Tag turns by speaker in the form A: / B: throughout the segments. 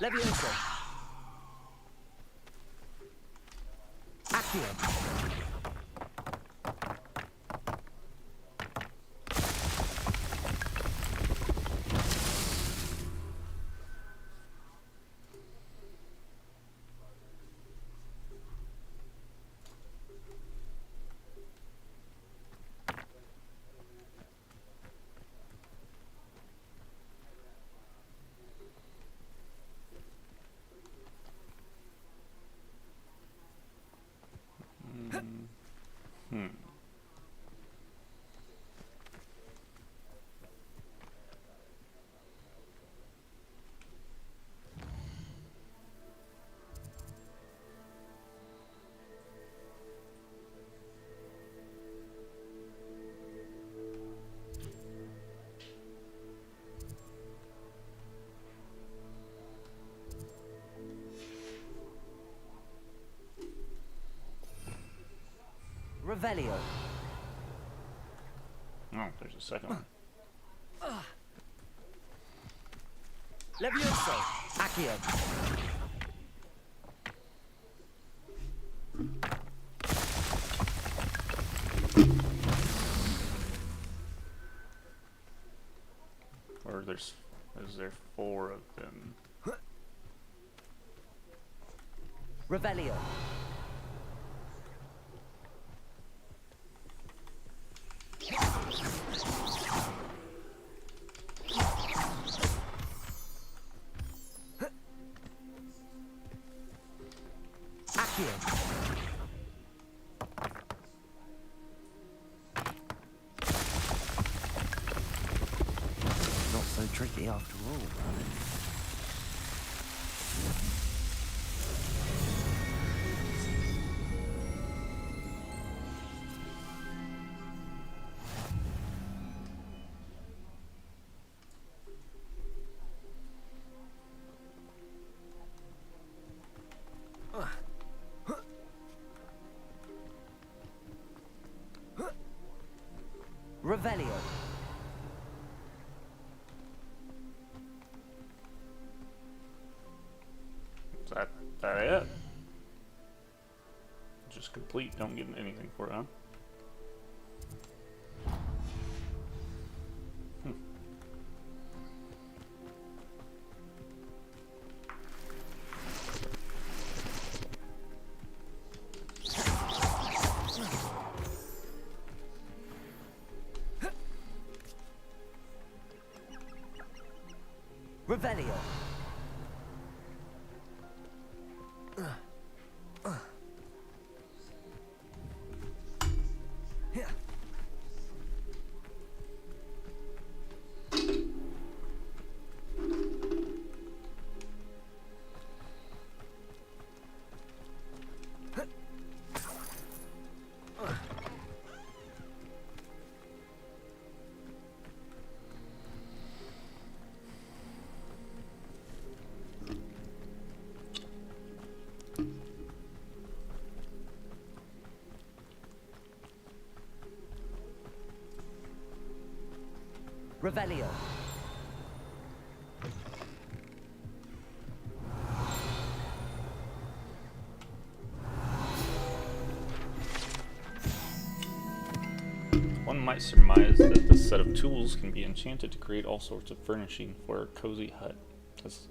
A: Levioso. Accio. Revelio.
B: Oh, there's a second one.
A: Levioso. Accio.
B: Or is there 4 of them?
A: Revelio. Not so tricky after all, right? Revelio.
B: Is that it? Just complete, don't get anything for it, huh?
A: Revelio. Revelio.
B: One might surmise that this set of tools can be enchanted to create all sorts of furnishing for a cozy hut, as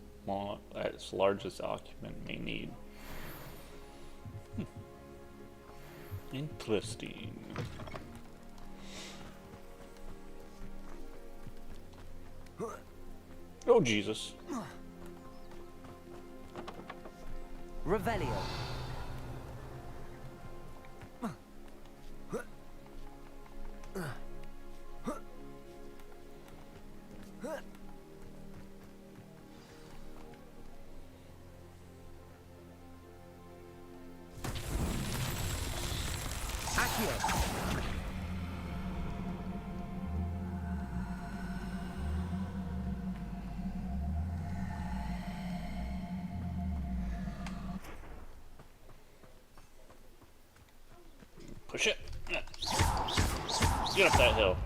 B: large as the occupant may need. Interesting. Oh, Jesus.
A: Revelio. Accio.
B: Push it. Get up that hill.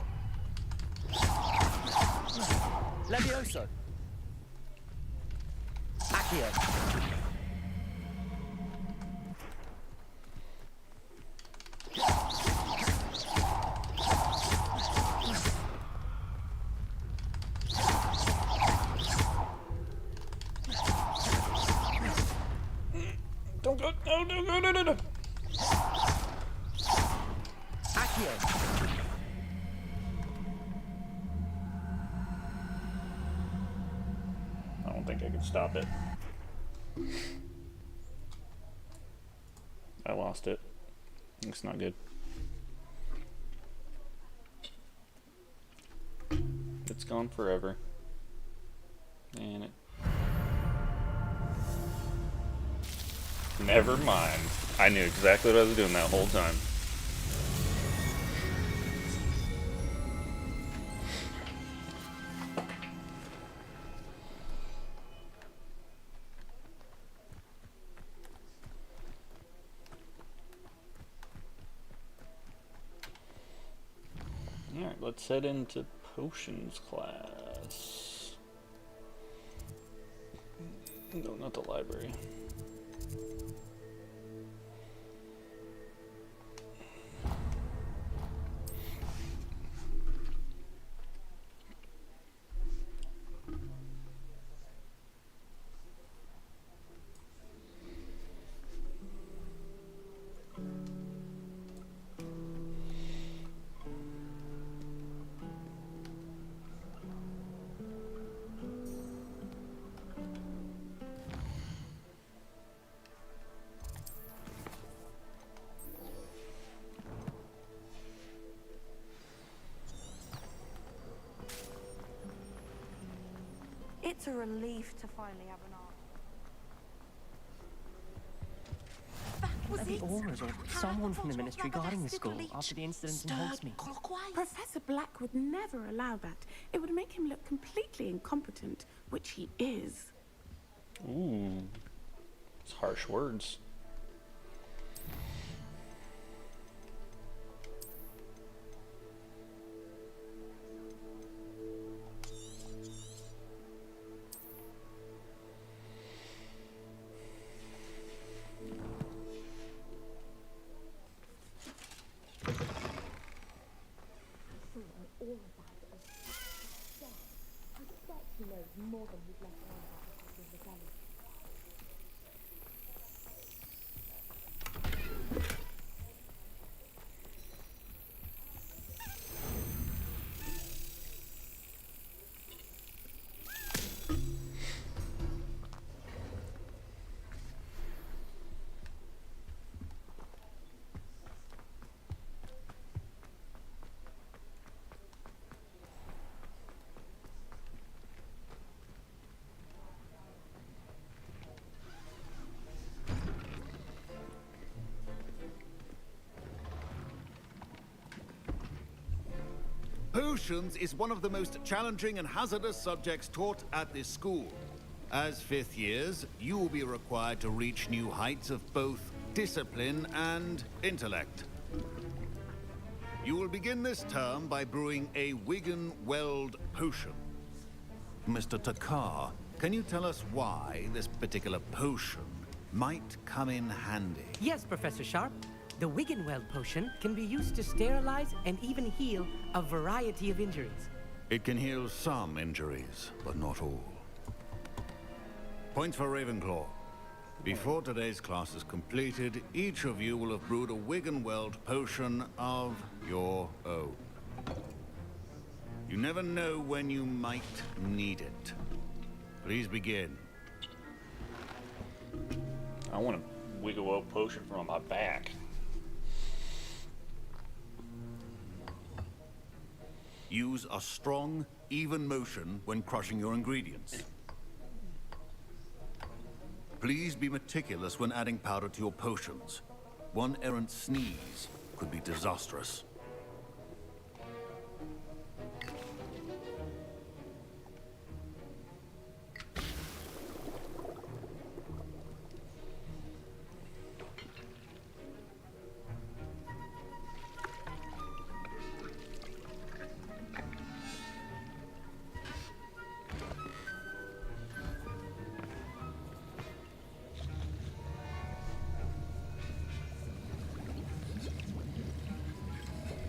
A: Levioso. Accio. Accio.
B: Don't go. No, no, no, no, no, no.
A: Accio.
B: I don't think I can stop it. I lost it. It's not good. It's gone forever. And it... Never mind. I knew exactly what I was doing that whole time. Alright, let's head into potions class. No, not the library.
C: It's a relief to finally have an art.
A: The auras or someone from the ministry guarding the school after the incident in Hogsmeade.
C: Professor Black would never allow that. It would make him look completely incompetent, which he is.
B: Ooh. It's harsh words.
D: Potions is one of the most challenging and hazardous subjects taught at this school. As fifth years, you will be required to reach new heights of both discipline and intellect. You will begin this term by brewing a Wigan-Weld potion. Mr. Takar, can you tell us why this particular potion might come in handy?
E: Yes, Professor Sharp. The Wiggenweld potion can be used to sterilize and even heal a variety of injuries.
D: It can heal some injuries, but not all. Points for Ravenclaw. Before today's class is completed, each of you will have brewed a Wiggenweld potion of your own. You never know when you might need it. Please begin.
B: I want a Wiggle potion from my back.
D: Use a strong, even motion when crushing your ingredients. Please be meticulous when adding powder to your potions. One errant sneeze could be disastrous.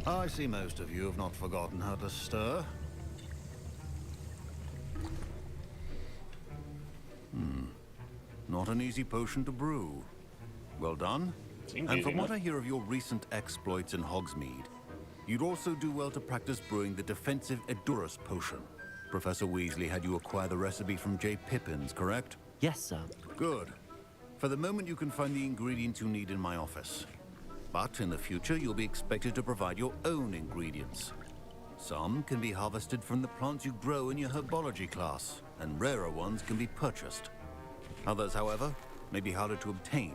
D: I see most of you have not forgotten how to stir. Not an easy potion to brew. Well done.
B: Seems
D: And
B: easy
D: from what
B: enough.
D: I hear of your recent exploits in Hogsmeade, you'd also do well to practice brewing the defensive Edurus potion. Professor Weasley had you acquire the recipe from J. Pippins, correct?
A: Yes, sir.
D: Good. For the moment, you can find the ingredients you need in my office. But in the future, you'll be expected to provide your own ingredients. Some can be harvested from the plants you grow in your herbology class, and rarer ones can be purchased. Others, however, may be harder to obtain,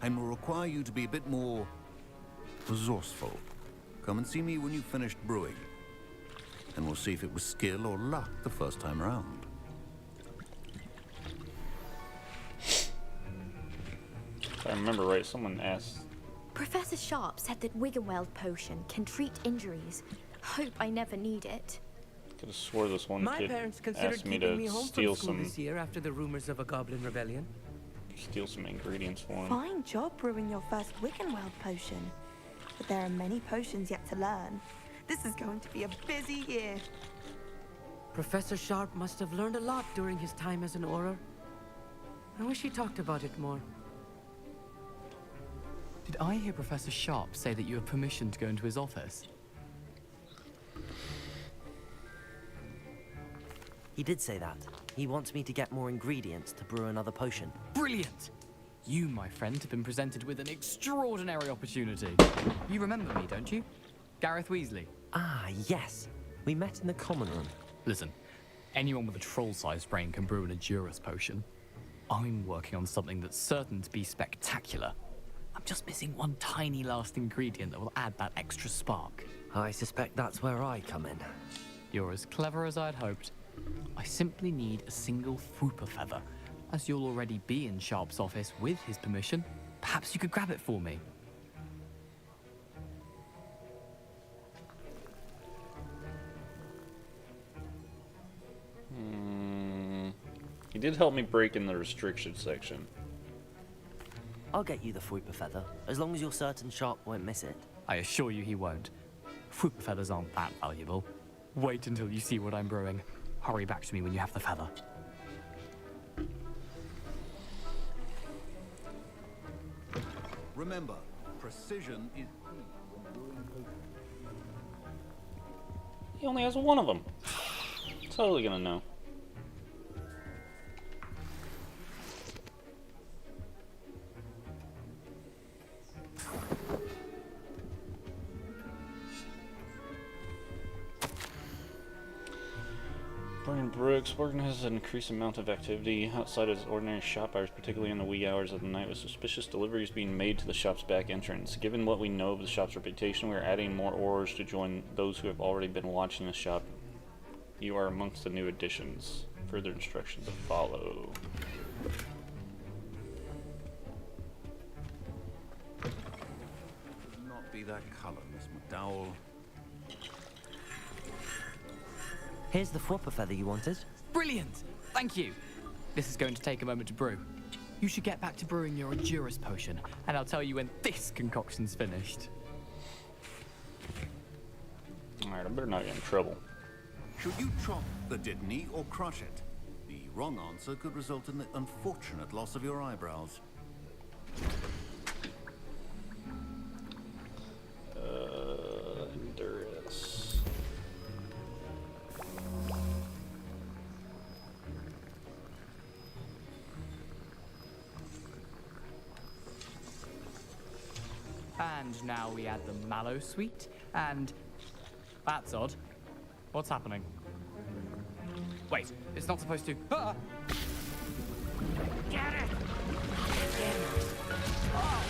D: and will require you to be a bit more resourceful. Come and see me when you've finished brewing, and we'll see if it was skill or luck the first time round.
B: If I remember right, someone asked.
F: Professor Sharp said that Wiggenweld potion can treat injuries. Hope I never need it.
B: Could have swore this one
E: My
B: kid
E: parents considered
B: asked me
E: keeping me
B: to
E: home
B: steal
E: from school
B: some
E: this year after the rumors of a goblin rebellion.
B: ingredients for him.
G: Fine job brewing your first Wiggenweld potion. But there are many potions yet to learn. This is going to be a busy year.
E: Professor Sharp must have learned a lot during his time as an Auror. I wish he talked about it more.
H: Did I hear Professor Sharp say that you have permission to go into his office?
A: He did say that. He wants me to get more ingredients to brew another potion.
H: Brilliant! You, my friend, have been presented with an extraordinary opportunity. You remember me, don't you? Gareth Weasley.
A: Ah, yes. We met in the common room.
H: Listen, anyone with a troll-sized brain can brew an Edurus potion. I'm working on something that's certain to be spectacular. I'm just missing one tiny last ingredient that will add that extra spark.
A: I suspect that's where I come in.
H: You're as clever as I'd hoped. I simply need a single Fwooper feather. As you'll already be in Sharp's office with his permission, perhaps you could grab it for me.
B: He did help me break in the restriction section.
A: I'll get you the Fwooper feather, as long as you're certain Sharp won't miss it.
H: I assure you he won't. Fwooper feathers aren't that valuable. Wait until you see what I'm brewing. Hurry back to me when you have the feather.
D: Remember, precision is key when brewing potions.
B: He only has one of them. Totally gonna know. Brian Brooks organizes an increased amount of activity outside of his ordinary shop hours, particularly in the wee hours of the night, with suspicious deliveries being made to the shop's back entrance. Given what we know of the shop's reputation, we are adding more Aurors to join those who have already been watching the shop. You are amongst the new additions. Further instructions to follow.
D: Should not be that color, Miss McDowell.
A: Here's the Fwooper feather you wanted.
H: Brilliant! Thank you! This is going to take a moment to brew. You should get back to brewing your Edurus potion, and I'll tell you when this concoction's finished.
B: Alright, I better not get in trouble.
D: Should you chop the Dittany or crush it? The wrong answer could result in the unfortunate loss of your eyebrows.
B: Endurance.
H: And now we add the mallow sweet, and... That's odd. What's happening? Wait, it's not supposed to... Ah! Get it! Oh!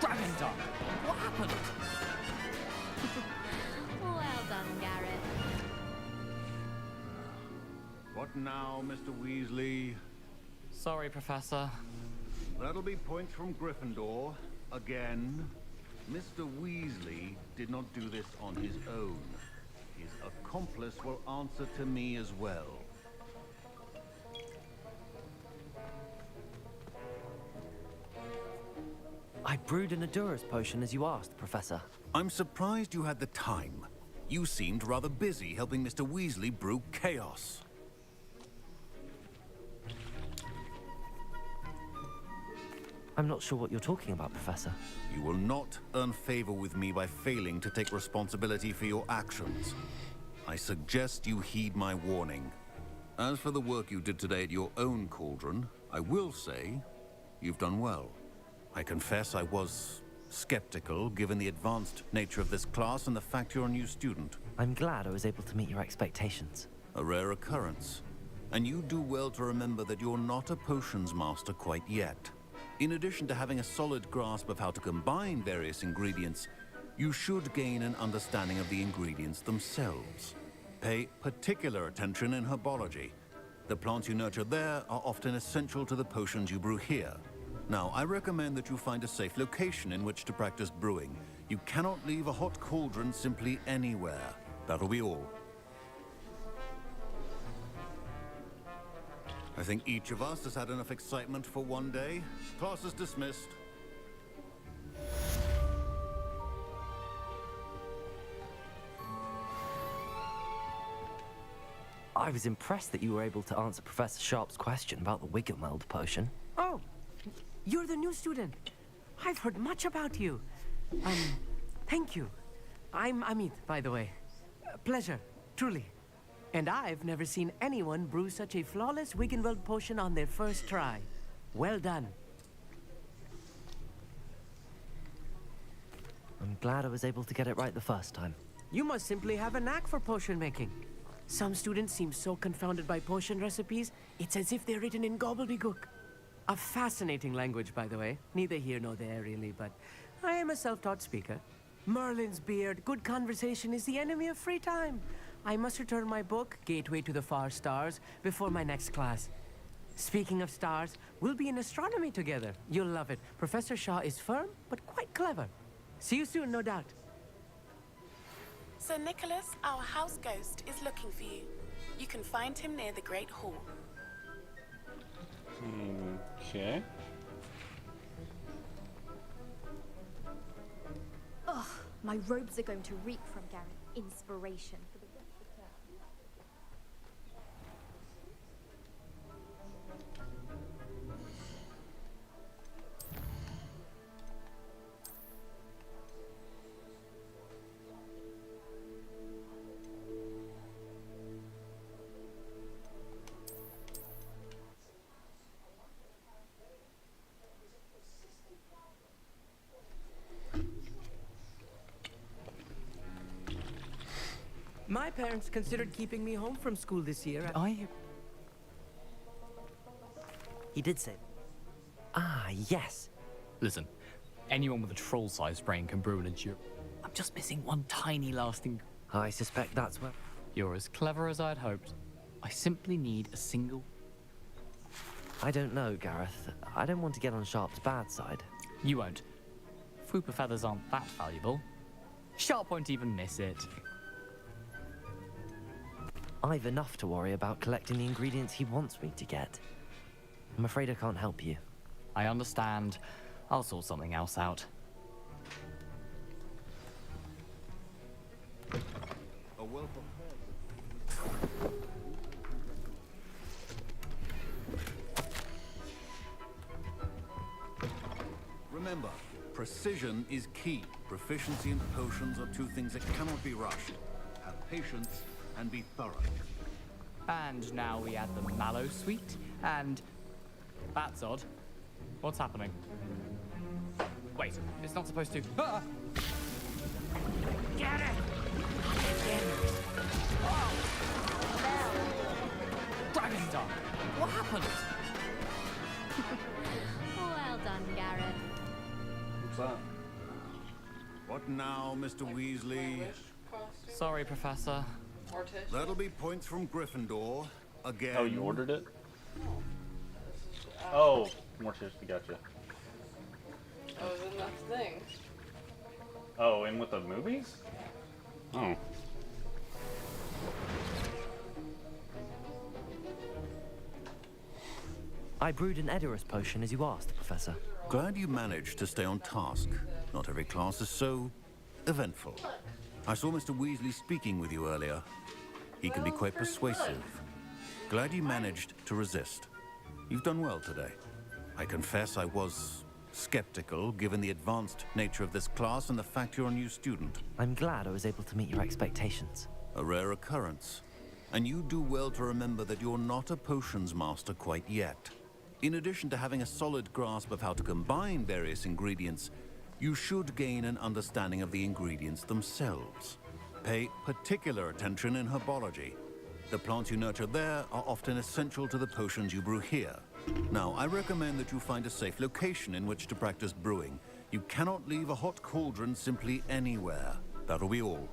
H: Dragon Duck! What happened?
F: Well done, Gareth.
D: What now, Mr. Weasley?
H: Sorry, Professor.
D: That'll be points from Gryffindor. Again. Mr. Weasley did not do this on his own. His accomplice will answer to me as well.
A: I brewed an Adurus potion as you asked, Professor.
D: I'm surprised you had the time. You seemed rather busy helping Mr. Weasley brew chaos.
A: I'm not sure what you're talking about, Professor.
D: You will not earn favor with me by failing to take responsibility for your actions. I suggest you heed my warning. As for the work you did today at your own cauldron, I will say you've done well. I confess I was skeptical, given the advanced nature of this class and the fact you're a new student.
A: I'm glad I was able to meet your expectations.
D: A rare occurrence. And you do well to remember that you're not a potions master quite yet. In addition to having a solid grasp of how to combine various ingredients, you should gain an understanding of the ingredients themselves. Pay particular attention in herbology. The plants you nurture there are often essential to the potions you brew here. Now, I recommend that you find a safe location in which to practice brewing. You cannot leave a hot cauldron simply anywhere. That'll be all. I think each of us has had enough excitement for one day. Class is dismissed.
A: I was impressed that you were able to answer Professor Sharp's question about the Wiggenweld potion.
E: Oh, you're the new student. I've heard much about you. Thank you. I'm Amit, by the way. Pleasure, truly. And I've never seen anyone brew such a flawless Wiggenweld potion on their first try. Well done.
A: I'm glad I was able to get it right the first time.
E: You must simply have a knack for potion making. Some students seem so confounded by potion recipes, it's as if they're written in gobbledygook. A fascinating language, by the way. Neither here nor there, really, but I am a self-taught speaker. Merlin's beard, good conversation is the enemy of free time. I must return my book, Gateway to the Far Stars, before my next class. Speaking of stars, we'll be in astronomy together. You'll love it. Professor Shaw is firm, but quite clever. See you soon, no doubt.
C: Sir Nicholas, our house ghost, is looking for you. You can find him near the Great Hall.
B: Okay.
F: Ugh, my robes are going to reek from Garrett. Inspiration for the rest of the term.
E: My parents considered keeping me home from school this year.
A: He did say... Ah, yes.
H: Listen, anyone with a troll-sized brain can brew an endurance. I'm just missing one tiny last thing.
A: I suspect that's where...
H: You're as clever as I'd hoped. I simply need a single...
A: I don't know, Gareth. I don't want to get on Sharp's bad side.
H: You won't. Fwooper feathers aren't that valuable. Sharp won't even miss it.
A: I've enough to worry about collecting the ingredients he wants me to get. I'm afraid I can't help you.
H: I understand. I'll sort something else out.
D: A well Remember, precision is key. Proficiency and potions are two things that cannot be rushed. Have patience and be thorough.
H: And now we add the mallow sweet, and... That's odd. What's happening? Wait, it's not supposed to... Ah!
E: Get it!
H: Dragon Star! What happened?
F: Well done, Garrett.
B: What's that?
D: What now, Mr. Weasley?
H: Sorry, Professor.
D: That'll be points from Gryffindor. Again.
B: Oh, you ordered it? Oh, Morticia, gotcha.
I: Oh, then that's the thing.
B: Oh, in with the movies? Oh.
A: I brewed an Edurus potion as you asked, Professor.
D: Glad you managed to stay on task. Not every class is so eventful. I saw Mr. Weasley speaking with you earlier. He can be quite persuasive. Glad you managed to resist. You've done well today. I confess I was skeptical, given the advanced nature of this class and the fact you're a new student.
A: I'm glad I was able to meet your expectations.
D: A rare occurrence. And you do well to remember that you're not a potions master quite yet. In addition to having a solid grasp of how to combine various ingredients, you should gain an understanding of the ingredients themselves. Pay particular attention in herbology. The plants you nurture there are often essential to the potions you brew here. Now, I recommend that you find a safe location in which to practice brewing. You cannot leave a hot cauldron simply anywhere. That'll be all.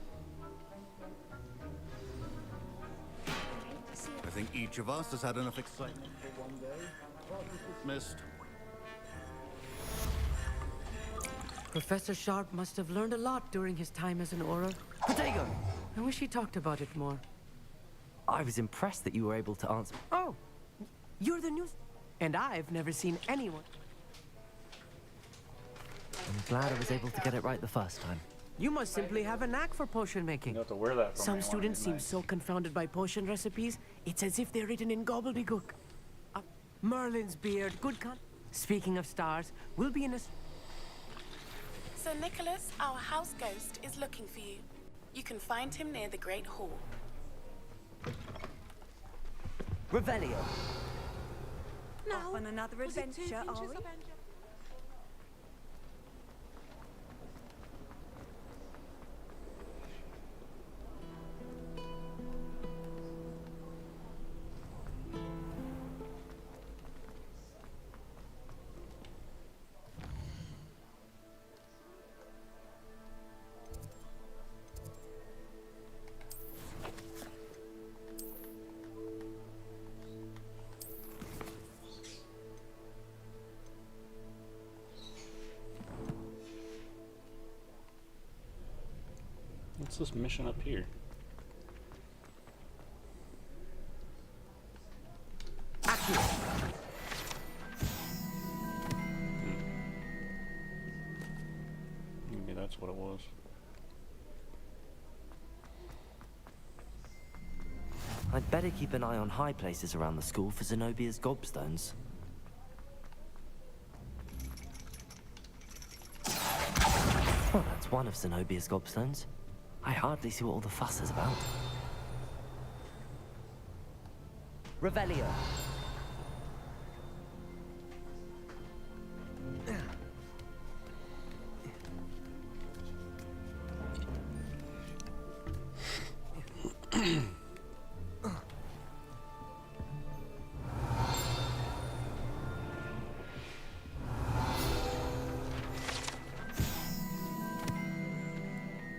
D: I think each of us has had enough excitement for one day. Class is dismissed.
E: Professor Sharp must have learned a lot during his time as an Auror.
A: Potato!
E: I wish he talked about it more.
A: I was impressed that you were able to answer.
E: Oh, you're the new... And I've never seen anyone.
A: I'm glad I was able to get it right the first time.
E: You must simply have a knack for potion making.
B: You have to wear that for me
E: Some
B: one
E: students seem
B: night.
E: so confounded by potion recipes, it's as if they're written in gobbledygook. Merlin's beard, good con... Speaking of stars, we'll be in a...
C: Sir Nicholas, our house ghost, is looking for you. You can find him near the Great Hall.
A: Revelio!
G: Off on another adventure, are we?
B: What's this mission up here? Maybe that's what it was.
A: I'd better keep an eye on high places around the school for Zenobia's gobstones. Well, that's one of Zenobia's gobstones. I hardly see what all the fuss is about. Revelio.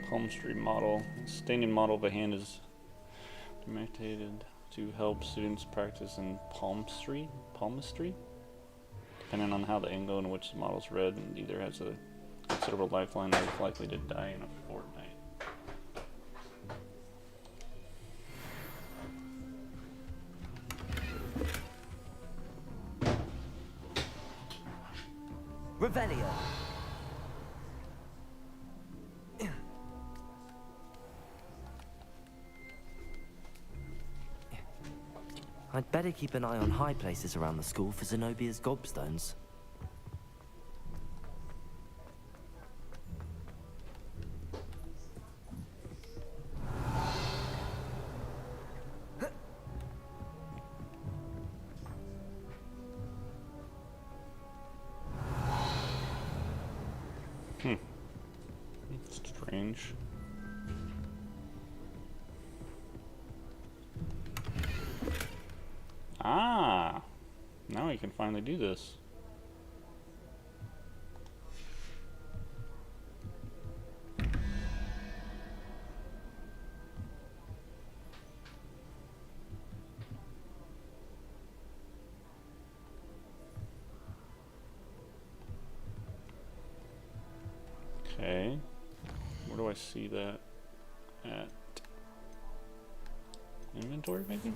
B: Palmistry model. Standing model of a hand is demonstrated to help students practice in palmistry. Depending on how the angle in which the model is read, and either has a considerable lifeline or is likely to die in a fortnight.
A: Revelio. I'd better keep an eye on high places around the school for Zenobia's gobstones.
B: Strange. Ah! Now we can finally do this. Okay. Where do I see that at? Inventory, maybe?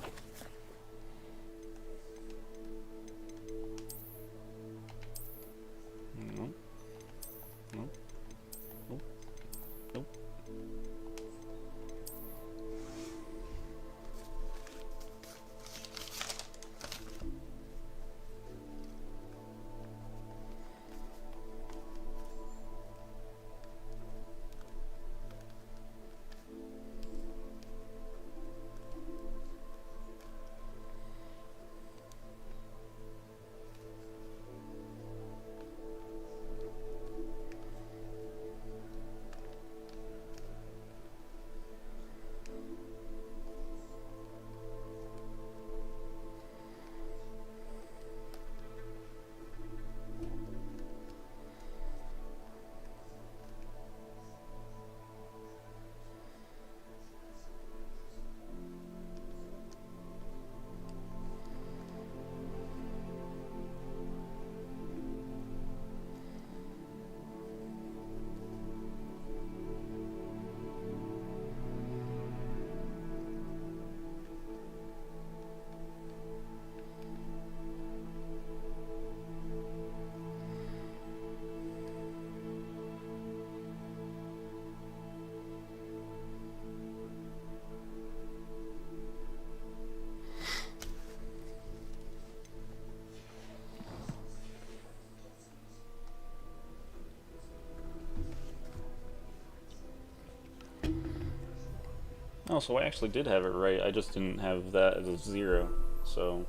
B: Oh, so I actually did have it right. I just didn't have that as a 0. So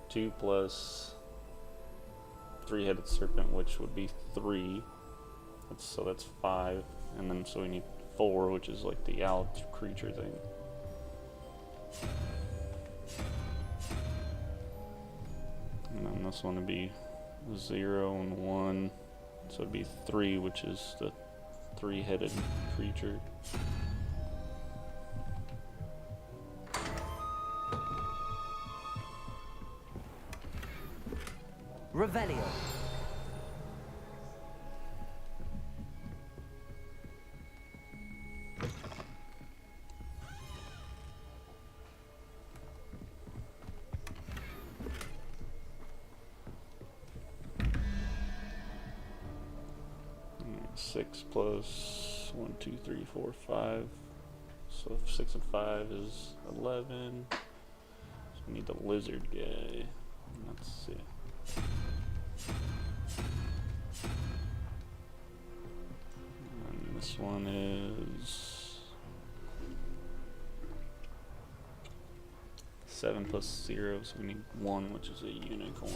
B: 2 plus 3-headed serpent, which would be 3. So that's 5. And then so we need 4, which is like the owl creature thing. And then this one would be 0 and 1. So it'd be 3, which is the 3-headed creature.
A: Revelio.
B: Six plus 1, 2, 3, 4, 5. So 6 and 5 is 11. So we need the lizard guy. Let's see. And this one is 7 plus 0, so we need 1, which is a unicorn.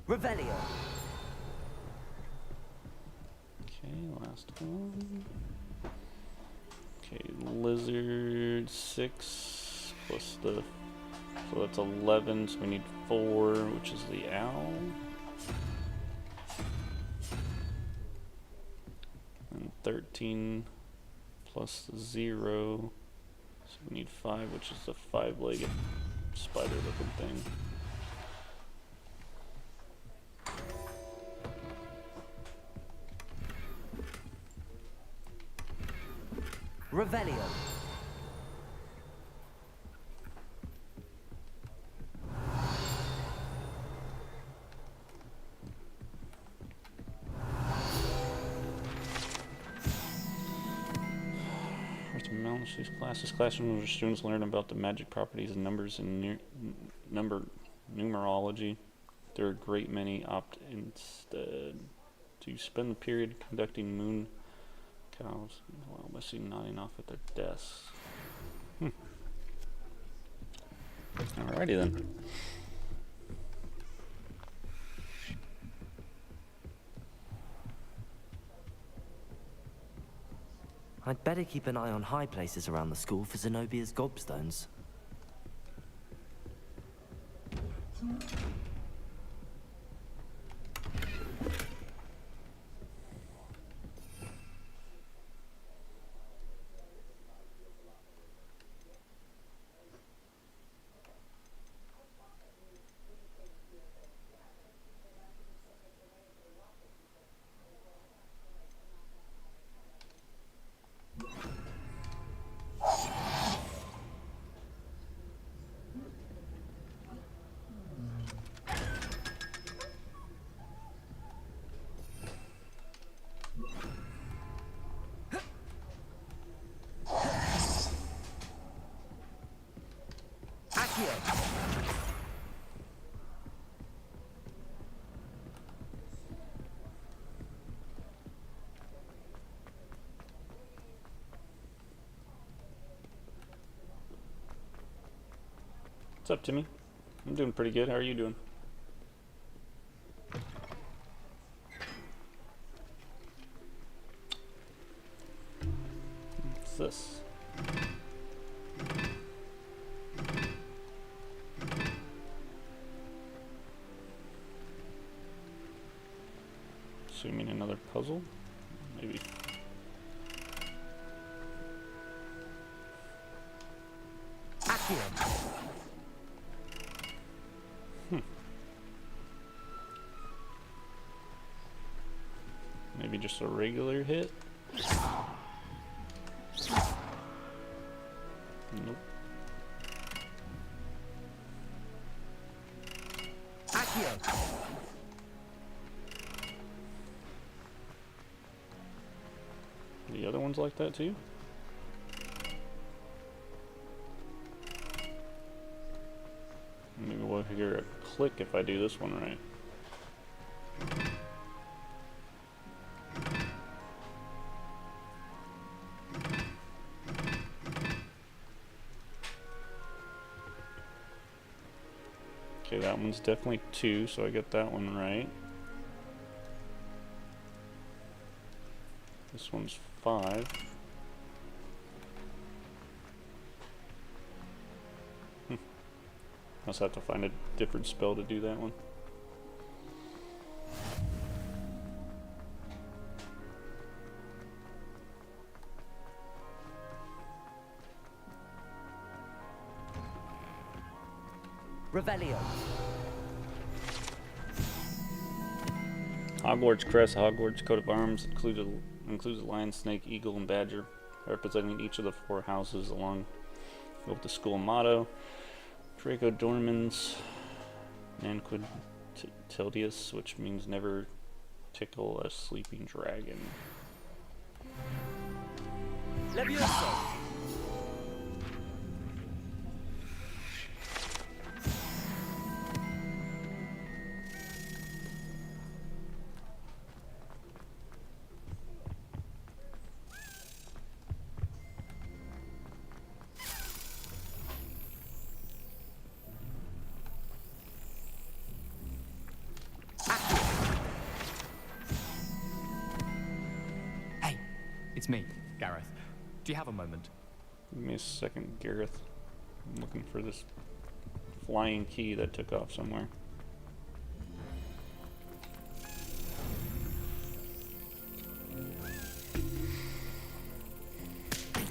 A: Revelio.
B: Okay, last one. Okay, lizard 6 plus the, so that's 11, so we need 4, which is the owl. And 13 plus 0, so we need 5, which is the 5-legged spider-looking thing.
A: Revelio.
B: This class. This classroom where students learn about the magic properties of numbers and numerology. There are a great many opt instead to spend the period conducting moon cows while mostly nodding off at their desks. Alrighty then.
A: I'd better keep an eye on high places around the school for Zenobia's gobstones.
B: What's up, Timmy? I'm doing pretty good. How are you doing? What's this? Assuming another puzzle? Maybe. Maybe just a regular hit? Nope. The other ones like that too? Maybe what we'll hear a click if I do this one right. Okay, that one's definitely 2, so I got that one right. This one's 5. Must have to find a different spell to do that one.
A: Revelio.
B: Hogwarts crest, Hogwarts coat of arms includes a lion, snake, eagle, and badger, representing each of the 4 houses along with the school motto. Draco Dormans, Nanquid Tildius, which means never tickle a sleeping dragon.
A: Levioso.
H: Hey, it's me, Gareth. Do you have a moment?
B: Give me a second, Gareth. I'm looking for this flying key that took off somewhere.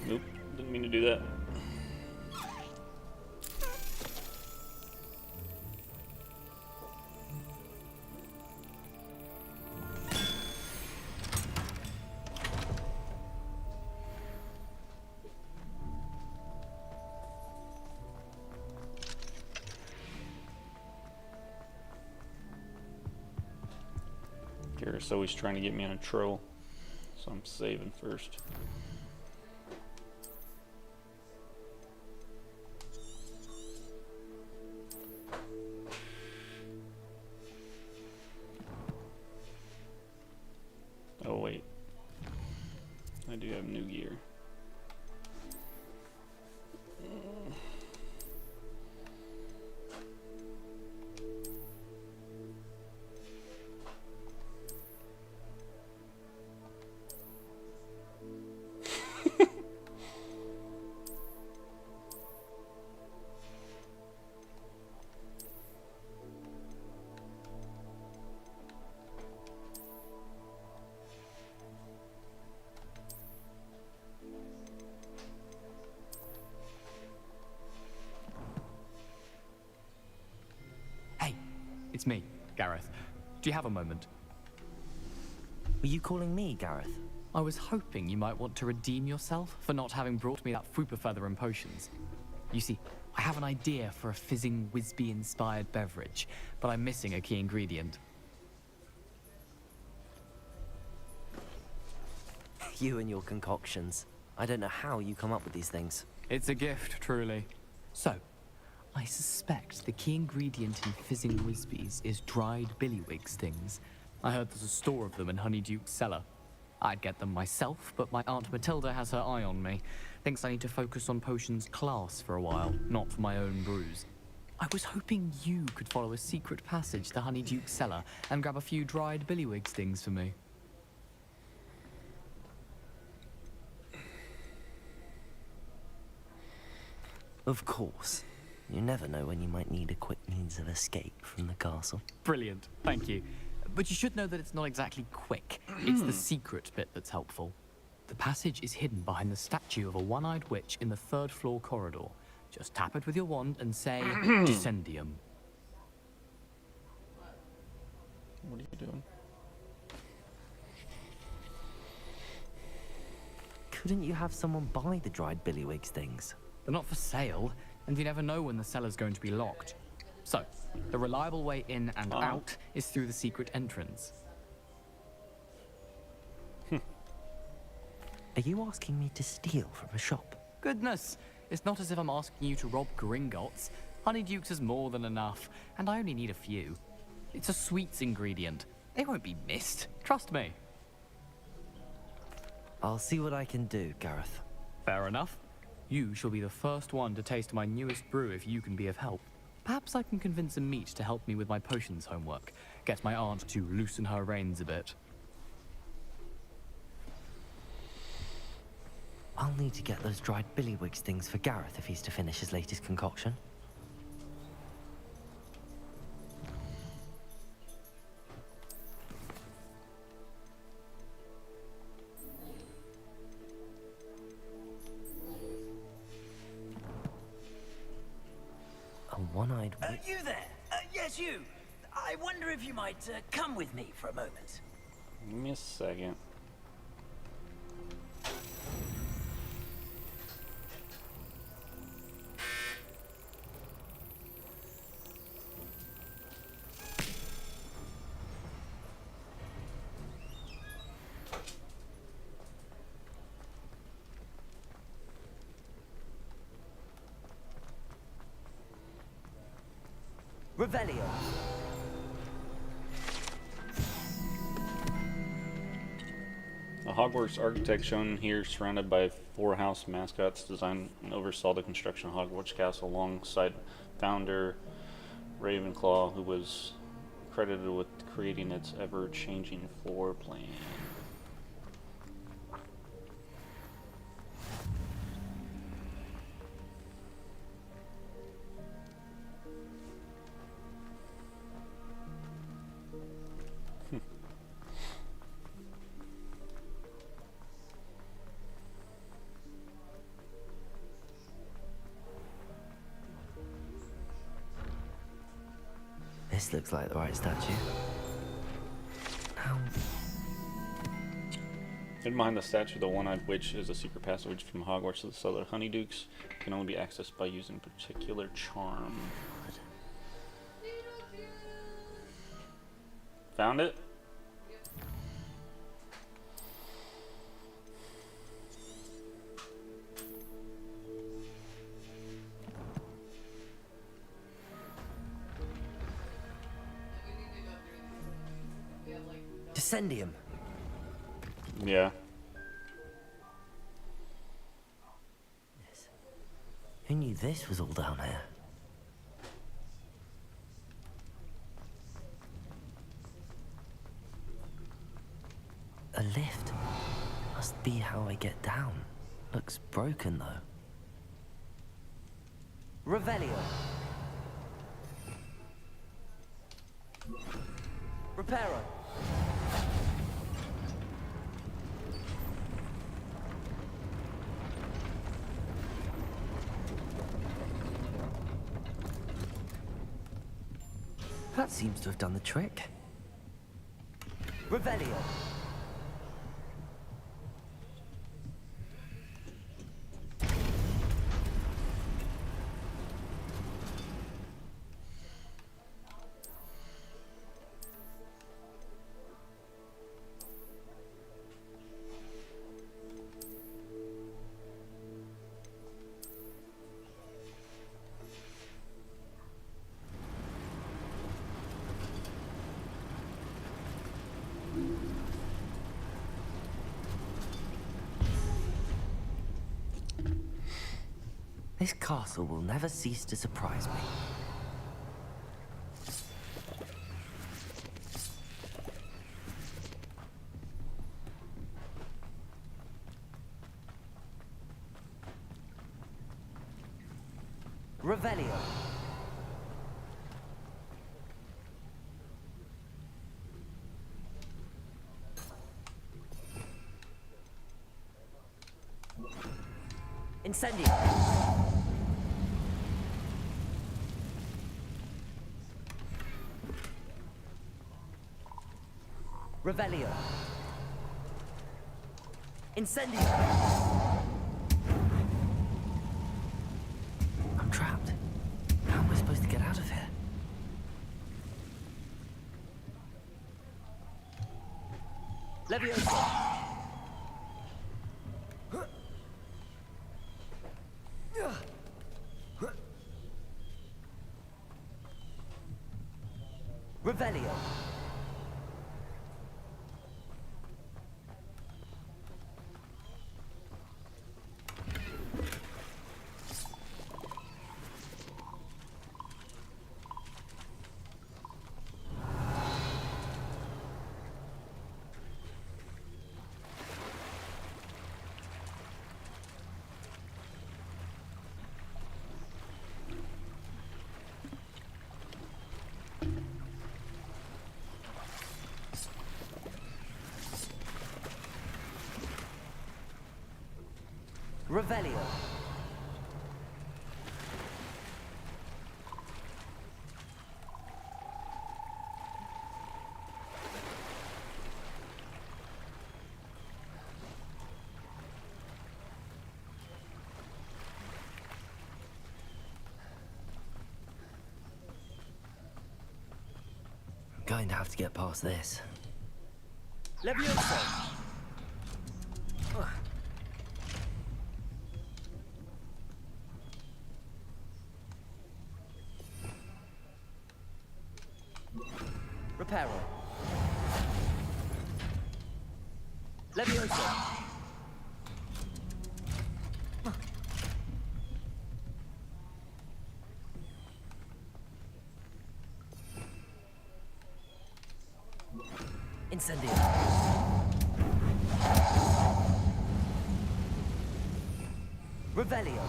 B: Nope, didn't mean to do that. Gareth's always trying to get me on a troll, so I'm saving first. Oh wait, I do have new gear.
H: It's me, Gareth. Do you have a moment?
A: Were you calling me, Gareth?
H: I was hoping you might want to redeem yourself for not having brought me that Fupa Feather and potions. You see, I have an idea for a fizzing Wisby-inspired beverage, but I'm missing a key ingredient.
A: You and your concoctions. I don't know how you come up with these things.
H: It's a gift, truly. So, I suspect the key ingredient in fizzing Wisbies is dried billywig stings. I heard there's a store of them in Honeyduke's cellar. I'd get them myself, but my Aunt Matilda has her eye on me. Thinks I need to focus on potions class for a while, not for my own brews. I was hoping you could follow a secret passage to Honeyduke's cellar and grab a few dried billywig stings for me.
A: Of course. You never know when you might need a quick means of escape from the castle.
H: Brilliant, thank you. But you should know that it's not exactly quick. It's the secret bit that's helpful. The passage is hidden behind the statue of a one-eyed witch in the 3rd floor corridor. Just tap it with your wand and say, Descendium.
B: What are you doing?
A: Couldn't you have someone buy the dried billywig stings?
H: They're not for sale, and you never know when the cellar's going to be locked. So, the reliable way in and out is through the secret entrance.
A: Are you asking me to steal from a shop?
H: Goodness, it's not as if I'm asking you to rob Gringotts. Honeydukes is more than enough, and I only need a few. It's a sweets ingredient. They won't be missed. Trust me.
A: I'll see what I can do, Gareth.
H: Fair enough. You shall be the first one to taste my newest brew if you can be of help. Perhaps I can convince a meat to help me with my potions homework. Get my aunt to loosen her reins a bit.
A: I'll need to get those dried billywigs things for Gareth if he's to finish his latest concoction. A one-eyed witch.
J: You there? Yes, you. I wonder if you might come with me for a moment.
B: Give me a second.
A: Revelio.
B: The Hogwarts architect shown here, surrounded by 4 house mascots, designed and oversaw the construction of Hogwarts Castle alongside founder Ravenclaw, who was credited with creating its ever-changing floor plan.
A: This looks like the right statue. Now,
B: Hidden behind the statue, the one-eyed witch is a secret passage from Hogwarts to the cellar of Honeydukes. It can only be accessed by using a particular charm. Found it?
A: Descendium.
B: Yeah.
A: Who knew this was all down here? A lift. Must be how I get down. Looks broken though. Revelio. Reparo. That seems to have done the trick. Revelio. This castle will never cease to surprise me. Revelio. Incendio. Revelio. Incendio. I'm trapped. How am I supposed to get out of here? Leviosa. Revelio. I'm going to have to get past this.
J: Levioso!
A: Reparo.
J: Levioso!
A: Incendio. Revelio.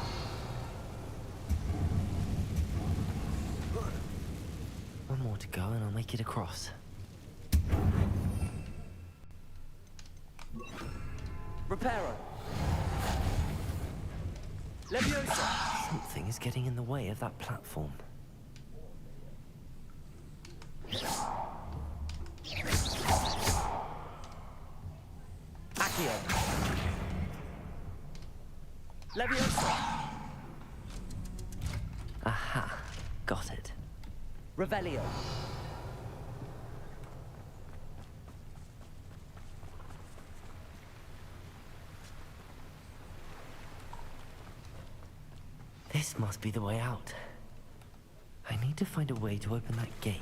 A: One more to go and I'll make it across.
J: Reparo! Leviosa!
A: Something is getting in the way of that platform.
J: Accio! Leviosa!
A: Aha, got it.
J: Revelio!
A: This must be the way out. I need to find a way to open that gate.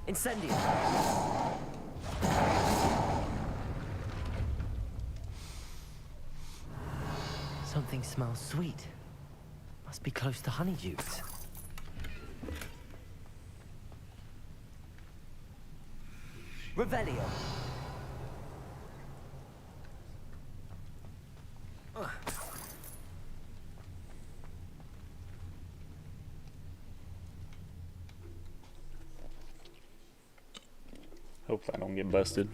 J: Incendio!
A: Something smells sweet. Must be close to honeydukes.
J: Revelio!
B: Hope I don't get busted.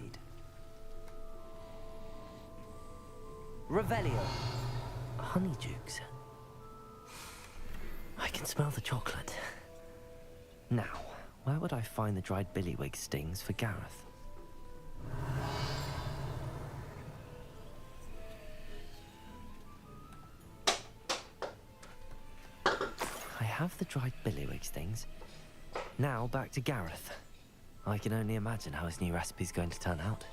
J: Revelio!
A: Honeydukes. I can smell the chocolate. Now, where would I find the dried billywig stings for Gareth? I have the dried billywig stings. Now back to Gareth. I can only imagine how his new recipe's going to turn out.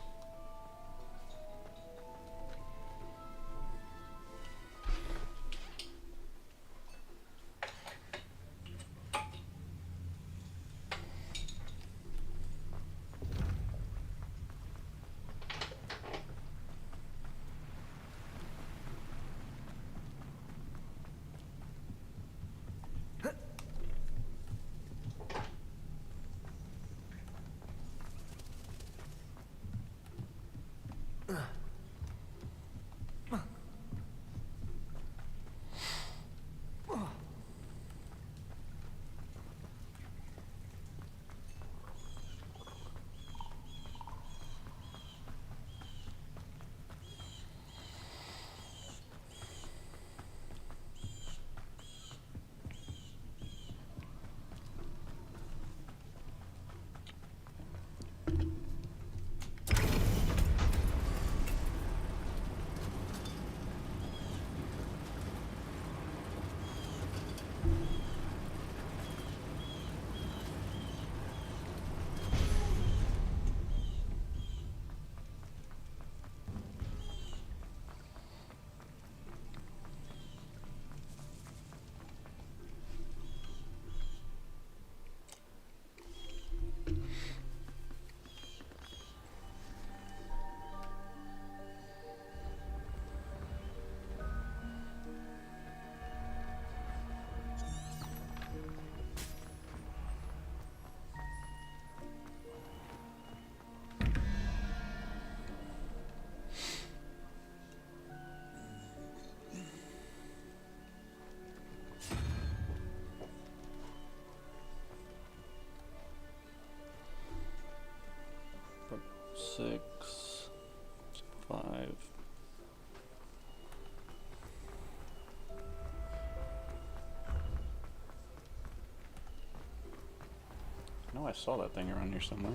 B: know I saw that thing around here somewhere.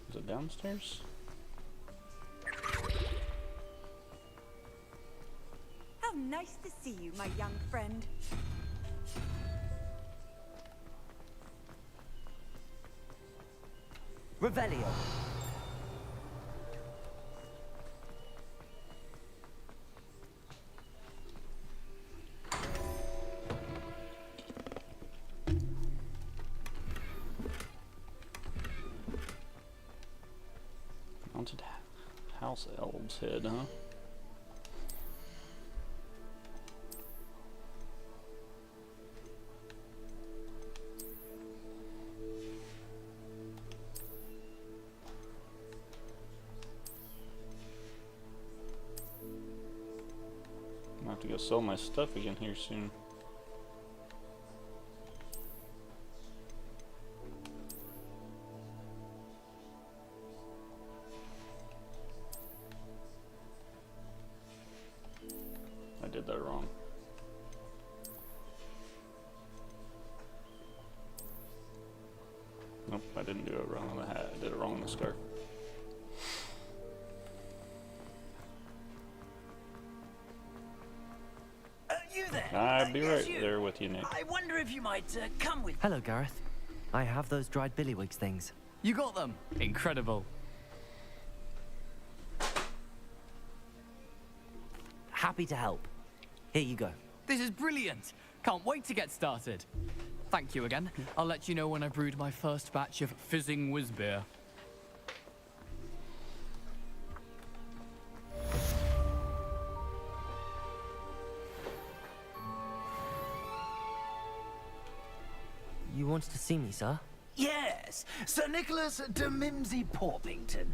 B: Is it downstairs?
K: How nice to see you, my young friend.
A: Revelio.
B: Haunted house elves head, huh? I have to go sell my stuff again here soon. I did that wrong. Nope, I didn't do it wrong on the hat. I did it wrong on the scarf.
J: You there?
B: I'd be
J: Yes,
B: right
J: you.
B: there with you, Nick.
J: I wonder if you might come with.
A: Hello, Gareth. I have those dried billywigs things.
H: You got them. Incredible.
A: Happy to help. Here you go.
H: This is brilliant. Can't wait to get started. Thank you again. I'll let you know when I brewed my first batch of fizzing whiz beer.
A: You wanted to see me, sir?
J: Yes, Sir Nicholas de Mimsy Porpington,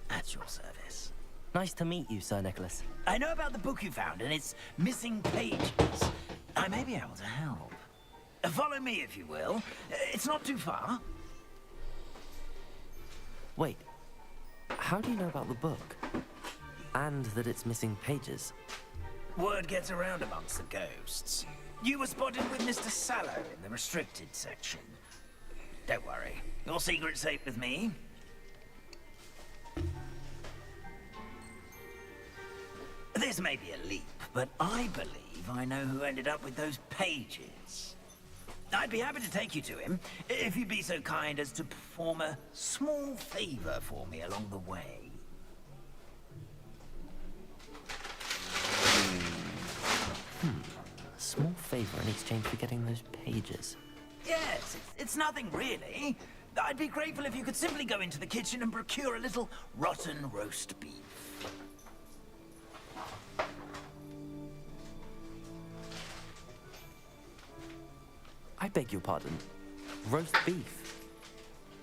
J: at your service.
A: Nice to meet you, Sir Nicholas.
J: I know about the book you found and its missing pages. I may be able to help. Follow me, if you will. It's not too far.
A: Wait. How do you know about the book? And that it's missing pages?
J: Word gets around amongst the ghosts. You were spotted with Mr. Sallow in the restricted section. Don't worry, your secret's safe with me. This may be a leap, but I believe I know who ended up with those pages. I'd be happy to take you to him, if you'd be so kind as to perform a small favor for me along the way.
A: A small favor in exchange for getting those pages.
J: Yes, it's nothing really. I'd be grateful if you could simply go into the kitchen and procure a little rotten roast beef.
A: I beg your pardon. Roast beef.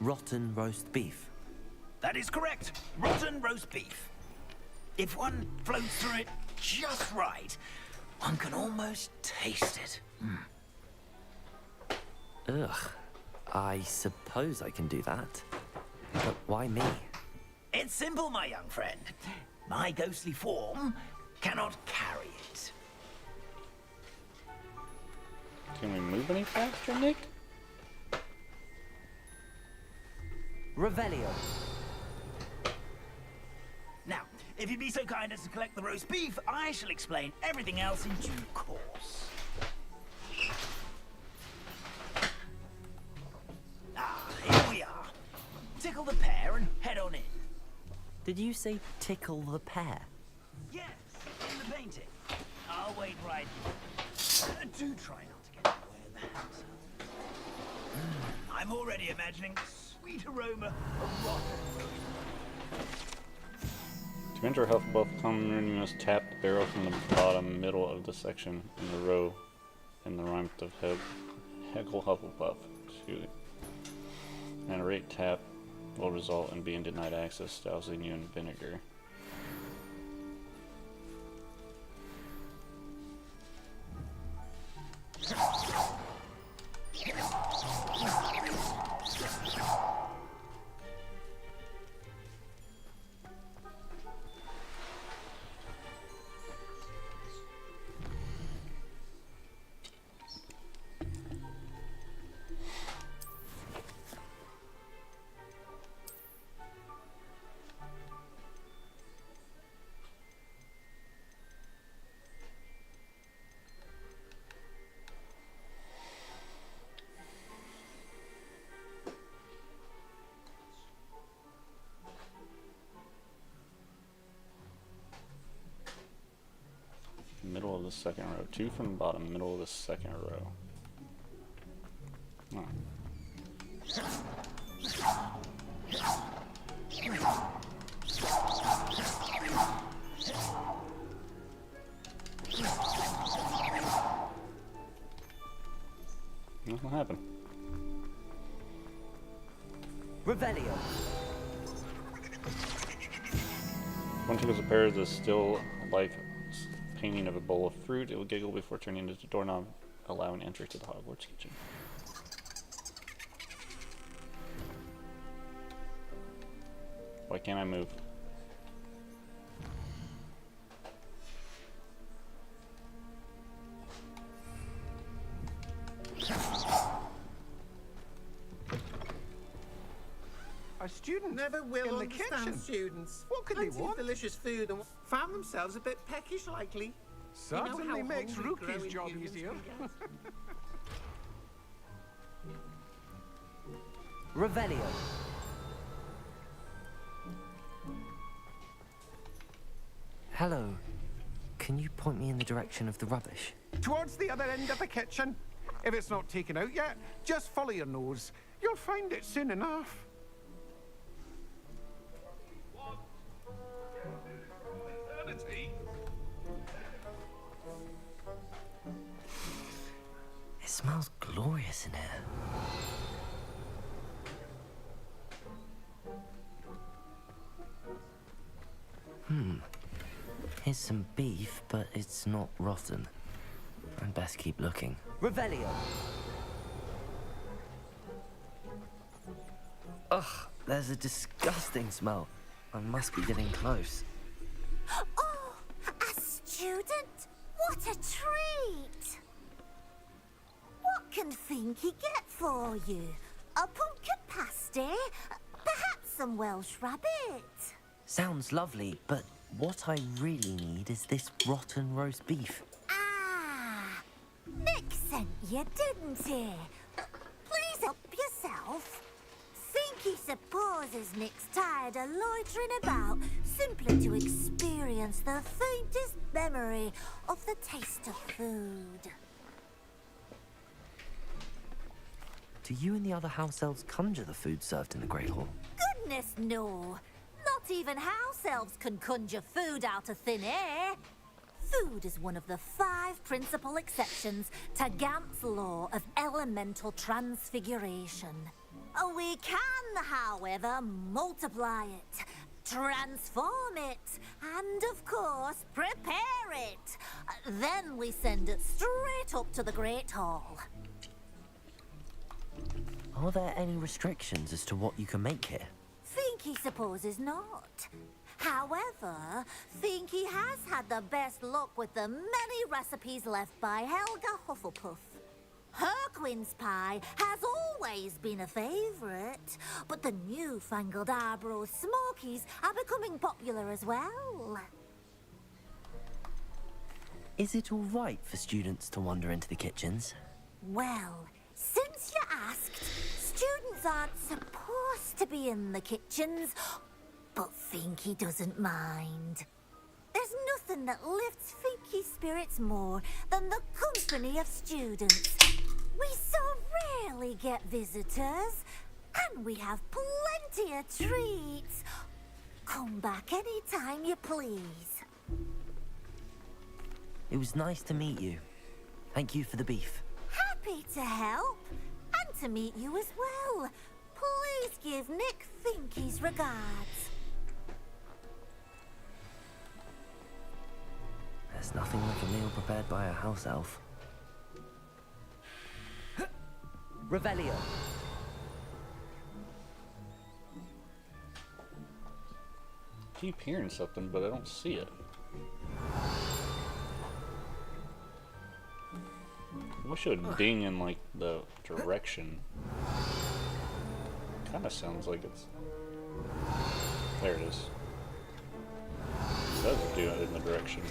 A: Rotten roast beef.
J: That is correct. Rotten roast beef. If one floats through it just right, one can almost taste it.
A: Ugh. I suppose I can do that. But why me?
J: It's simple, my young friend. My ghostly form cannot carry it.
B: Can we move any faster, Nick?
A: Revelio.
J: Now, if you'd be so kind as to collect the roast beef, I shall explain everything else in due course. Ah, here we are. Tickle the pear and head on in.
A: Did you say tickle the pear?
J: Yes, in the painting. I'll wait right here. Do try not to get in the way of the house. I'm already imagining the sweet aroma of rotten.
B: To enter Hufflepuff common room, you must tap the barrel from the bottom middle of the section in the row in the rhyme of Heckle Hufflepuff. Excuse me. And a rate tap will result in being denied access, dousing you in vinegar. second row. 2 from the bottom, middle of the second row. Oh. Nothing happened.
A: Revelio.
B: One took as a pair of the still life painting of a bowl of fruit. It would giggle before turning into a doorknob, allowing entry to the Hogwarts kitchen. Why can't I move?
L: A student
M: never will
L: in the
M: understand
L: kitchen.
M: students.
L: What could they
M: Plenty of
L: want?
M: delicious food and found themselves a bit peckish likely.
L: Certainly
M: how
L: makes
M: hungry
L: Rookie's
M: growing
L: job
M: humans
L: easier.
M: can get.
A: Revelio. Hello. Can you point me in the direction of the rubbish?
L: Towards the other end of the kitchen. If it's not taken out yet, just follow your nose. You'll find it soon enough.
A: It smells glorious in here. Here's some beef, but it's not rotten. I'd best keep looking. Revelio. Ugh, there's a disgusting smell. I must be getting close.
N: Oh, a student? What a treat! What can Finky get for you? A pumpkin pasty? Perhaps some Welsh rabbit?
A: Sounds lovely, but what I really need is this rotten roast beef.
N: Ah, Nick sent you, didn't he? Please help yourself. Finky supposes Nick's tired of loitering about simply to experience the faintest memory of the taste of food.
A: Do you and the other house elves conjure the food served in the Great Hall?
N: Goodness, no. Not even house elves can conjure food out of thin air. Food is one of the 5 principal exceptions to Gant's law of elemental transfiguration. We can, however, multiply it, transform it, and of course, prepare it. Then we send it straight up to the Great Hall.
A: Are there any restrictions as to what you can make here?
N: Finky supposes not. However, Finky has had the best luck with the many recipes left by Helga Hufflepuff. Her quince pie has always been a favourite, but the newfangled Arborough Smokies are becoming popular as well.
A: Is it all right for students to wander into the kitchens?
N: Well, since you asked, students aren't supposed to be in the kitchens, but Finky doesn't mind. There's nothing that lifts Finky's spirits more than the company of students. We so rarely get visitors, and we have plenty of treats. Come back any time you please.
A: It was nice to meet you. Thank you for the beef.
N: Happy to help, and to meet you as well. Please give Nick Finky's regards.
A: There's nothing like a meal prepared by a house elf. Revelio.
B: Keep hearing something, but I don't see it. I wish it would ding in like the direction. Kind of sounds like it's. There it is. It does do it in the direction.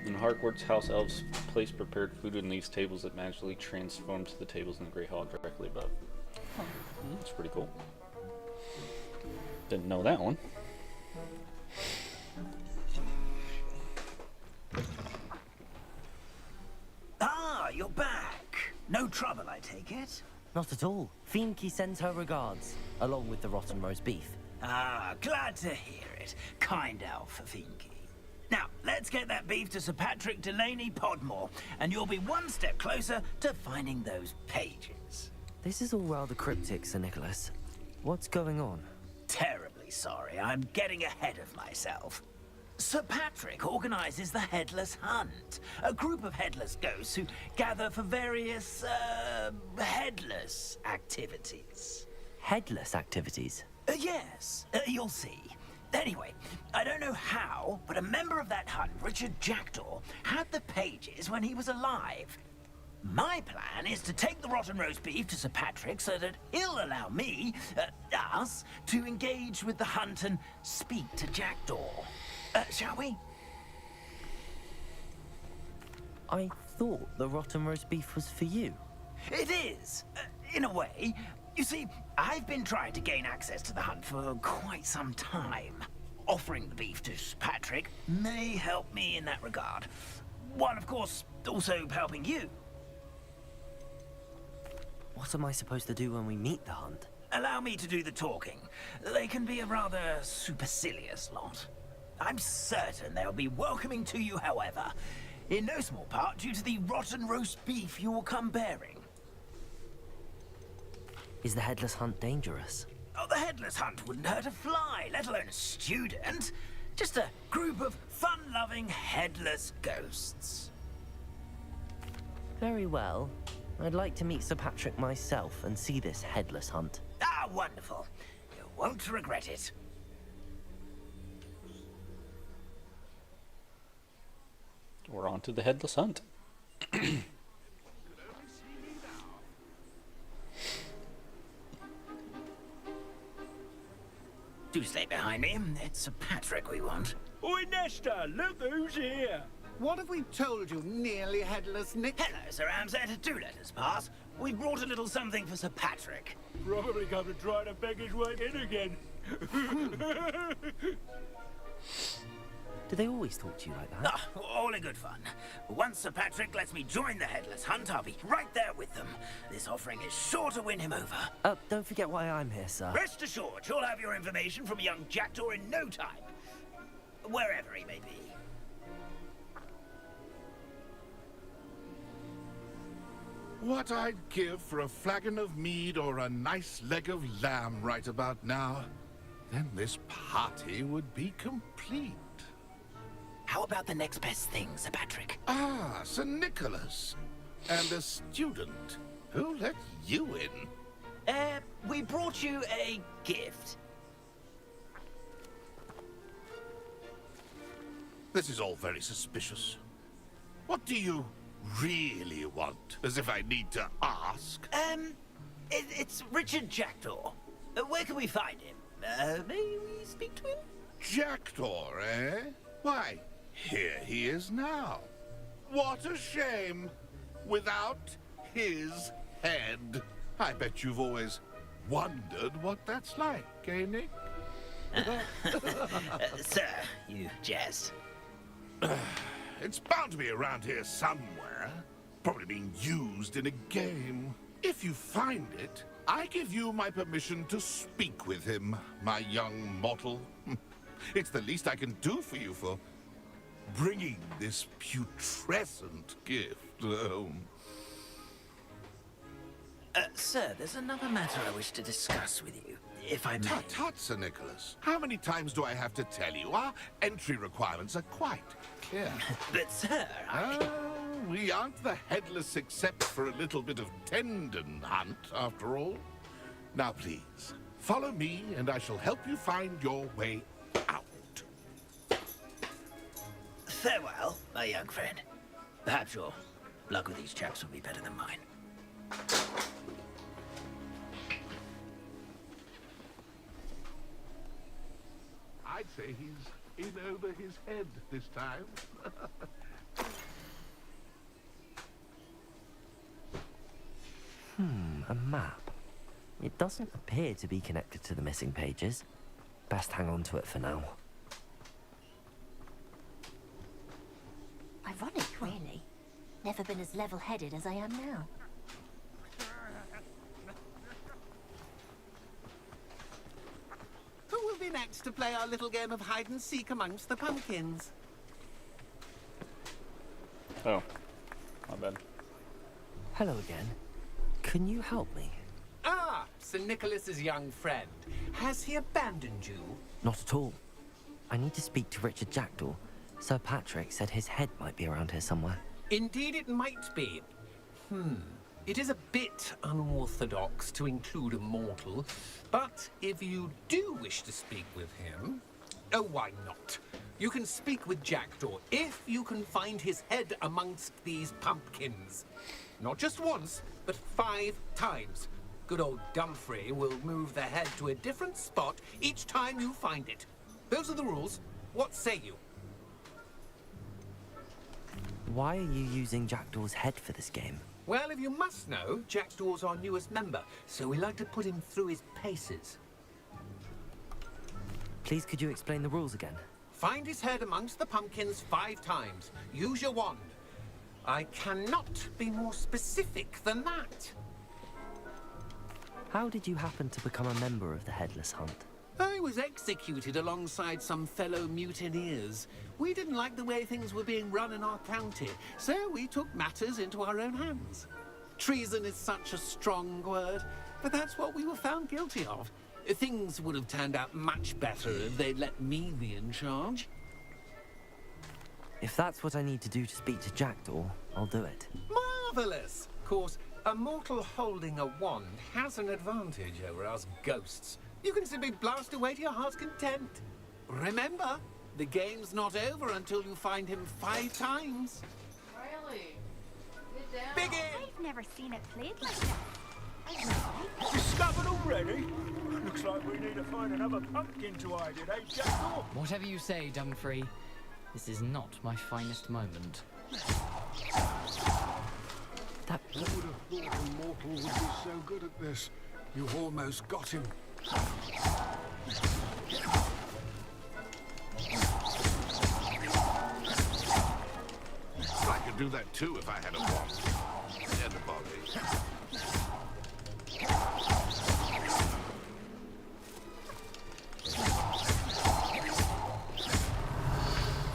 B: In Hogwarts, house elves place prepared food in these tables that magically transform to the tables in the Great Hall directly above. Oh, that's pretty cool. Didn't know that one.
J: you're back. No trouble, I take it?
A: Not at all. Fienke sends her regards, along with the rotten roast beef.
J: Ah, glad to hear it. Kind elf, Fienke. Now, let's get that beef to Sir Patrick Delaney Podmore, and you'll be one step closer to finding those pages.
A: This is all rather cryptic, Sir Nicholas. What's going on?
J: Terribly sorry, I'm getting ahead of myself. Sir Patrick organizes the Headless Hunt, a group of headless ghosts who gather for various, headless activities.
A: Headless activities?
J: Yes, you'll see. Anyway, I don't know how, but a member of that hunt, Richard Jackdaw, had the pages when he was alive. My plan is to take the rotten roast beef to Sir Patrick so that he'll allow me, us, to engage with the hunt and speak to Jackdaw. Shall we?
A: I thought the rotten roast beef was for you.
J: It is, in a way. You see, I've been trying to gain access to the hunt for quite some time. Offering the beef to Sir Patrick may help me in that regard. While, of course, also helping you.
A: What am I supposed to do when we meet the hunt?
J: Allow me to do the talking. They can be a rather supercilious lot. I'm certain they'll be welcoming to you, however, in no small part due to the rotten roast beef you will come bearing.
A: Is the Headless Hunt dangerous?
J: Oh, the Headless Hunt wouldn't hurt a fly, let alone a student. Just a group of fun-loving headless ghosts.
A: Very well. I'd like to meet Sir Patrick myself and see this Headless Hunt.
J: Ah, wonderful. You won't regret it.
B: We're on to the Headless Hunt.
J: Do stay behind me. It's Sir Patrick we want.
O: Oi, Nesta, look who's here.
L: What have we told you, nearly headless Nick?
J: Hello, Sir Ramsay. Do let us pass. We brought a little something for Sir Patrick.
O: Probably come to try to beg his way in again.
A: Do they always talk to you like that?
J: Ah, all in good fun. Once Sir Patrick lets me join the Headless Hunt, I'll be right there with them. This offering is sure to win him over.
A: Don't forget why I'm here, sir.
J: Rest assured, you'll have your information from a young Jackdaw in no time. Wherever he may be.
P: What I'd give for a flagon of mead or a nice leg of lamb right about now. Then this party would be complete.
J: How about the next best thing, Sir Patrick?
P: Ah, Sir Nicholas. And a student. Who let you in?
J: We brought you a gift.
P: This is all very suspicious. What do you really want? As if I need to ask.
J: It's Richard Jackdaw. Where can we find him? May we speak to him?
P: Jackdaw, eh? Why, here he is now. What a shame. Without his head. I bet you've always wondered what that's like, eh, Nick?
J: Sir, you jest.
P: It's bound to be around here somewhere. Probably being used in a game. If you find it, I give you my permission to speak with him, my young mortal. It's the least I can do for you for bringing this putrescent gift home.
J: Sir, there's another matter I wish to discuss with you, if I may.
P: Tut, tut, Sir Nicholas. How many times do I have to tell you? Our entry requirements are quite clear.
J: But, sir,
P: we aren't the headless except for a little bit of tendon hunt, after all. Now, please, follow me, and I shall help you find your way out.
J: Farewell, my young friend. Perhaps your luck with these chaps will be better than mine.
P: I'd say he's in over his head this time.
A: A map. It doesn't appear to be connected to the missing pages. Best hang on to it for now.
F: Ironic, really. Never
N: never been as level-headed as I am now.
M: Who will be next to play our little game of hide-and-seek amongst the pumpkins?
B: Oh, my bad.
A: Hello again. Can you help me?
Q: Ah, Sir Nicholas's young friend. Has he abandoned you?
A: Not at all. I need to speak to Richard Jackdaw. Sir Patrick said his head might be around here somewhere.
Q: Indeed it might be. It is a bit unorthodox to include a mortal, but if you do wish to speak with him, oh, why not? You can speak with Jackdaw if you can find his head amongst these pumpkins. Not just once, but 5 times. Good old Dumfrey will move the head to a different spot each time you find it. Those are the rules. What say you?
A: Why are you using Jackdaw's head for this game?
Q: Well, if you must know, Jackdaw's our newest member, so we like to put him through his paces.
A: Please, could you explain the rules again?
Q: Find his head amongst the pumpkins 5 times. Use your wand. I cannot be more specific than that.
A: How did you happen to become a member of the Headless Hunt?
Q: I was executed alongside some fellow mutineers. We didn't like the way things were being run in our county, so we took matters into our own hands. Treason is such a strong word, but that's what we were found guilty of. Things would have turned out much better if they'd let me be in charge.
A: If that's what I need to do to speak to Jackdaw, I'll do it.
Q: Marvelous! Of course, a mortal holding a wand has an advantage over us ghosts. You can simply blast away to your heart's content. Remember, the game's not over until you find him 5 times.
I: Riley, get down.
Q: Begin!
K: I've never seen it played like that.
O: Discovered already? Looks like we need to find another pumpkin to hide in, eh, Jackdaw?
H: Whatever you say, Dumfrey. This is not my finest moment.
L: I would have thought a mortal would be so good at this. You've almost got him.
P: I could do that too if I had a wand and a body.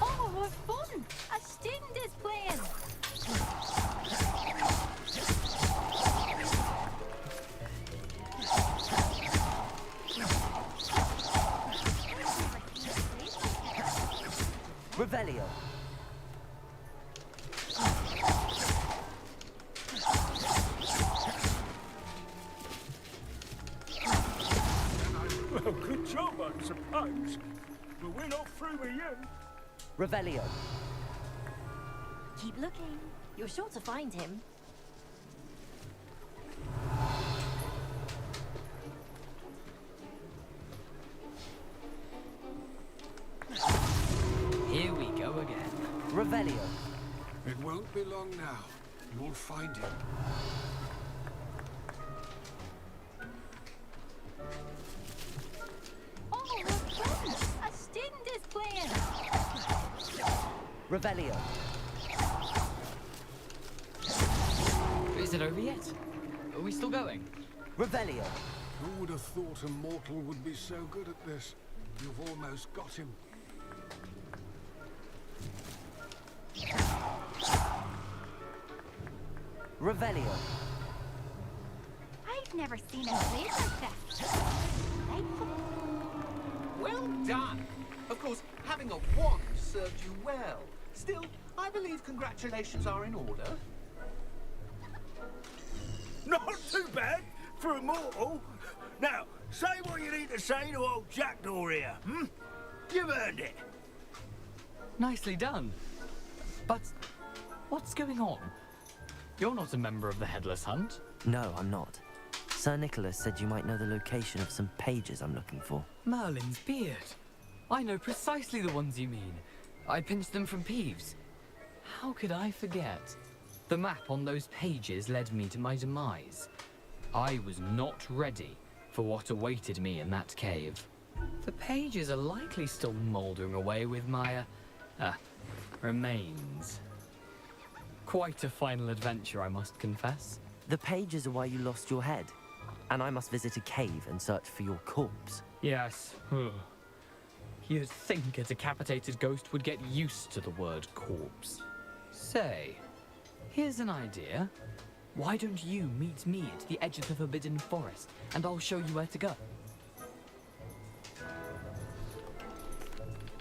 N: Oh, what fun! A student is playing!
A: Revelio.
O: Well, good job, I suppose. But we're not through with you.
A: Revelio.
F: Keep looking. You're sure to find him.
H: Here we go again.
A: Revelio.
L: It won't be long now. You'll find him.
N: Oh, what fun! A student is playing!
A: Revelio.
H: Is it over yet? Are we still going?
A: Revelio.
L: Who would have thought a mortal would be so good at this? You've almost got him.
A: Revelio.
K: I've never seen it played like that.
Q: Well done! Of course, having a wand served you well. Still, I believe congratulations are in order.
O: Not too bad for a mortal. Now, say what you need to say to old Jackdaw here, hmm? You've earned it.
H: Nicely done. But what's going on? You're not a member of the Headless Hunt.
A: No, I'm not. Sir Nicholas said you might know the location of some pages I'm looking for.
H: Merlin's beard. I know precisely the ones you mean. I pinched them from Peeves. How could I forget? The map on those pages led me to my demise. I was not ready for what awaited me in that cave. The pages are likely still mouldering away with my, remains. Quite a final adventure, I must confess.
A: The pages are why you lost your head, and I must visit a cave and search for your corpse.
H: Yes. You'd think a decapitated ghost would get used to the word corpse. Say, here's an idea. Why don't you meet me at the edge of the Forbidden Forest, and I'll show you where to go?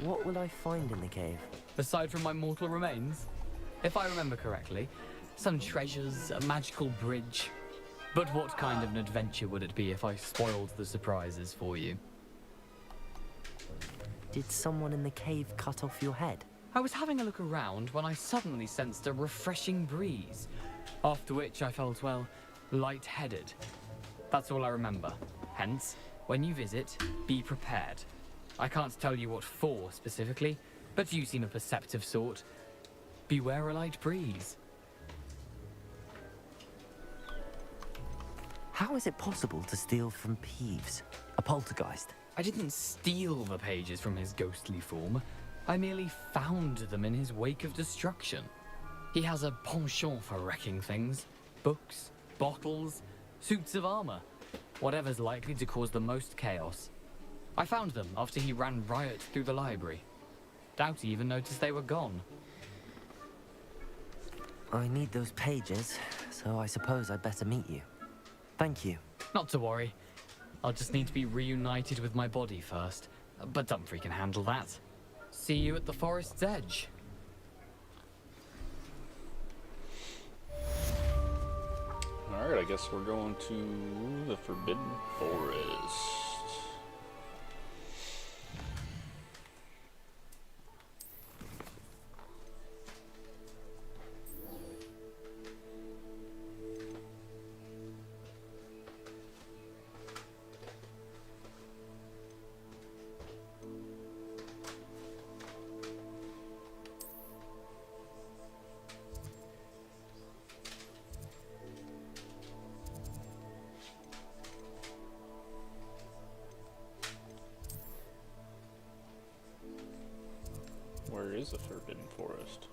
A: What will I find in the cave?
H: Aside from my mortal remains? If I remember correctly, some treasures, a magical bridge. But what kind of an adventure would it be if I spoiled the surprises for you?
A: Did someone in the cave cut off your head?
H: I was having a look around when I suddenly sensed a refreshing breeze, after which I felt, well, lightheaded. That's all I remember. Hence, when you visit, be prepared. I can't tell you what for specifically, but you seem a perceptive sort. Beware a light breeze.
A: How is it possible to steal from Peeves, a poltergeist?
H: I didn't steal the pages from his ghostly form. I merely found them in his wake of destruction. He has a penchant for wrecking things. Books, bottles, suits of armor. Whatever's likely to cause the most chaos. I found them after he ran riot through the library. Doubt he even noticed they were gone.
A: I need those pages, so I suppose I'd better meet you. Thank you.
H: Not to worry. I'll just need to be reunited with my body first. But Dumfrey can handle that. See you at the forest's edge.
B: Alright, I guess we're going to the Forbidden Forest. Where is the Forbidden Forest?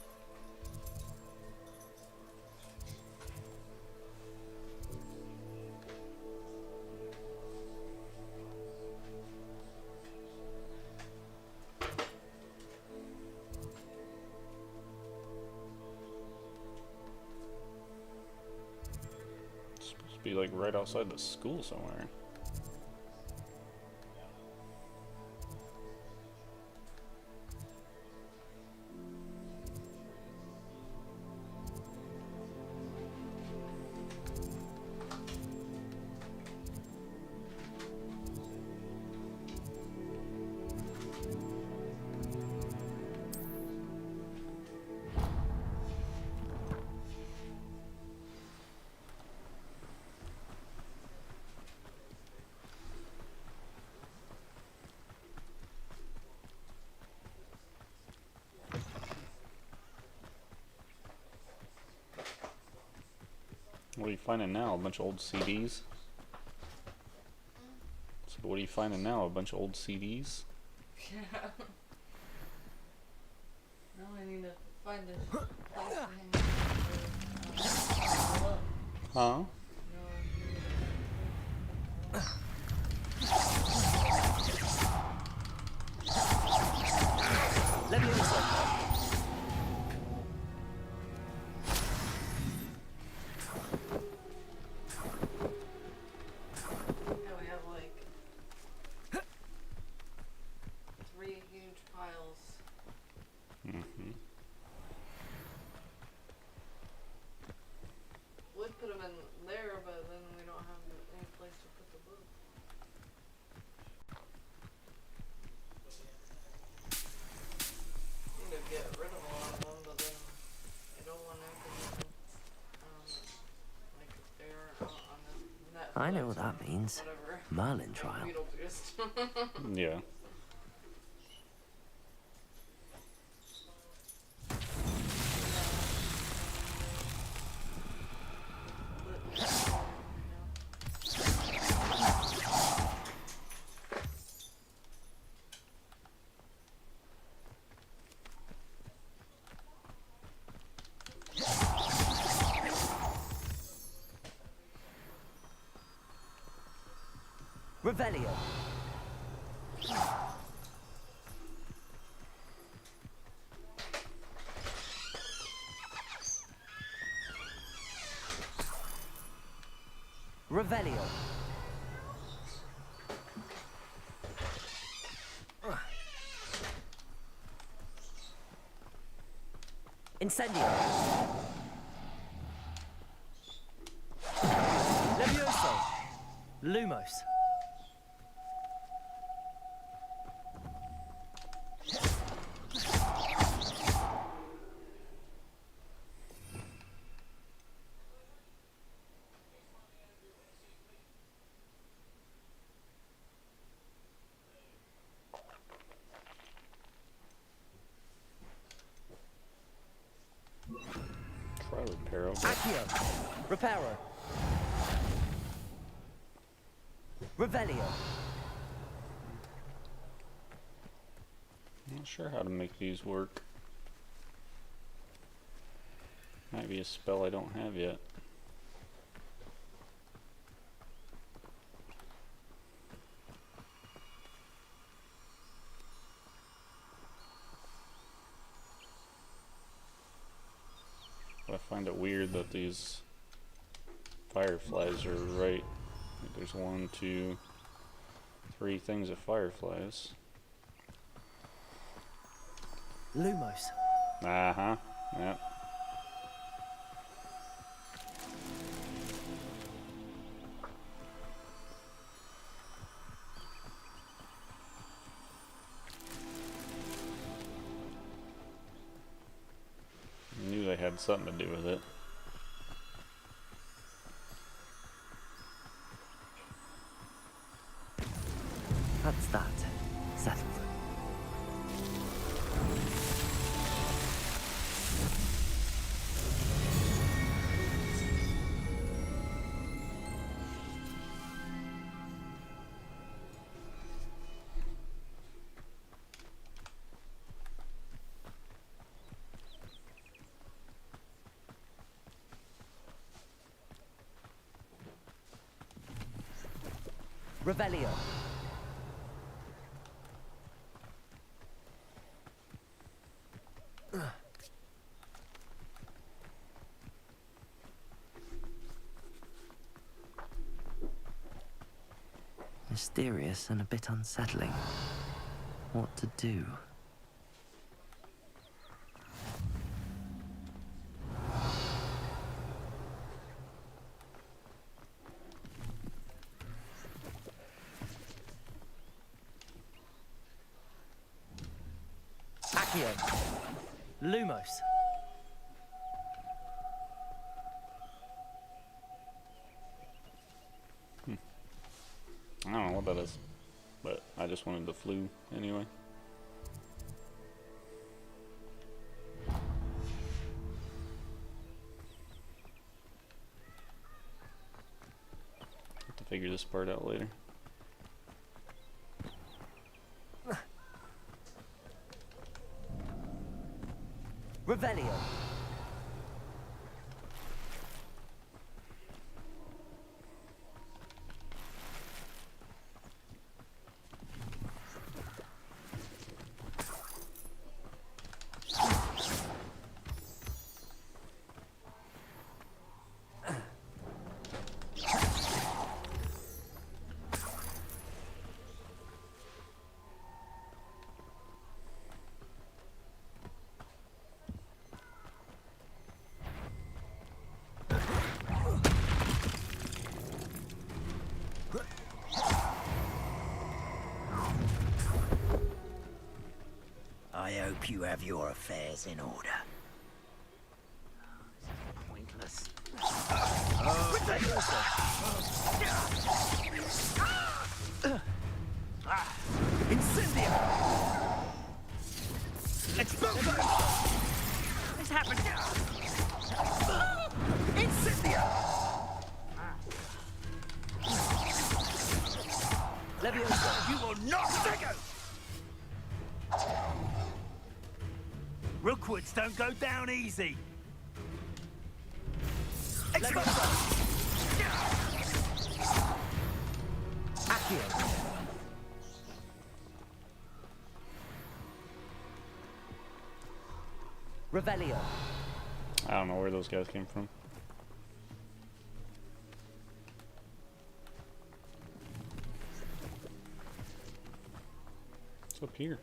B: It's supposed to be like right outside the school somewhere. What are you finding now? A bunch of old CDs? So what are you finding now? A bunch of old CDs?
I: Yeah. Now I need to find a place to hang up.
B: Huh?
A: Let me inside.
I: Put them in there, but then we don't have any place to put the book. Need to get rid of a lot of them, but then I don't want everything like there on the Netflix.
A: I know what that means.
I: Whatever.
A: Merlin trial.
B: Yeah.
A: Revelio. Revelio. Incendio. Levioso. Lumos.
B: Try repair over.
A: Accio. Reparo. Revelio.
B: I'm not sure how to make these work. Might be a spell I don't have yet. I find it weird that these fireflies are right. Like there's 1, 2, 3 things of fireflies.
A: Lumos.
B: Uh-huh. Yep. I knew they had something to do with it.
A: That's that. Settled. Revelio. Mysterious and a bit unsettling. What to do? Accio. Lumos.
B: I don't know what that is, but I just wanted the flu anyway. Have to figure this part out later.
A: Revelio.
J: I hope you have your affairs in order. Pointless.
O: Incendio! Exploso! This happened. Incendio!
A: Levioso.
O: You will not take it! Rookwoods don't go down easy.
A: Accio. Revelio.
B: I don't know where those guys came from. What's up here?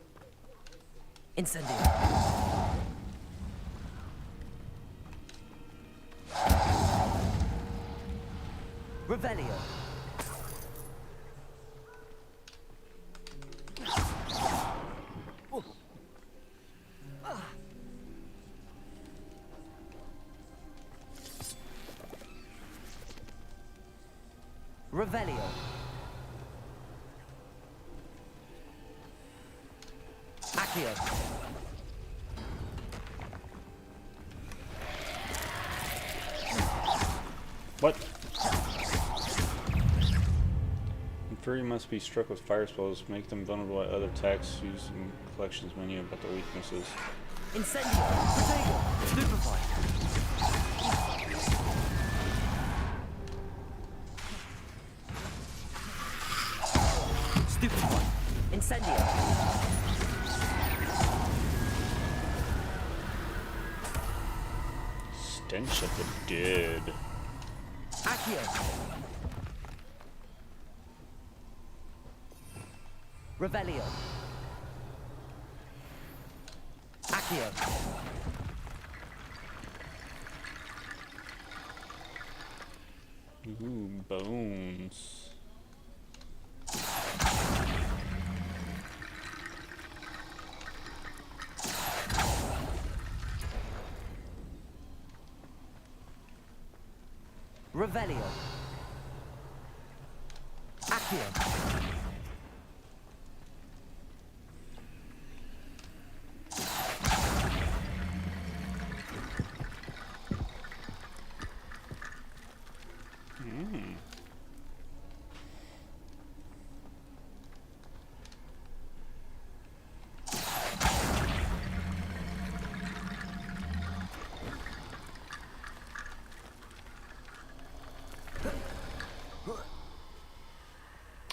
A: Incendio. Revelio. Revelio. Accio.
B: What? Fury must be struck with fire spells, make them vulnerable to other attacks used in collections menu about the weaknesses.
A: Incendio. Protego. Stupefy. Stupefy. Incendio.
B: Stench of the dead.
A: Accio. Revelio. Accio.
B: Ooh, bones.
A: Revelio. Accio.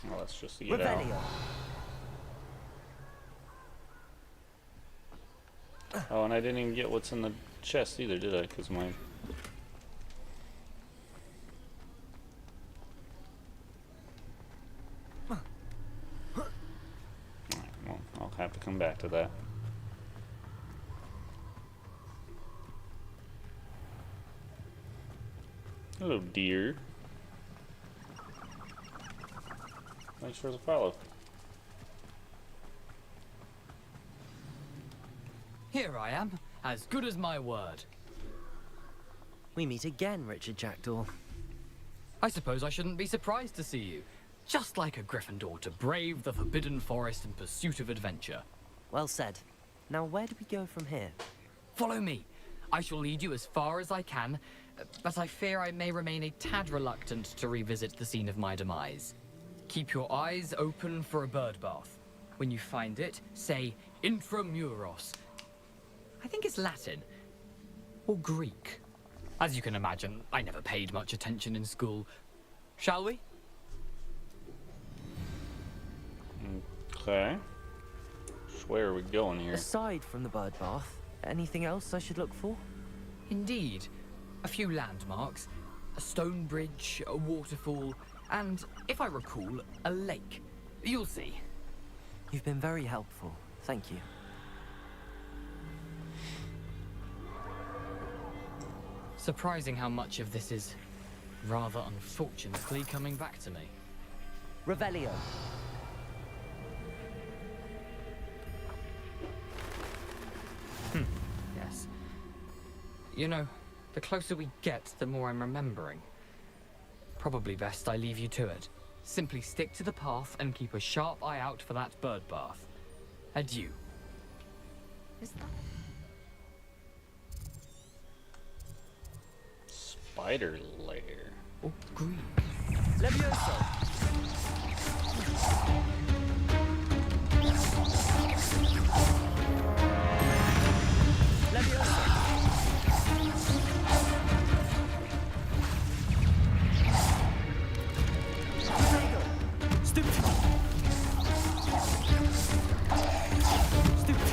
B: Oh, that's just to get out. Oh, and I didn't even get what's in the chest either, did I? Because my... Well, I'll have to come back to that. Hello, dear. Thanks for the follow.
H: Here I am, as good as my word.
A: We meet again, Richard Jackdaw.
H: I suppose I shouldn't be surprised to see you. Just like a Gryffindor to brave the Forbidden Forest in pursuit of adventure.
A: Well said. Now, where do we go from here?
H: Follow me. I shall lead you as far as I can, but I fear I may remain a tad reluctant to revisit the scene of my demise. Keep your eyes open for a bird bath. When you find it, say Intramuros. I think it's Latin. Or Greek. As you can imagine, I never paid much attention in school. Shall we?
B: Okay. Where are we going here?
A: Aside from the bird bath, anything else I should look for?
H: Indeed. A few landmarks. A stone bridge, a waterfall, and, if I recall, a lake. You'll see.
A: You've been very helpful. Thank you.
H: Surprising how much of this is, rather unfortunately, coming back to me.
A: Revelio.
H: Yes. You know, the closer we get, the more I'm remembering. Probably best I leave you to it. Simply stick to the path and keep a sharp eye out for that bird bath. Adieu.
F: Is that...
B: Spider lair.
H: Oh, green.
A: Levioso. Levioso. Stupid. Stupid.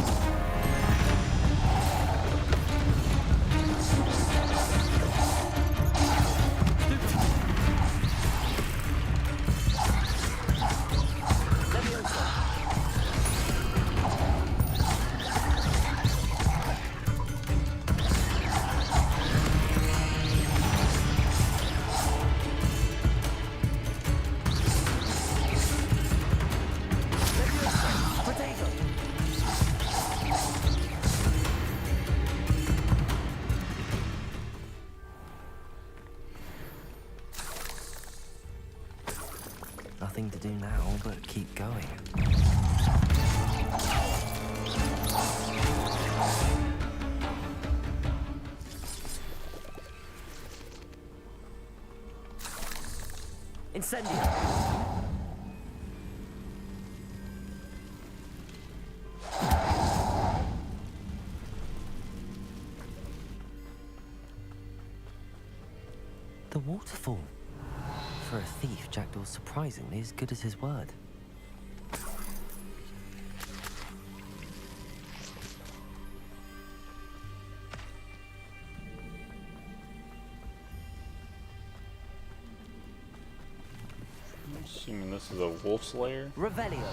A: Nothing to do now but keep going. Incendio! The waterfall. For a thief, Jackdaw's surprisingly as good as his word.
B: I'm assuming this is a wolf's lair.
A: Revelio.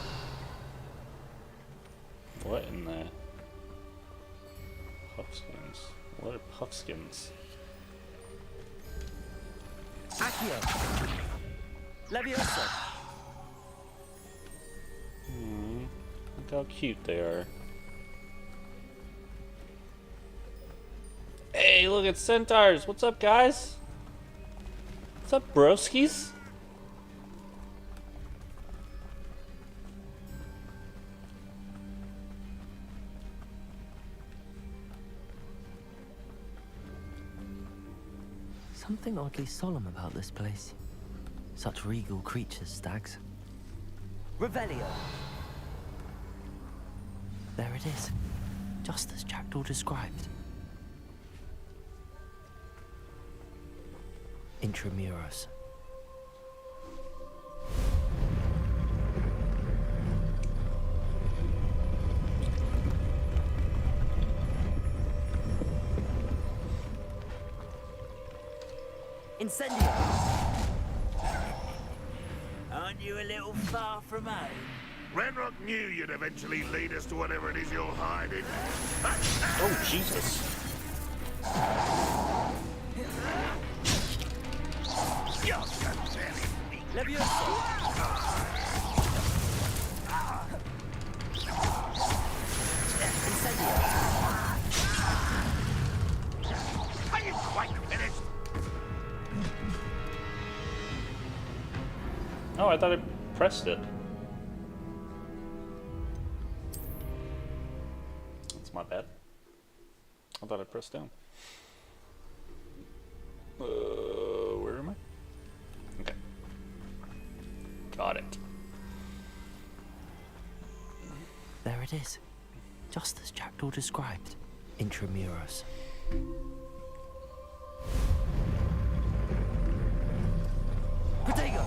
B: What in the puffskins? What are puffskins?
A: Accio. Leviosa.
B: Look how cute they are. Hey, look at centaurs. What's up, guys? What's up, broskies?
A: Something oddly solemn about this place. Such regal creatures, stags. Revelio. There it is, just as Jackdaw described. Intramuros. Incendio!
J: Aren't you a little far from home?
P: Renrock knew you'd eventually lead us to whatever it is you're hiding.
B: Oh, Jesus.
P: You're so very weak.
A: Leviosa! Incendio!
P: Are you quite finished?
B: Oh, I thought I pressed it. That's my bad. I thought I pressed down. Where am I? Okay. Got it.
A: There it is, just as Jackdaw described. Intramuros. Protego!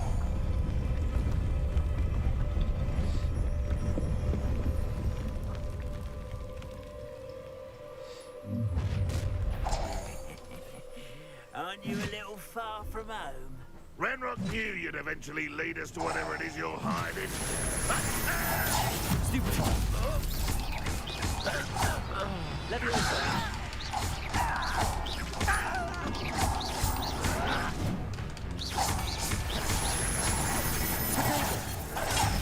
J: Aren't you a little far from home?
P: Renrock knew you'd eventually lead us to whatever it is you're hiding.
A: Stupefy! Leviosa!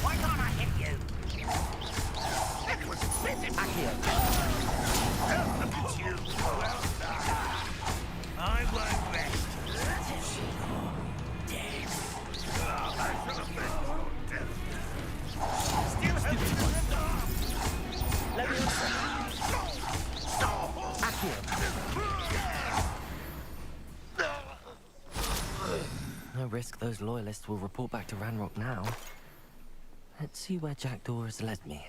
J: Why can't I hit you?
P: It was busy.
A: Accio!
P: Look at you. Well done.
J: I won't rest. Dead.
P: I should have been more death.
J: Still holding the arm.
A: Leviosa! Accio! No risk those loyalists will report back to Ranrock now. Let's see where Jackdaw has led me.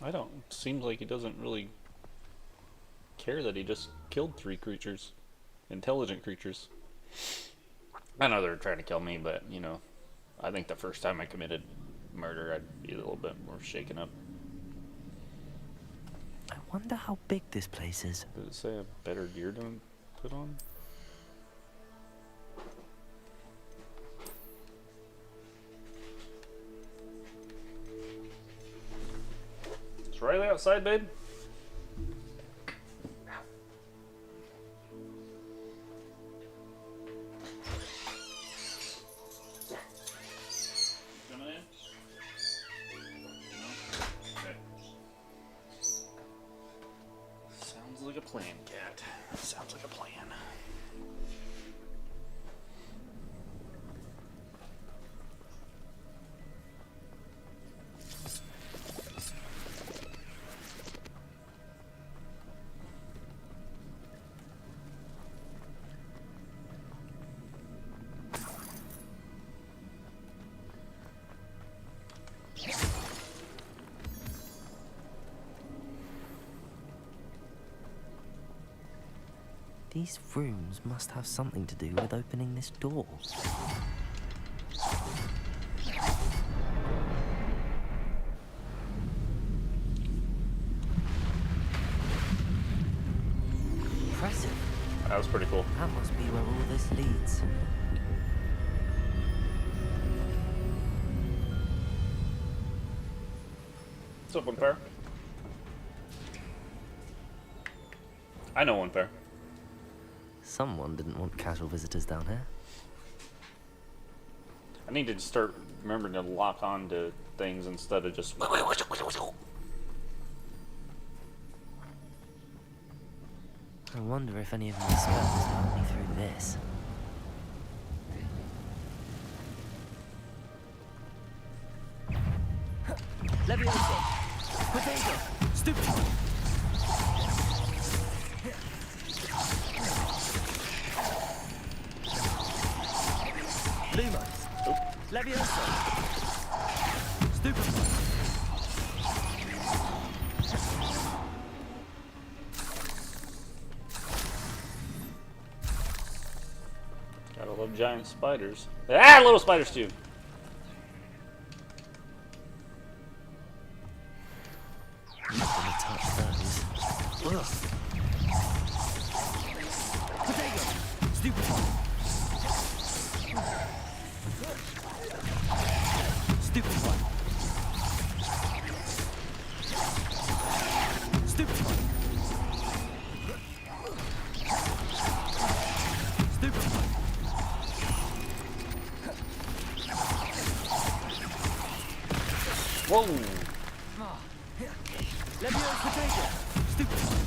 B: I don't. Seems like he doesn't really care that he just killed 3 creatures. Intelligent creatures. I know they're trying to kill me, but, you know, I think the first time I committed murder, I'd be a little bit more shaken up.
A: I wonder how big this place is.
B: Does it say a better gear to put on? Is Riley outside, babe? Coming in? No? Okay. Sounds like a plan, cat. Sounds like a plan.
A: These rooms must have something to do with opening this door. Impressive.
B: That was pretty cool.
A: That must be where all this leads.
B: What's up, Unfair? I know Unfair.
A: Someone didn't want casual visitors down here.
B: I need to start remembering to lock on to things instead of just...
A: I wonder if any of my spells help me through this. Leviosa! Potato! Stupid! Luma! Leviosa! Stupid!
B: Gotta love giant spiders. Ah, little spiders too.
A: I'm not gonna touch those. Ugh. Potato! Stupid! Stupid one. Stupid one. Stupid one.
B: Whoa!
A: Leviosa potato! Stupid one.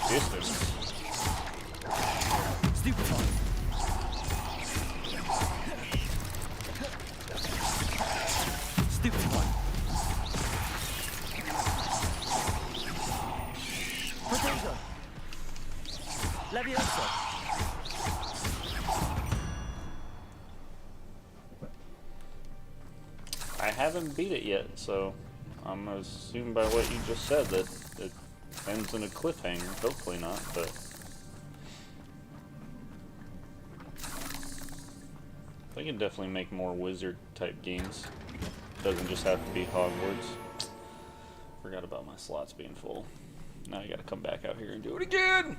B: Distance.
A: Stupid one. Stupid one. Potato. Leviosa.
B: I haven't beat it yet, so I'm gonna assume by what you just said that it ends in a cliffhanger. Hopefully not, but they can definitely make more wizard type games. Doesn't just have to be Hogwarts. Forgot about my slots being full. Now I gotta come back out here and do it again!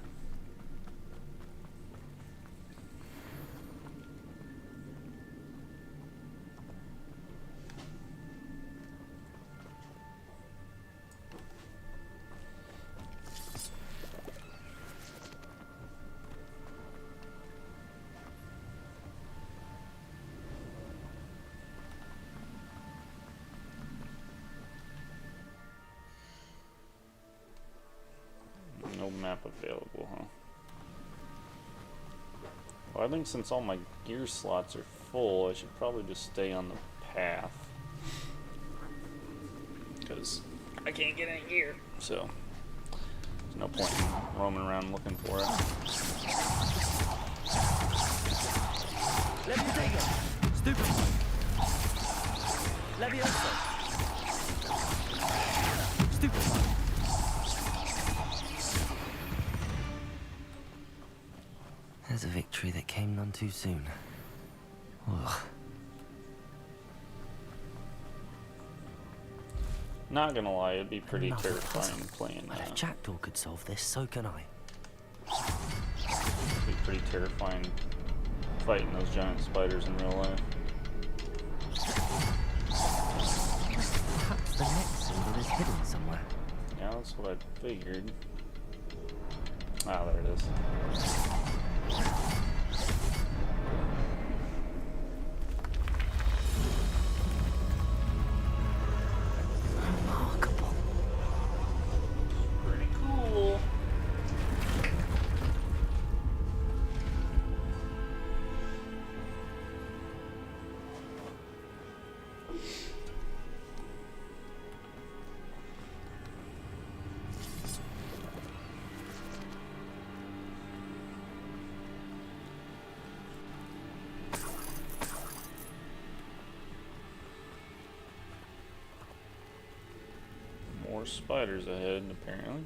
B: No map available, huh? Well, I think since all my gear slots are full, I should probably just stay on the path. Because I can't get any gear, so there's no point in roaming around looking for it.
A: Let me take it! Stupid one. Leviosa. Stupid one. There's a victory that came none too soon. Ugh.
B: Not gonna lie, it'd be pretty
A: Another
B: terrifying
A: puzzle.
B: playing
A: Well,
B: that.
A: if Jackdaw could solve this, so can I.
B: It'd be pretty terrifying fighting those giant spiders in real life.
A: Perhaps the next symbol is hidden somewhere.
B: Yeah, that's what I figured. Ah, there it is.
A: Remarkable.
B: Pretty cool. More spiders ahead, apparently.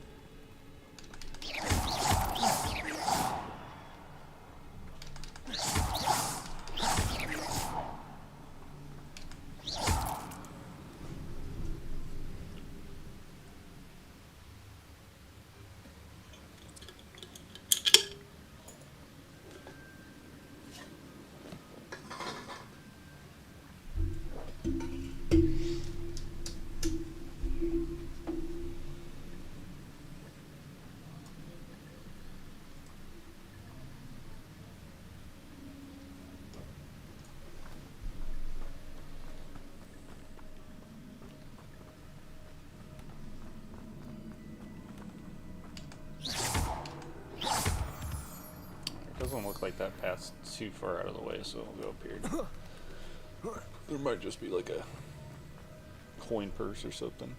B: Doesn't look like that path's too far out of the way, so we'll go up here. There might just be like a coin purse or something.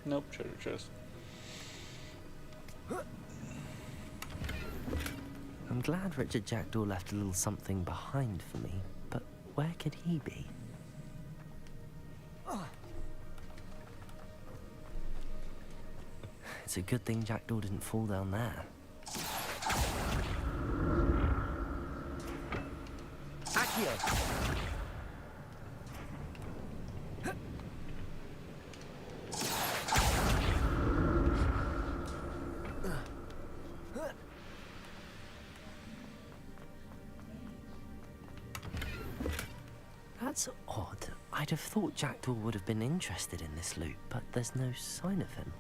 B: Nope, treasure chest.
A: I'm glad Richard Jackdaw left a little something behind for me, but where could he be? It's a good thing Jackdaw didn't fall down there. Accio! That's odd. I'd have thought Jackdaw would have been interested in this loot, but there's no sign of him.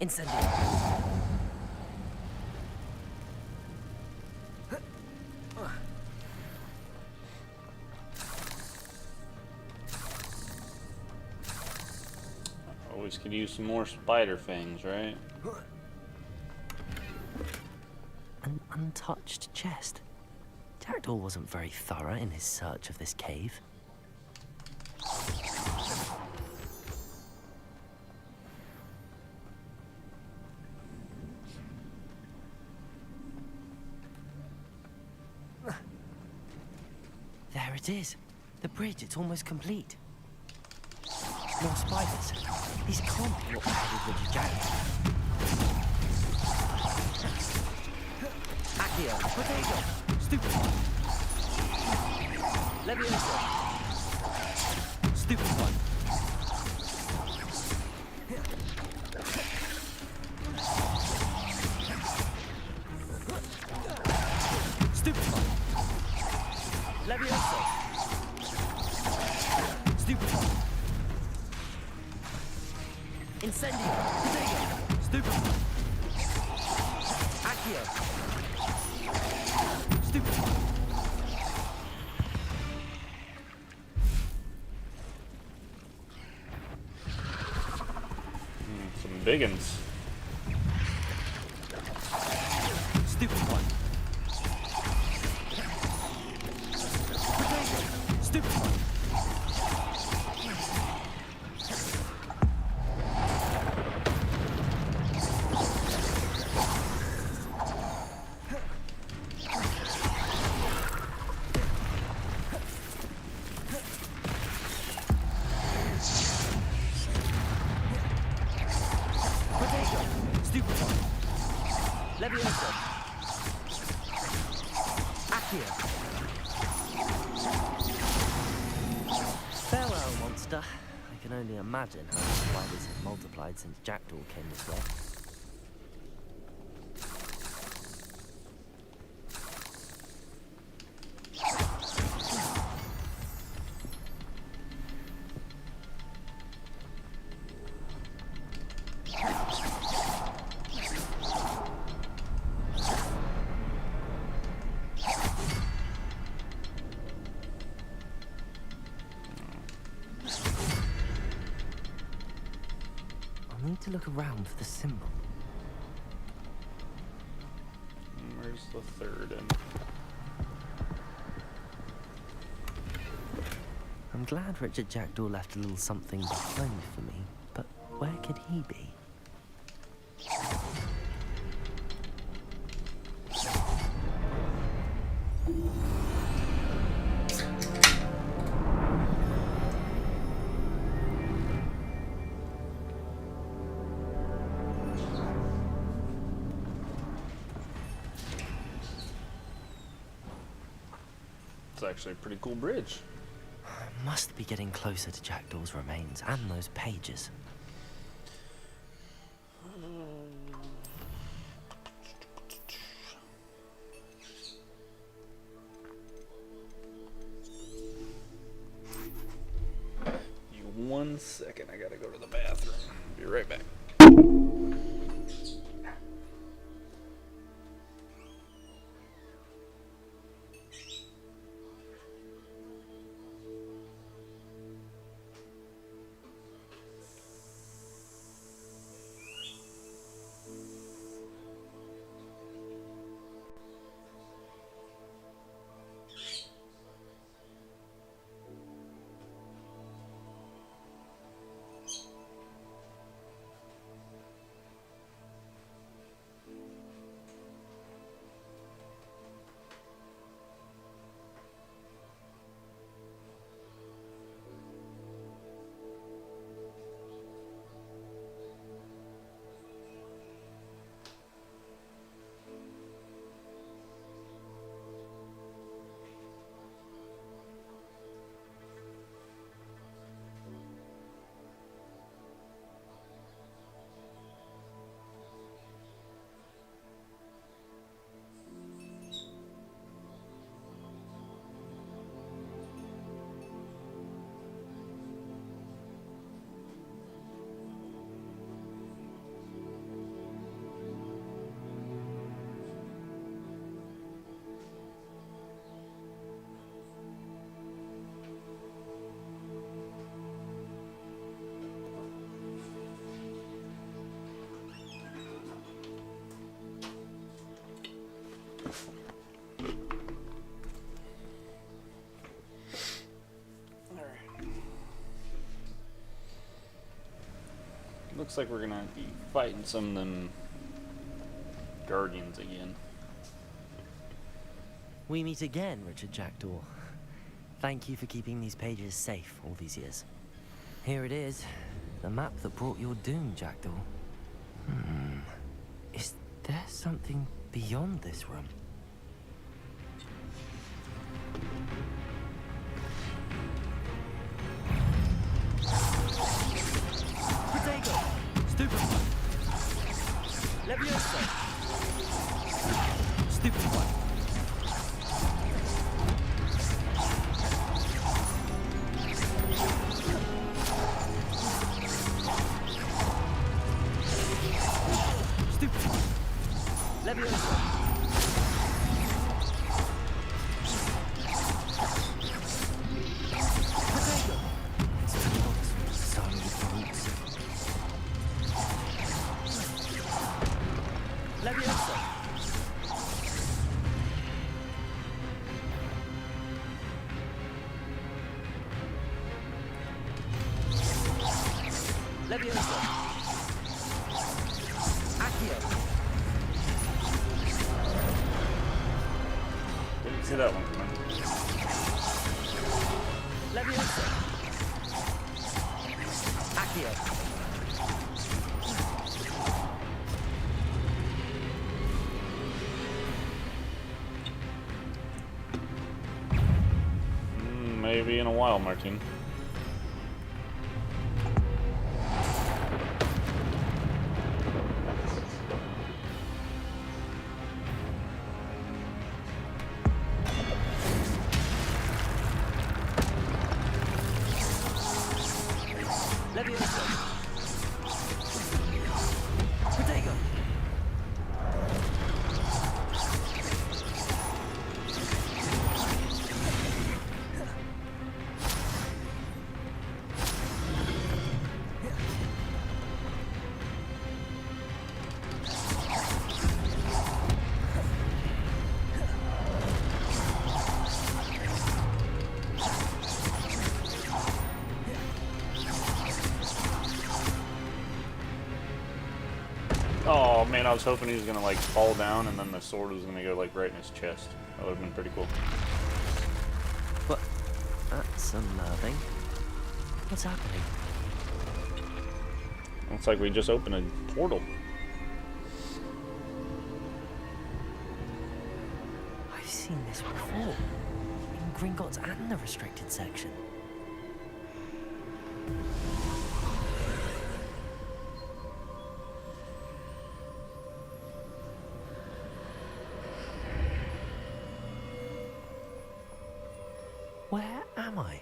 A: Incendio.
B: Always could use some more spider fangs, right?
A: An untouched chest. Jackdaw wasn't very thorough in his search of this cave. There it is. The bridge, it's almost complete. More spiders. These can't be what added Richard Jackdaw. Accio, potato, stupid. Leviosa. Stupid one. Stupid one. Leviosa. Stupid one. Incendio. Potato. Stupid. Accio. Stupid.
B: Some biggins.
A: Stupid one. Potato. Stupid one. Leviosa. Accio. Farewell, monster. I can only imagine how the spiders have multiplied since Jackdaw came this way. I need to look around for the symbol.
B: Where's the third end?
A: I'm glad Richard Jackdaw left a little something behind for me, but where could he be?
B: It's actually a pretty cool bridge.
A: I must be getting closer to Jackdaw's remains and those pages.
B: You 1 second, I gotta go to the bathroom. Be right back. Looks like we're gonna be fighting some of them guardians again.
A: We meet again, Richard Jackdaw. Thank you for keeping these pages safe all these years. Here it is, the map that brought your doom, Jackdaw. Is there something beyond this room? Protego! Stupefy! Leviosa! Stupefy! Stupefy! Leviosa! Protego! Some boots. Leviosa! Leviosa! Accio!
B: Didn't see that one coming.
A: Leviosa! Accio!
B: Maybe in a while, Martin. Oh man, I was hoping he was gonna like fall down and then the sword was gonna go like right in his chest. That would have been pretty cool.
A: But that's unnerving. What's happening?
B: Looks like we just opened a portal.
A: I've seen this before. In Gringotts and the restricted section. Where am I?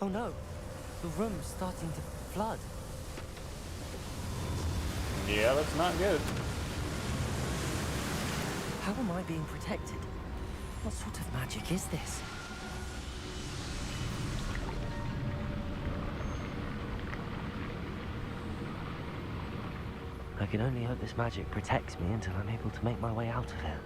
A: Oh no, the room's starting to flood.
B: Yeah, that's not good.
A: How am I being protected? What sort of magic is this? I can only hope this magic protects me until I'm able to make my way out of here.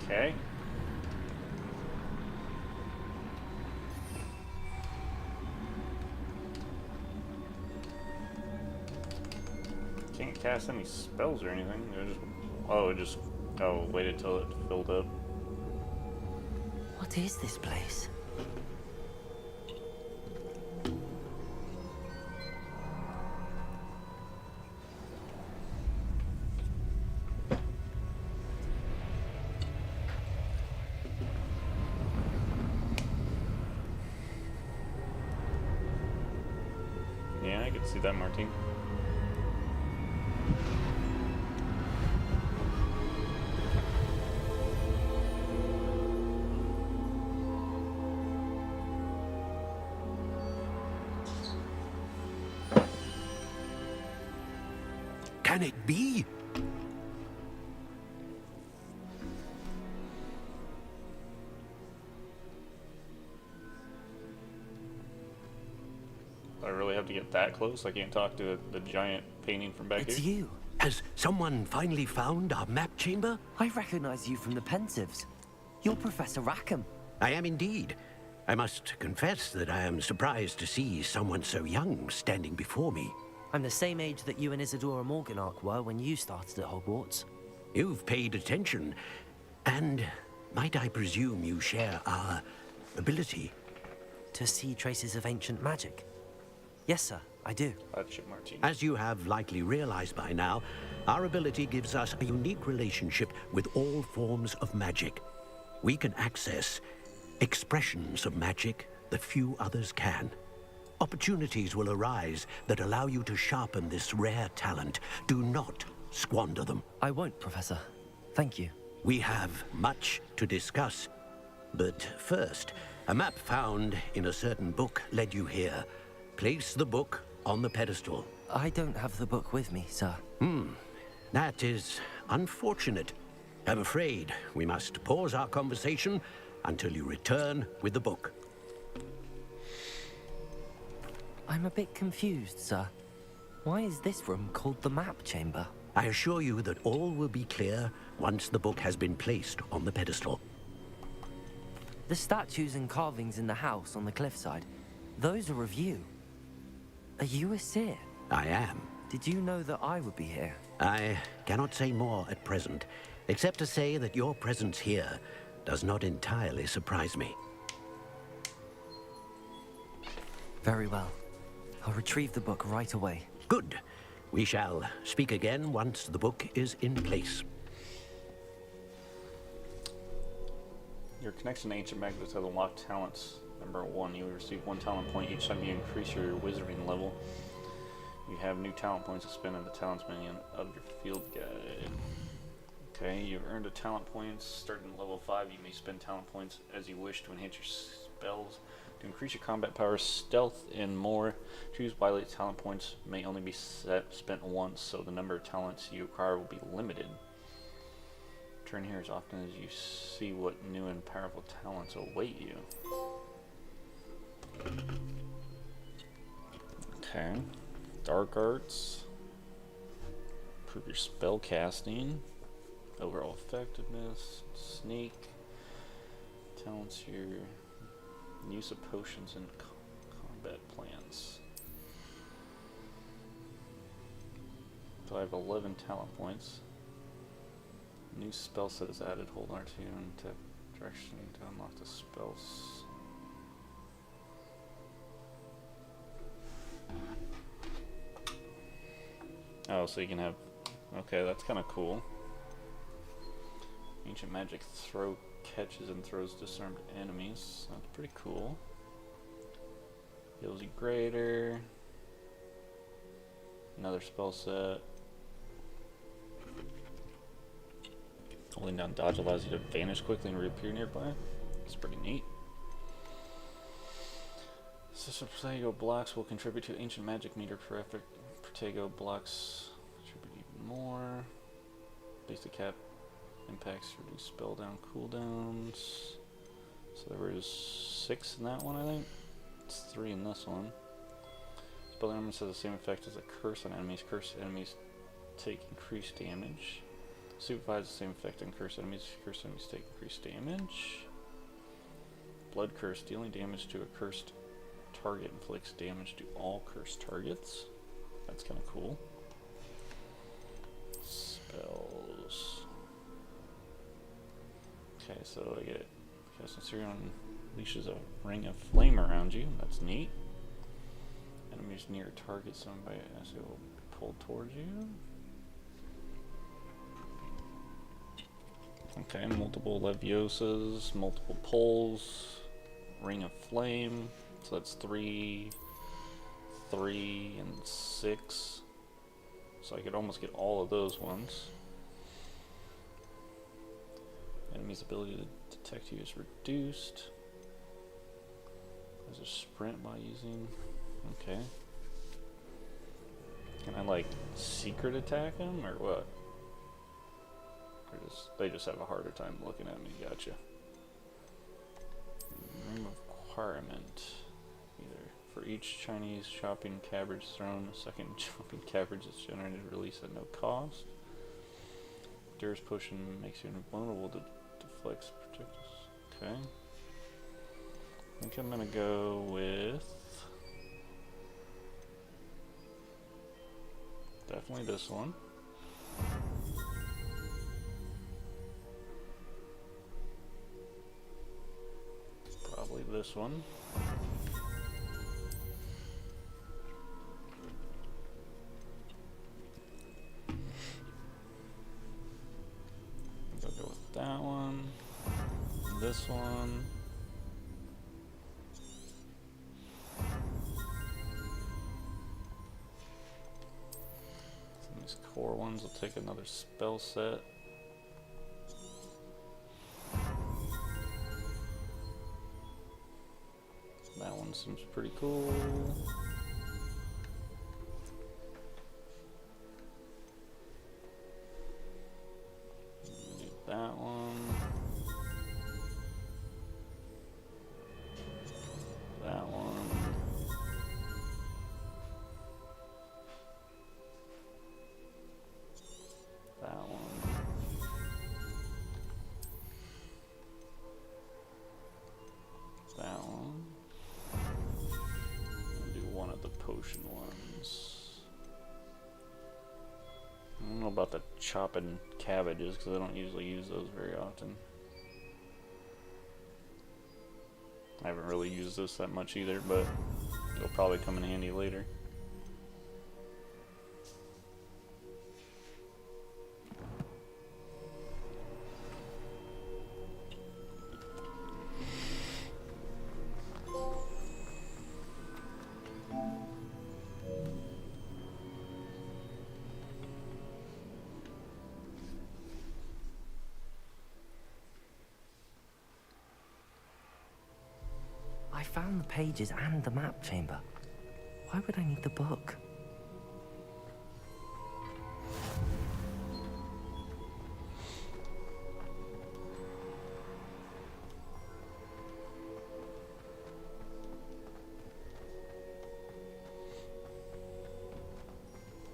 B: Okay. Can't cast any spells or anything. Oh, waited till it filled up.
A: What is this place?
B: Yeah, I could see that, Martin.
L: Can it be?
B: I really have to get that close? I can't talk to the giant painting from back
A: It's
B: here?
A: you.
L: Has someone finally found our map chamber?
A: I recognize you from the Pensives. You're Professor Rackham.
L: I am indeed. I must confess that I am surprised to see someone so young standing before me.
A: I'm the same age that you and Isadora Morganach were when you started at Hogwarts.
L: You've paid attention, and might I presume you share our ability?
A: To see traces of ancient magic? Yes, sir, I do.
L: As you have likely realized by now, our ability gives us a unique relationship with all forms of magic. We can access expressions of magic that few others can. Opportunities will arise that allow you to sharpen this rare talent. Do not squander them.
A: I won't, Professor. Thank you.
L: We have much to discuss. But first, a map found in a certain book led you here. Place the book on the pedestal.
A: I don't have the book with me, sir.
L: That is unfortunate. I'm afraid we must pause our conversation until you return with the book.
A: I'm a bit confused, sir. Why is this room called the map chamber?
L: I assure you that all will be clear once the book has been placed on the pedestal.
A: The statues and carvings in the house on the cliffside, those are of you. Are you a seer?
L: I am.
A: Did you know that I would be here?
L: I cannot say more at present, except to say that your presence here does not entirely surprise me.
A: Very well. I'll retrieve the book right away.
L: Good. We shall speak again once the book is in place.
B: Your connection to ancient magic has unlocked talents. Number 1, you will receive 1 talent point each time you increase your wizarding level. You have new talent points to spend in the talents menu of your field guide. Okay, you've earned a talent point. Starting at level 5, you may spend talent points as you wish to enhance your spells. To increase your combat power, stealth, and more, choose wisely. Talent points may only be spent once, so the number of talents you acquire will be limited. Turn here as often as you see what new and powerful talents await you. Okay. Dark arts. Improve your spell casting. Overall effectiveness. Sneak. Talents your use of potions and combat plans. So I have 11 talent points. New spell set is added. Hold R2 and tap direction to unlock the spells. Oh, so you can have... Okay, that's kind of cool. Ancient magic throw catches and throws disarmed enemies. That's pretty cool. Heals you greater. Another spell set. Holding down dodge allows you to vanish quickly and reappear nearby. It's pretty neat. System Protego blocks will contribute to ancient magic meter per effort. Protego blocks contribute even more. Basic cap impacts reduce spell down cooldowns. So there was 6 in that one, I think. It's 3 in this one. Spell elements has the same effect as a curse on enemies. Cursed enemies take increased damage. Supervise the same effect on cursed enemies. Cursed enemies take increased damage. Blood curse, dealing damage to a cursed target inflicts damage to all cursed targets. That's kind of cool. Spells. Okay, so I get Casting Serum unleashes a ring of flame around you. That's neat. Enemies near a target summoned by acid will be pulled towards you. Okay, multiple Leviosas, multiple pulls, ring of flame. So that's 3, 3, and 6. So I could almost get all of those ones. Enemy's ability to detect you is reduced. There's a sprint by using... Okay. Can I, like, secret attack them, or what? Or they just have a harder time looking at me. Gotcha. Room of requirement. Either for each Chinese shopping cabbage thrown, a second shopping cabbage is generated release at no cost. Dur's potion makes you invulnerable to deflects protect us. Okay. I think I'm gonna go with definitely this one. Probably this one. I'll go with that one. This one. Some of these core ones will take another spell set. That one seems pretty cool. Do that one. That one. That one. That one. I'll do one of the potion ones. I don't know about the chopping cabbages because I don't usually use those very often. I haven't really used this that much either, but It'll probably come in handy later.
A: I found the pages and the map chamber. Why would I need the book?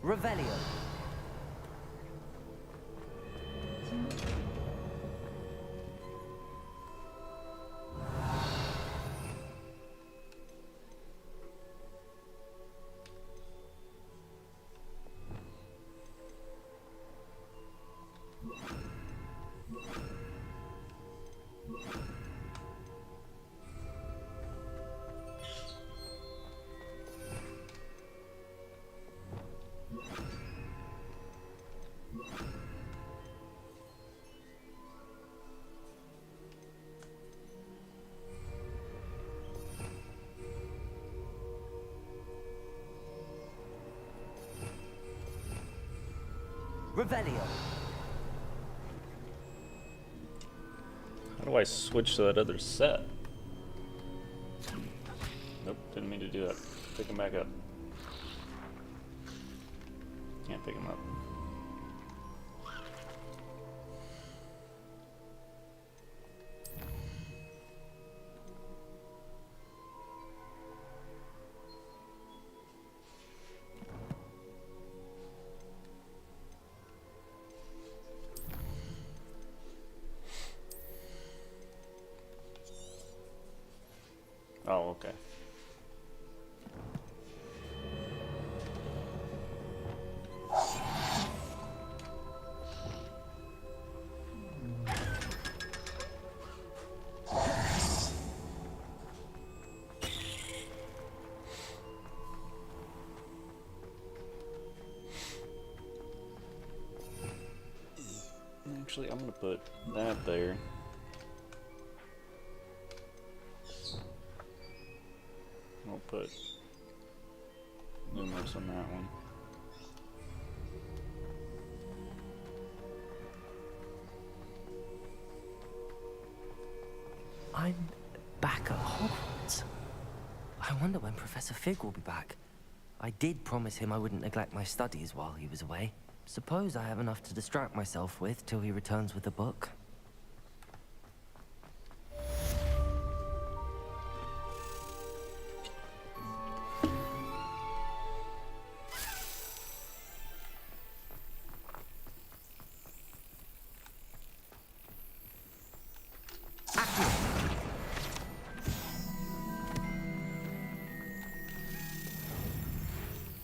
A: Revelio. Revelio.
B: How do I switch to that other set? Nope, didn't mean to do that. Pick him back up. Can't pick him up. Oh, okay. Actually, I'm gonna put that there. I'll put Lumos on that one.
A: I'm back at Hogwarts. I wonder when Professor Fig will be back. I did promise him I wouldn't neglect my studies while he was away. Suppose I have enough to distract myself with till he returns with the book.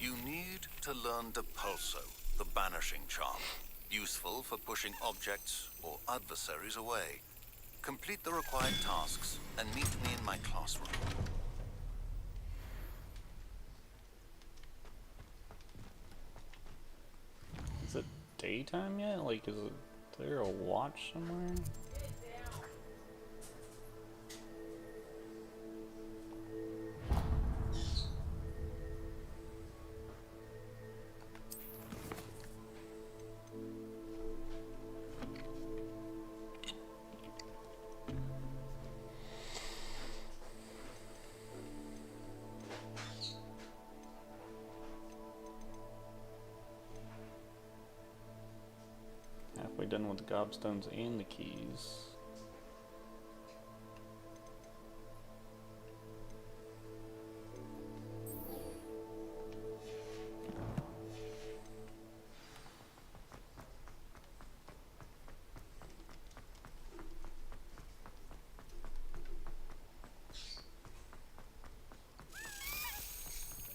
D: You need to learn Depulso, the banishing charm. Useful for pushing objects or adversaries away. Complete the required tasks and meet me in my classroom.
B: Is it daytime yet? Like, is there a watch somewhere? Halfway done with the gobstones and the keys.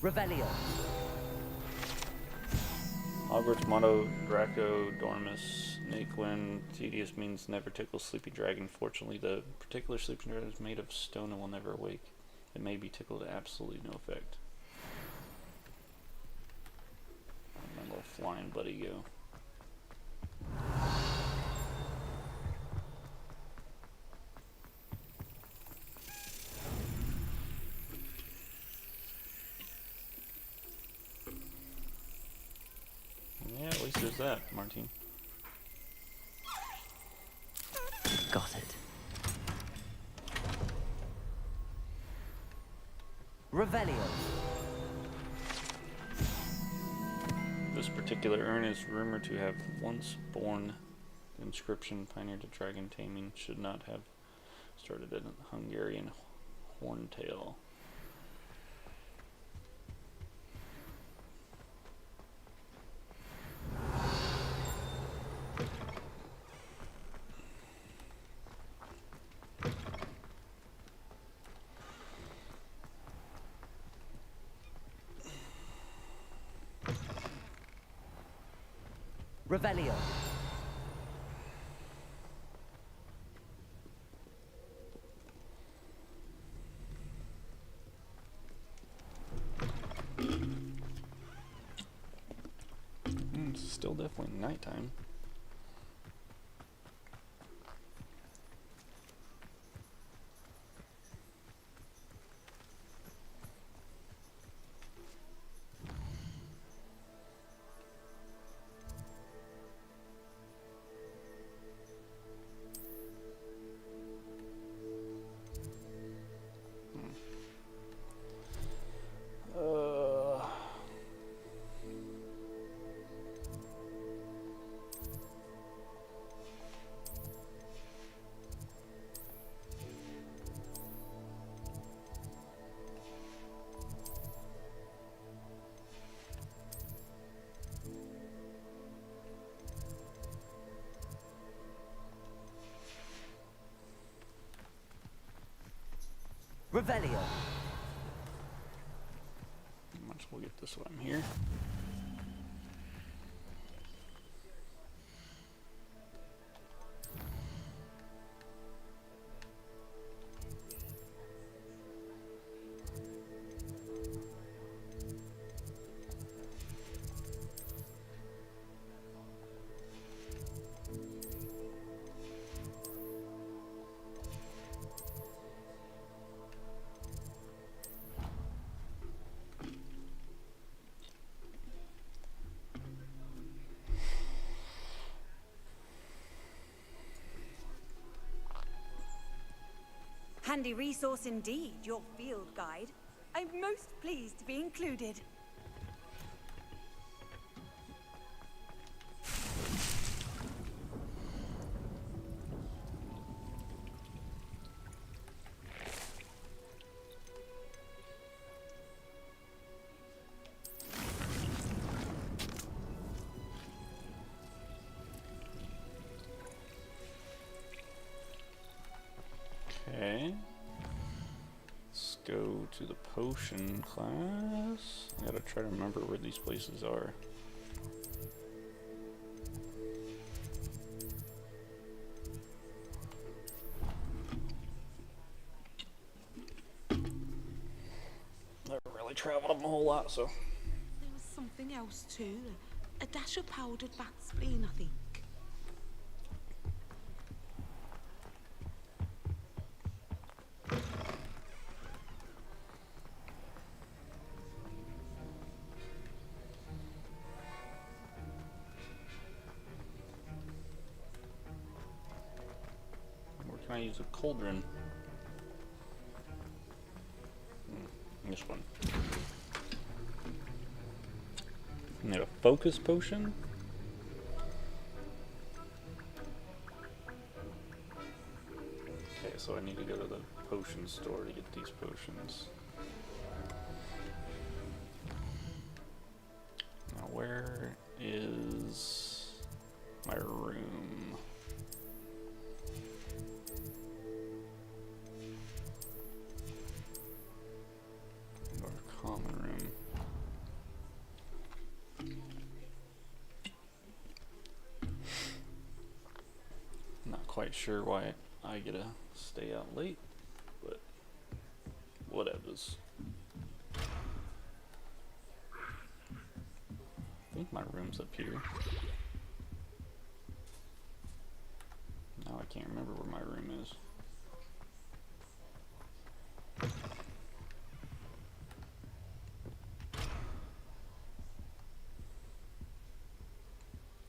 A: Revelio.
B: Hogwarts motto, Draco Dormus, Naquin, tedious means never tickle sleepy dragon. Fortunately, the particular sleeping dragon is made of stone and will never awake. It may be tickled to absolutely no effect. Where'd my little flying buddy go? Yeah, at least there's that, Martine.
A: Got it. Revelio.
B: This particular urn is rumored to have once borne the inscription pioneered to dragon taming, should not have started in Hungarian horntail.
A: Revelio.
B: It's still definitely nighttime.
A: Revelio.
B: Might as well get this one here.
K: Handy resource indeed, your field guide. I'm most pleased to be included.
B: Okay. Let's go to the potion class. I gotta try to remember where these places are. Never really traveled them a whole lot, so.
C: There was something else too. A dash of powdered bat spleen, I think.
B: Where can I use a cauldron? This one. Need a focus potion? Okay, so I need to go to the potion store to get these potions. Now where is my room? Our common room. Not quite sure why I get to stay out late, but whatevs. My room's up here. Now I can't remember where my room is.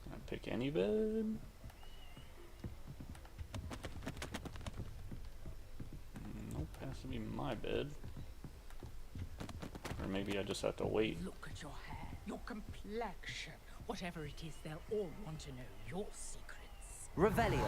B: Can I pick any bed? Nope, has to be my bed. Or maybe I just have to wait.
R: Look at your hair, your complexion. Whatever it is, they'll all want to know your secrets.
A: Revelio.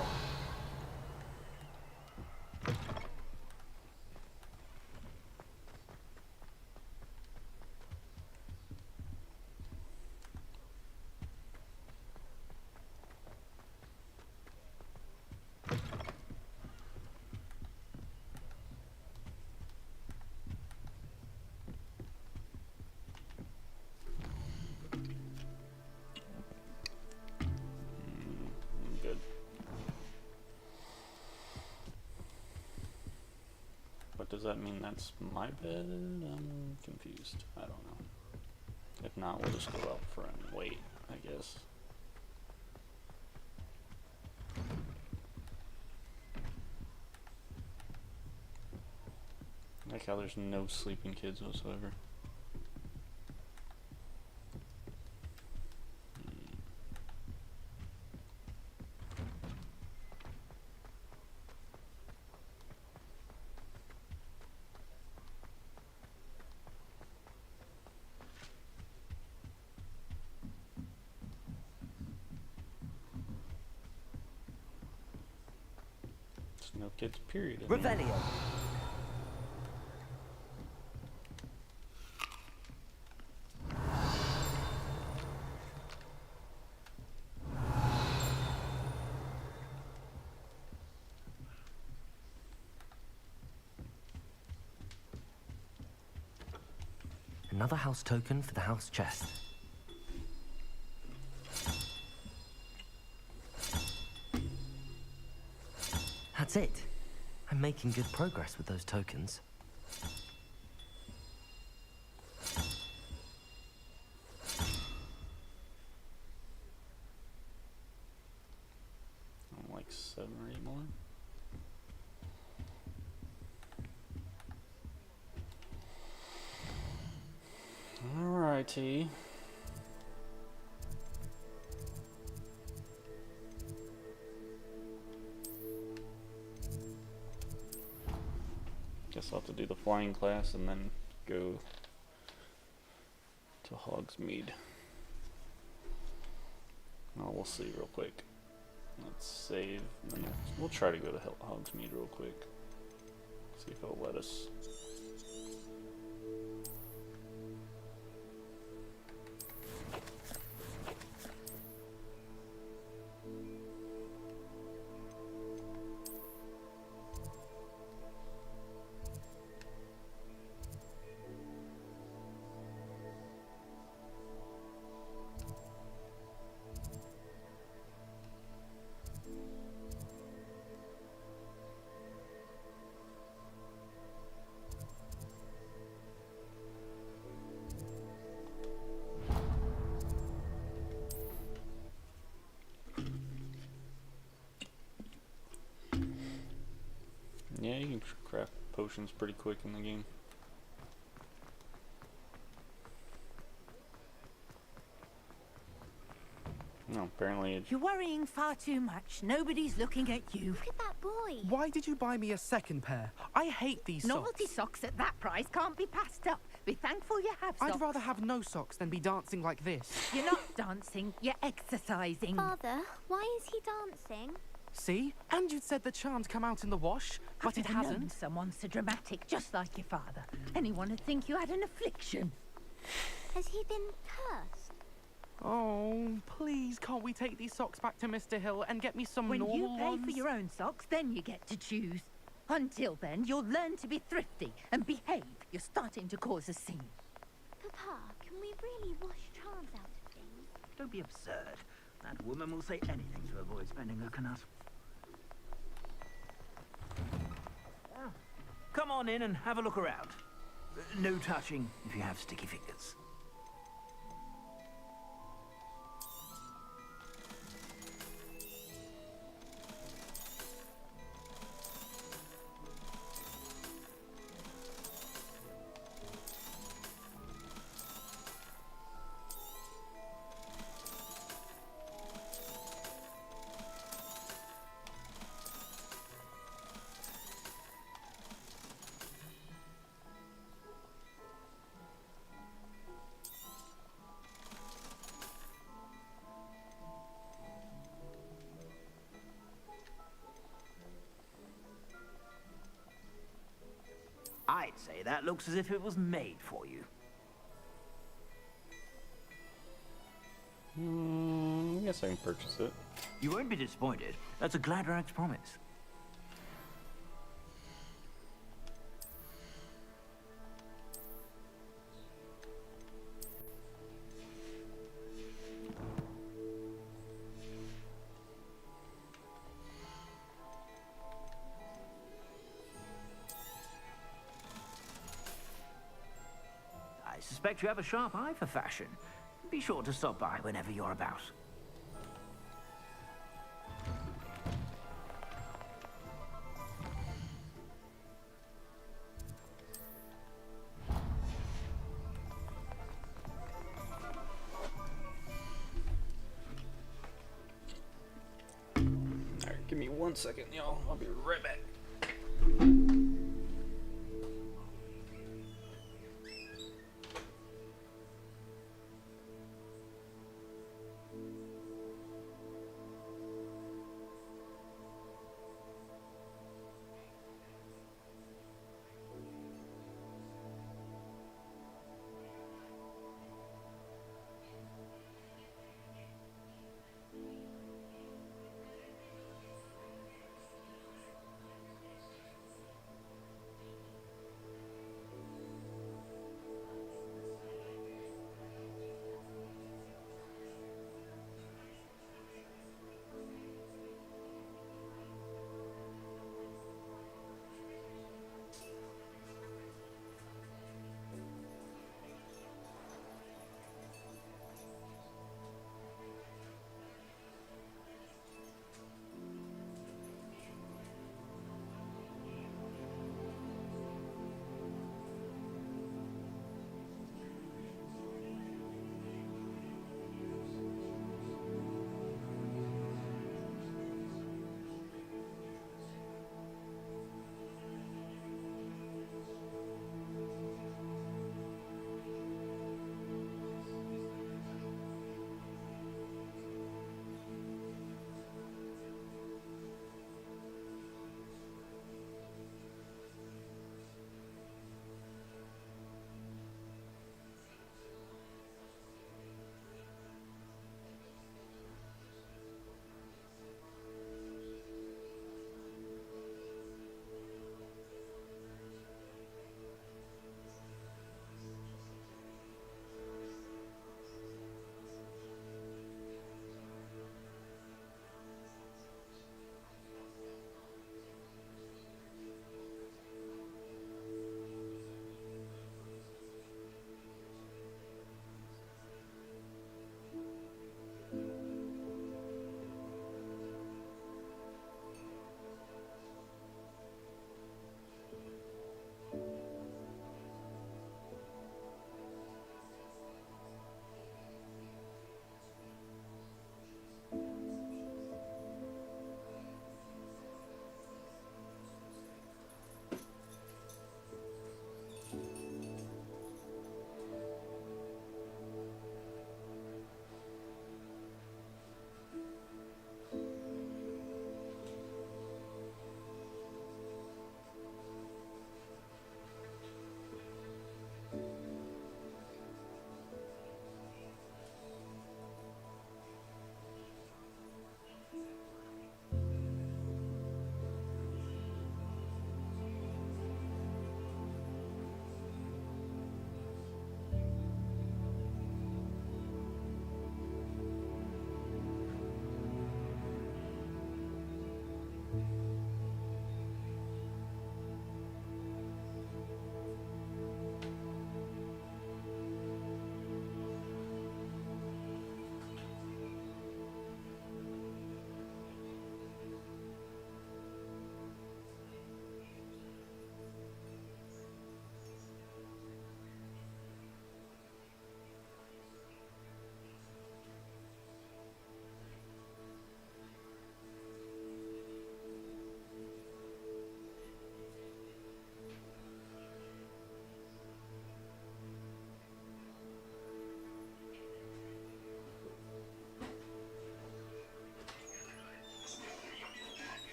B: Good. But does that mean that's my bed? I'm confused. I don't know. If not, we'll just go out front and wait, I guess. I like how there's no sleeping kids whatsoever. There's no kids, period. in here.
A: Revelio. Another house token for the house chest. That's it. I'm making good progress with those tokens.
B: I'm like 7 or 8 more. Alrighty. Guess I'll have to do the flying class and then go to Hogsmeade. Oh, we'll see real quick. Let's save, and then we'll try to go to Hogsmeade real quick. See if it'll let us. Yeah, you can craft potions pretty quick in the game. No, apparently it...
R: You're worrying far too much. Nobody's looking at you.
F: Look at that boy.
E: Why did you buy me a second pair? I hate these
R: Novelty
E: socks.
R: socks at that price can't be passed up. Be thankful you have socks.
E: I'd rather have no socks than be dancing like this.
R: You're not dancing, you're exercising.
F: Father, why is he dancing?
E: See? And you'd said the charm'd come out in the wash, but it
R: I've never known
E: hasn't.
R: someone so dramatic, just like your father. Anyone would think you had an affliction.
F: Has he been cursed?
E: Oh, please, can't we take these socks back to Mr. Hill and get me some
R: When
E: normal
R: you pay
E: ones?
R: for your own socks, then you get to choose. Until then, you'll learn to be thrifty and behave. You're starting to cause a scene.
F: Papa, can we really wash charms out of things?
J: Don't be absurd. That woman will say anything to avoid spending her canut. Come on in and have a look around. No touching if you have sticky fingers. I'd say that looks as if it was made for you.
B: I guess I can purchase it.
J: You won't be disappointed. That's a Gladrax promise. I suspect you have a sharp eye for fashion. Be sure to stop by whenever you're about.
B: Alright, give me 1 second, y'all. I'll be right back.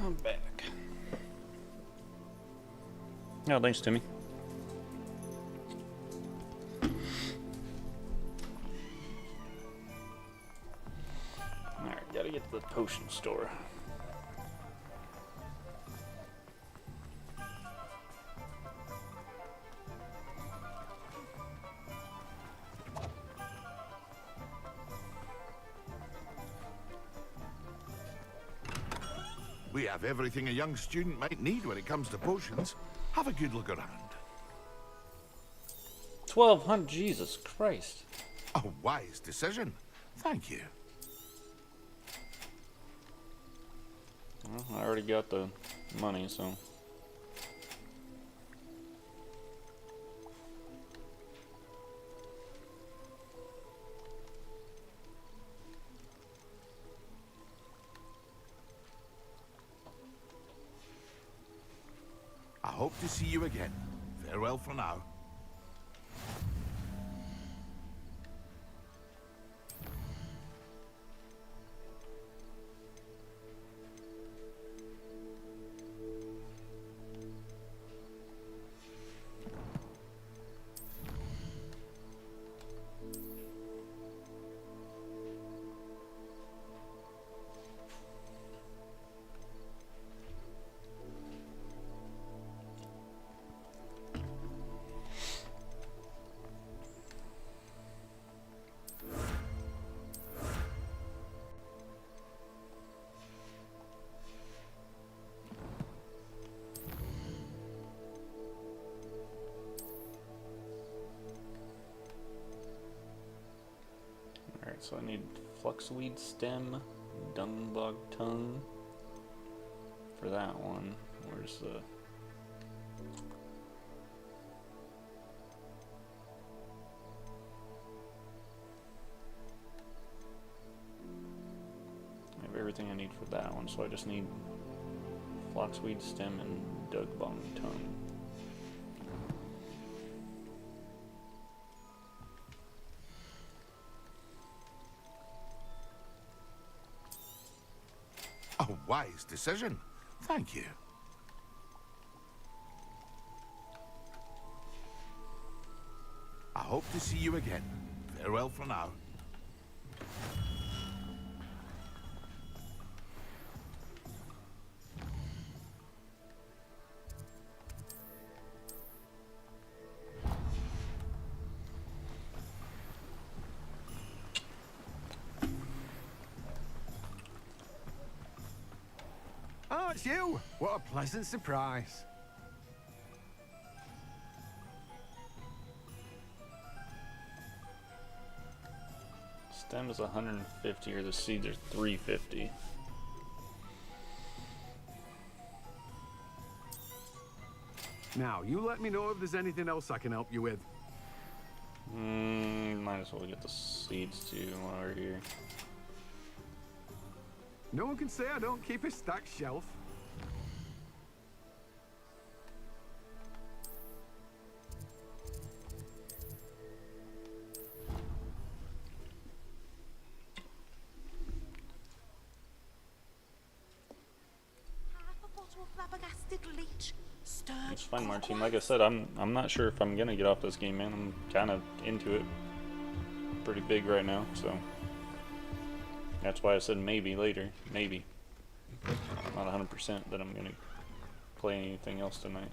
B: I'm back. Oh, thanks, Timmy. Alright, gotta get to the potion store.
P: We have everything a young student might need when it comes to potions. Have a good look around.
B: 1,200, Jesus Christ.
P: A wise decision. Thank you.
B: Well, I already got the money, so...
P: I hope to see you again. Farewell for now.
B: Alright, so I need fluxweed stem, dungbog tongue for that one. Where's the... I have everything I need for that one, so I just need fluxweed stem and dungbog tongue.
P: A wise decision. Thank you. I hope to see you again. Farewell for now.
S: Oh, it's you! What a pleasant surprise.
B: Stem is 150, or the seeds are 350.
S: Now, you let me know if there's anything else I can help you with.
B: Might as well get the seeds too while we're here.
S: No one can say I don't keep a stacked shelf.
B: It's fine, Martine. Like I said, I'm not sure if I'm gonna get off this game, man. I'm kind of into it pretty big right now, so that's why I said maybe later. Maybe. Not 100% that I'm gonna play anything else tonight.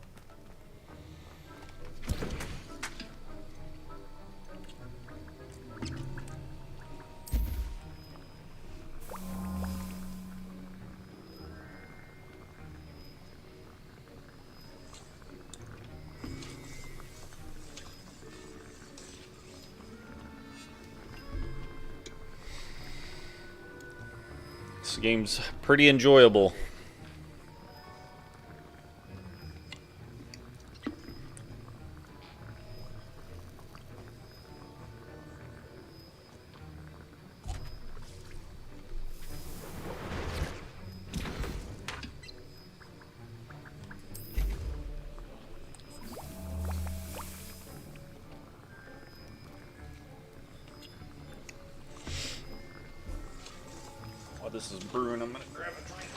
B: This game's pretty enjoyable. While this is brewing, I'm gonna grab a drink.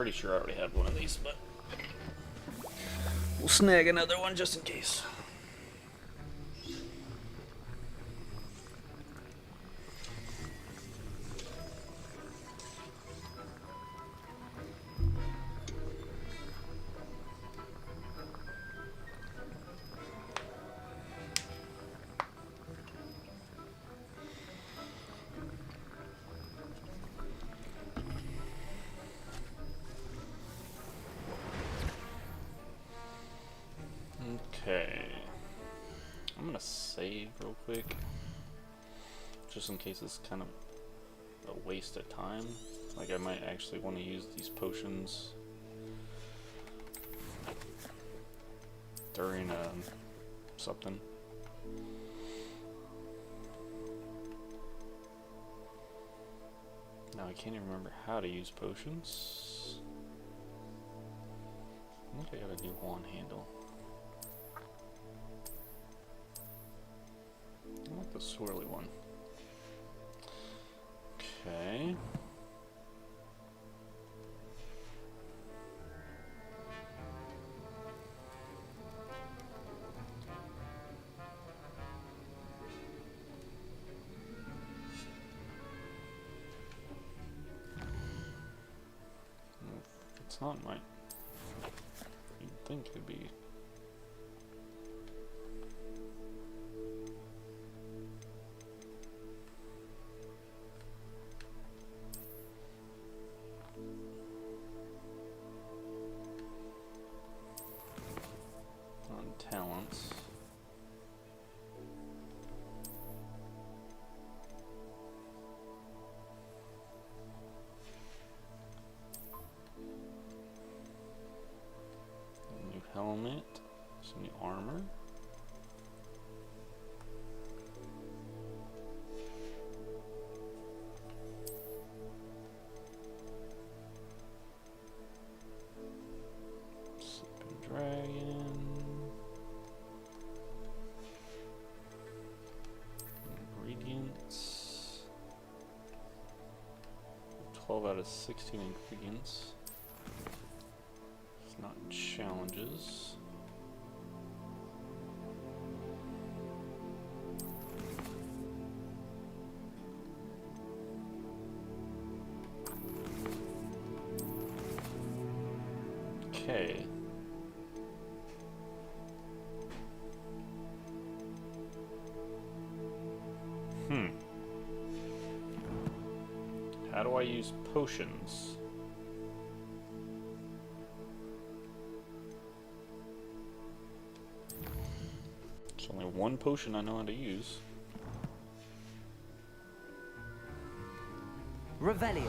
B: pretty sure I already have one of these, but we'll snag another one just in case. Okay, I'm gonna save real quick, just in case it's kind of a waste of time. Like I might actually want to use these potions during something. Now I can't even remember how to use potions. I think I got a new wand handle. I like the swirly one. Okay. It's not my... You'd think it'd be... talents. New helmet, some new armor. Sleeping dragon. Ingredients. 12 out of 16 ingredients. It's not challenges. Okay. How do I use potions? There's only one potion I know how to use.
A: Revelio.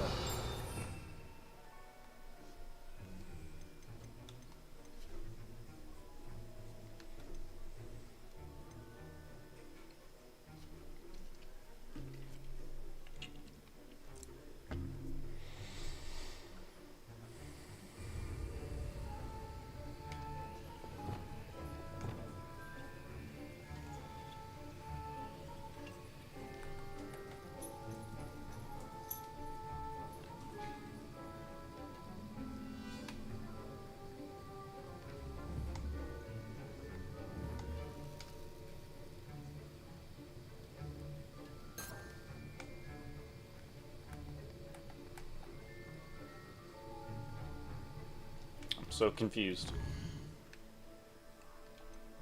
B: So confused.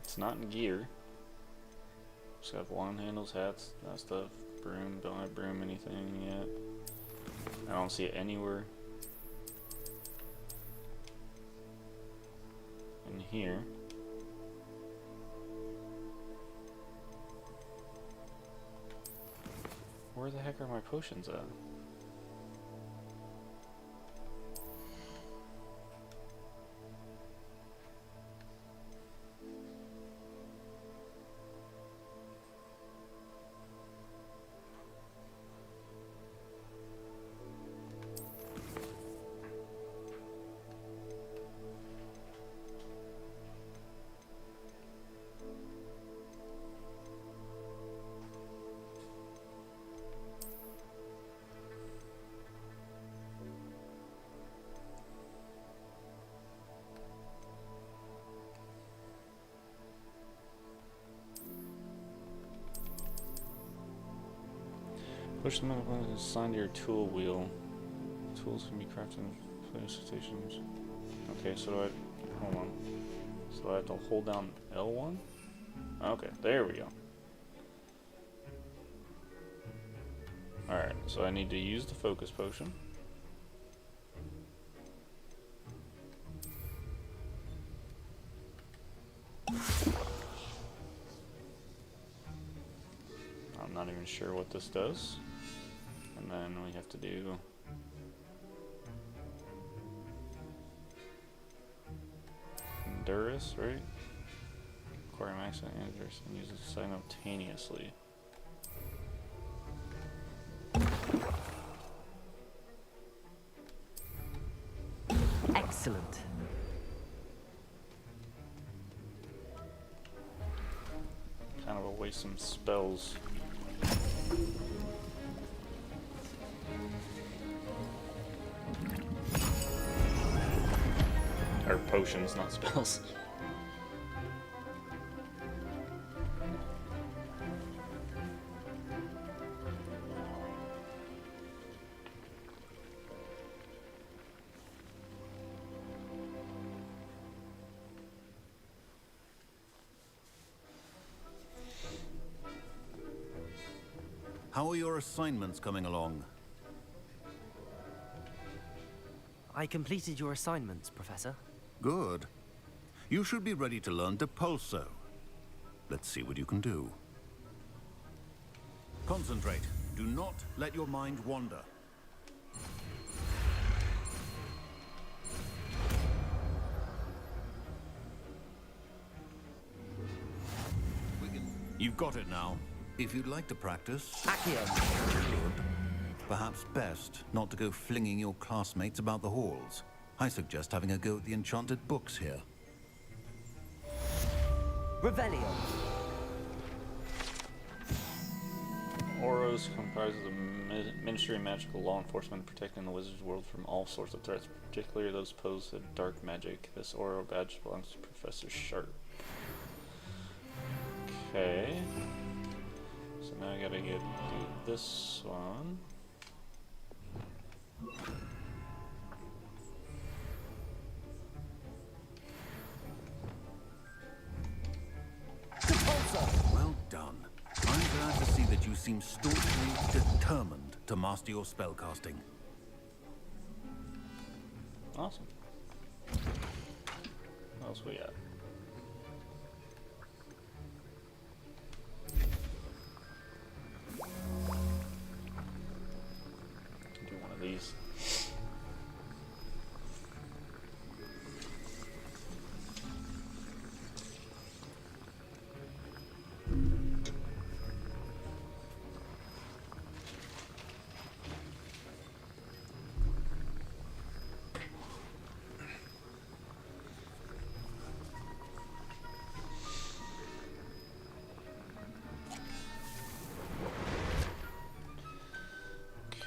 B: It's not in gear. Just got wand handles, hats, that stuff. Broom, don't have broom anything yet. I don't see it anywhere in here. Where the heck are my potions at? Push the metal button assigned to your tool wheel. Tools can be crafted in place stations. Okay, so do I... Hold on. So I have to hold down L1? Okay, there we go. Alright, so I need to use the focus potion. I'm not even sure what this does. And then we have to do... Endurus, right? Acquire max and Endurus and use it simultaneously.
A: Excellent.
B: Kind of a waste some spells. Or potions, not spells.
D: How are your assignments coming along?
A: I completed your assignments, Professor.
D: Good. You should be ready to learn Depulso. Let's see what you can do. Concentrate. Do not let your mind wander. You've got it now. If you'd like to practice, good. Perhaps best not to go flinging your classmates about the halls. I suggest having a go at the enchanted books here.
A: Revelio.
B: Oros comprises the Ministry of Magical Law Enforcement protecting the wizard's world from all sorts of threats, particularly those posed to dark magic. This Oro badge belongs to Professor Sharp. Okay. So now I gotta do this one.
D: Well done. I'm glad to see that you seem staunchly determined to master your spellcasting.
B: Awesome. What else we got? Do one of these.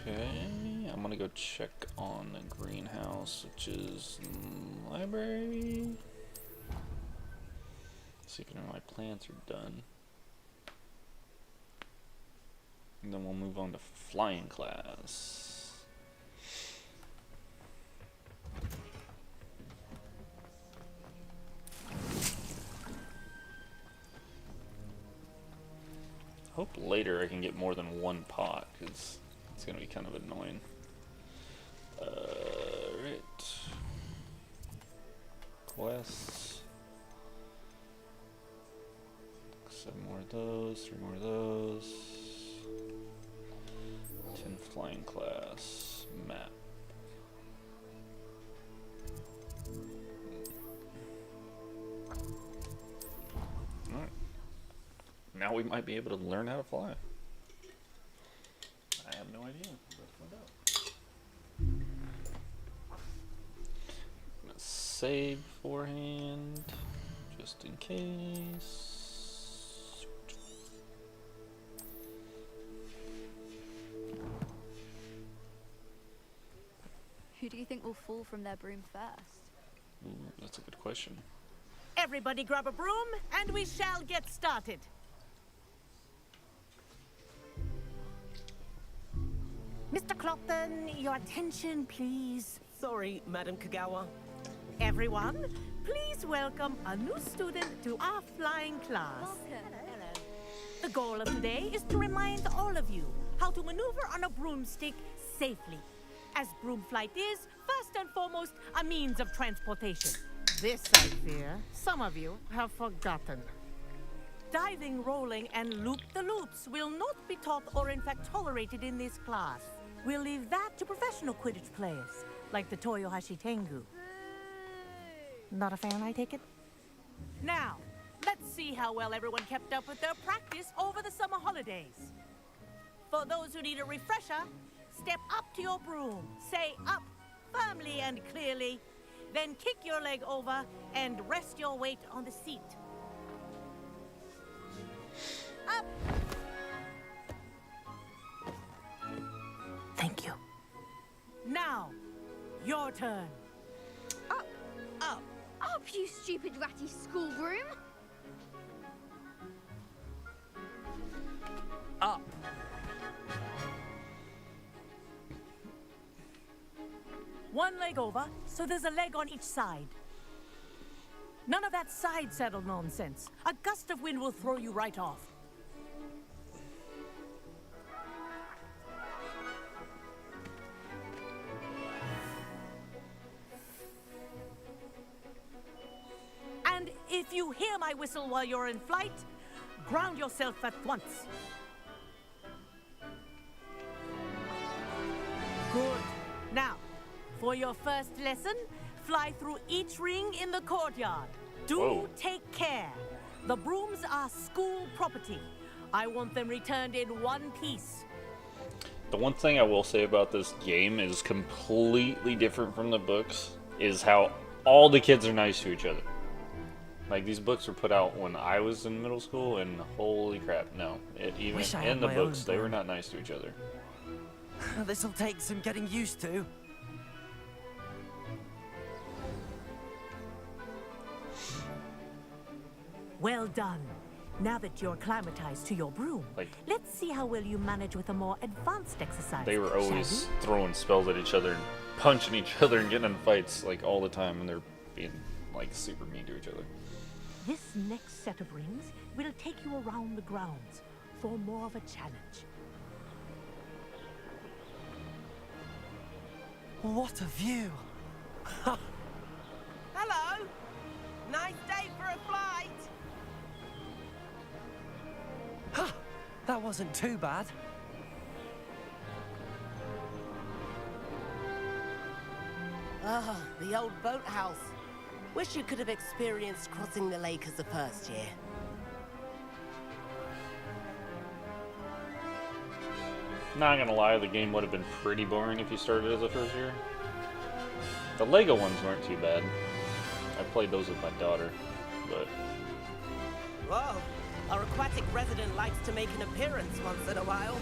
B: Okay, I'm gonna go check on the greenhouse, which is library. See if any of my plants are done. And then we'll move on to flying class. Hope later I can get more than one pot, because it's gonna be kind of annoying. Right. Quests. 7 more of those, 3 more of those. 10 flying class. Map. Alright. Now we might be able to learn how to fly. I have no idea. Let's find out. I'm gonna save beforehand, just in case.
T: Who do you think will fall from their broom first?
B: Ooh, that's a good question.
U: Everybody grab a broom, and we shall get started. Mr. Clopton, your attention, please.
E: Sorry, Madam Kagawa.
U: Everyone, please welcome a new student to our flying class. Hello. The goal of today is to remind all of you how to maneuver on a broomstick safely, as broom flight is, first and foremost, a means of transportation. This, I fear, some of you have forgotten. Diving, rolling, and loop-the-loops will not be taught or in fact tolerated in this class. We'll leave that to professional Quidditch players, like the Toyohashi Tengu. Not a fan, I take it? Now, let's see how well everyone kept up with their practice over the summer holidays. For those who need a refresher, step up to your broom, say up firmly and clearly, then kick your leg over and rest your weight on the seat. Up!
E: Thank you.
U: Now, your turn.
R: Up, up, up, you stupid ratty school broom!
E: Up.
U: One leg over, so there's a leg on each side. None of that side saddle nonsense. A gust of wind will throw you right off. And if you hear my whistle while you're in flight, ground yourself at once. Good. Now, for your first lesson, fly through each ring in the courtyard. Do take care. The brooms are school property. I want them returned in one piece.
B: The one thing I will say about this game is completely different from the books, is how all the kids are nice to each other. Like, these books were put out when I was in middle school, and holy crap, no. Even in the books, they were not nice to each other.
A: This'll take some getting used to.
U: Well done. Now that you're acclimatized to your broom, let's see how well you manage with a more advanced exercise.
B: They were always throwing spells at each other and punching each other and getting in fights, like, all the time, and they're being, like, super mean to each other.
U: This next set of rings will take you around the grounds for more of a challenge.
E: What a view! Hello! Nice day for a flight!
A: That wasn't too bad.
E: Ah, the old boathouse. Wish you could have experienced crossing the lake as a first year.
B: Not gonna lie, the game would have been pretty boring if you started as a first year. The Lego ones weren't too bad. I played those with my daughter, but...
E: Whoa, our aquatic resident likes to make an appearance once in a while.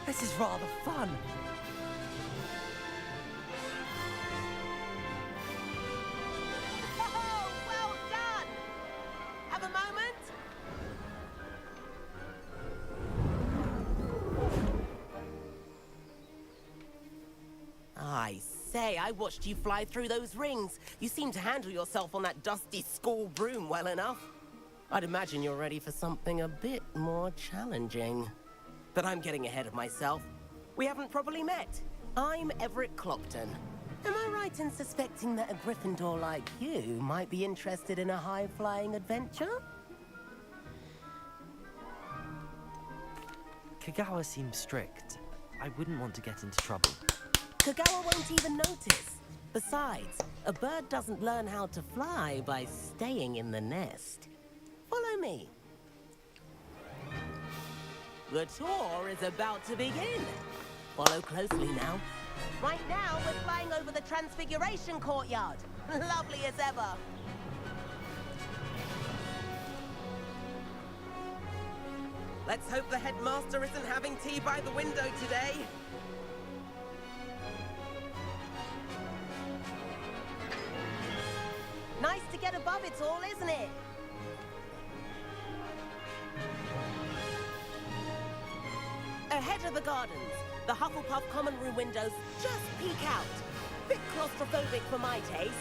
A: This is rather fun.
E: Oh, well done! Have a moment? I say, I watched you fly through those rings. You seem to handle yourself on that dusty school broom well enough. I'd imagine you're ready for something a bit more challenging. But I'm getting ahead of myself. We haven't properly met. I'm Everett Clopton. Am I right in suspecting that a Gryffindor like you might be interested in a high-flying adventure?
A: Kagawa seems strict. I wouldn't want to get into trouble.
E: Kagawa won't even notice. Besides, a bird doesn't learn how to fly by staying in the nest. Follow me. The tour is about to begin. Follow closely now. Right now, we're flying over the Transfiguration Courtyard. Lovely as ever.
G: Let's hope the headmaster isn't having tea by the window today. Nice to get above it all, isn't it? Ahead of the gardens, the Hufflepuff common room windows just peek out. Bit claustrophobic for my taste.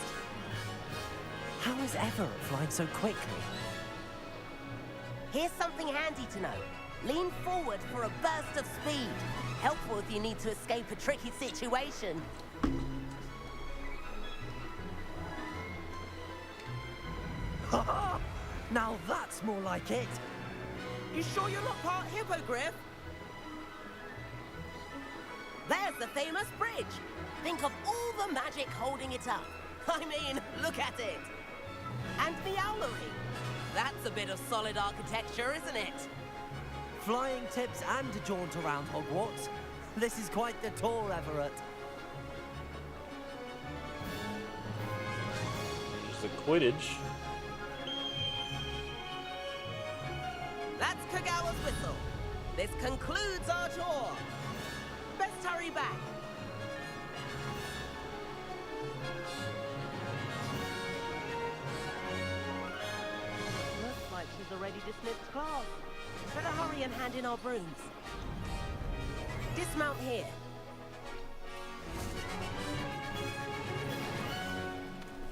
A: How is Everett flying so quickly?
G: Here's something handy to know. Lean forward for a burst of speed. Helpful if you need to escape a tricky situation.
A: Ha! Now that's more like it.
G: You sure you're not part hippogriff? There's the famous bridge. Think of all the magic holding it up. I mean, look at it. And the owlery. That's a bit of solid architecture, isn't it?
A: Flying tips and a jaunt around Hogwarts. This is quite the tour, Everett.
B: There's the Quidditch.
G: That's Kagawa's whistle. This concludes our tour. Best hurry back. Looks like she's already dismissed class. Better hurry and hand in our brooms. Dismount here.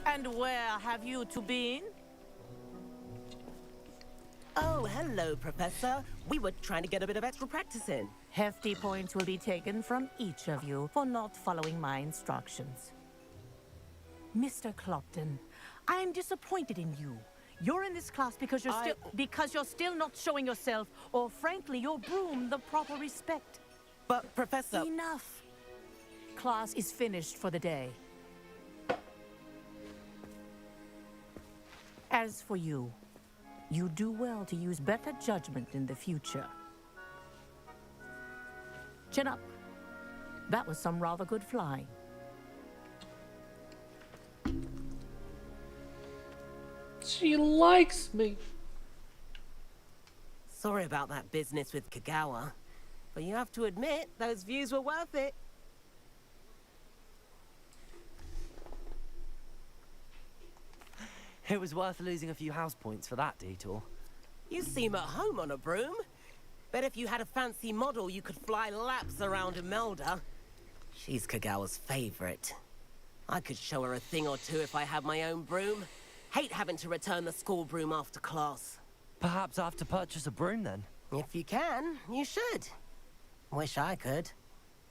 U: And where have you two been?
G: Oh, hello, Professor. We were trying to get a bit of extra practice in.
U: Hefty points will be taken from each of you for not following my instructions. Mr. Clopton, I am disappointed in you. You're in this class because you're still not showing yourself, or frankly, your broom, the proper respect.
G: But, Professor...
U: Enough. Class is finished for the day. As for you, you do well to use better judgment in the future. Chin up. That was some rather good flying.
B: She likes me.
G: Sorry about that business with Kagawa, but you have to admit, those views were worth it.
A: It was worth losing a few house points for that detour.
G: You seem at home on a broom. Bet if you had a fancy model, you could fly laps around Imelda. She's Kagawa's favorite. I could show her a thing or two if I had my own broom. Hate having to return the school broom after class.
A: Perhaps I have to purchase a broom then?
G: If you can, you should. Wish I could.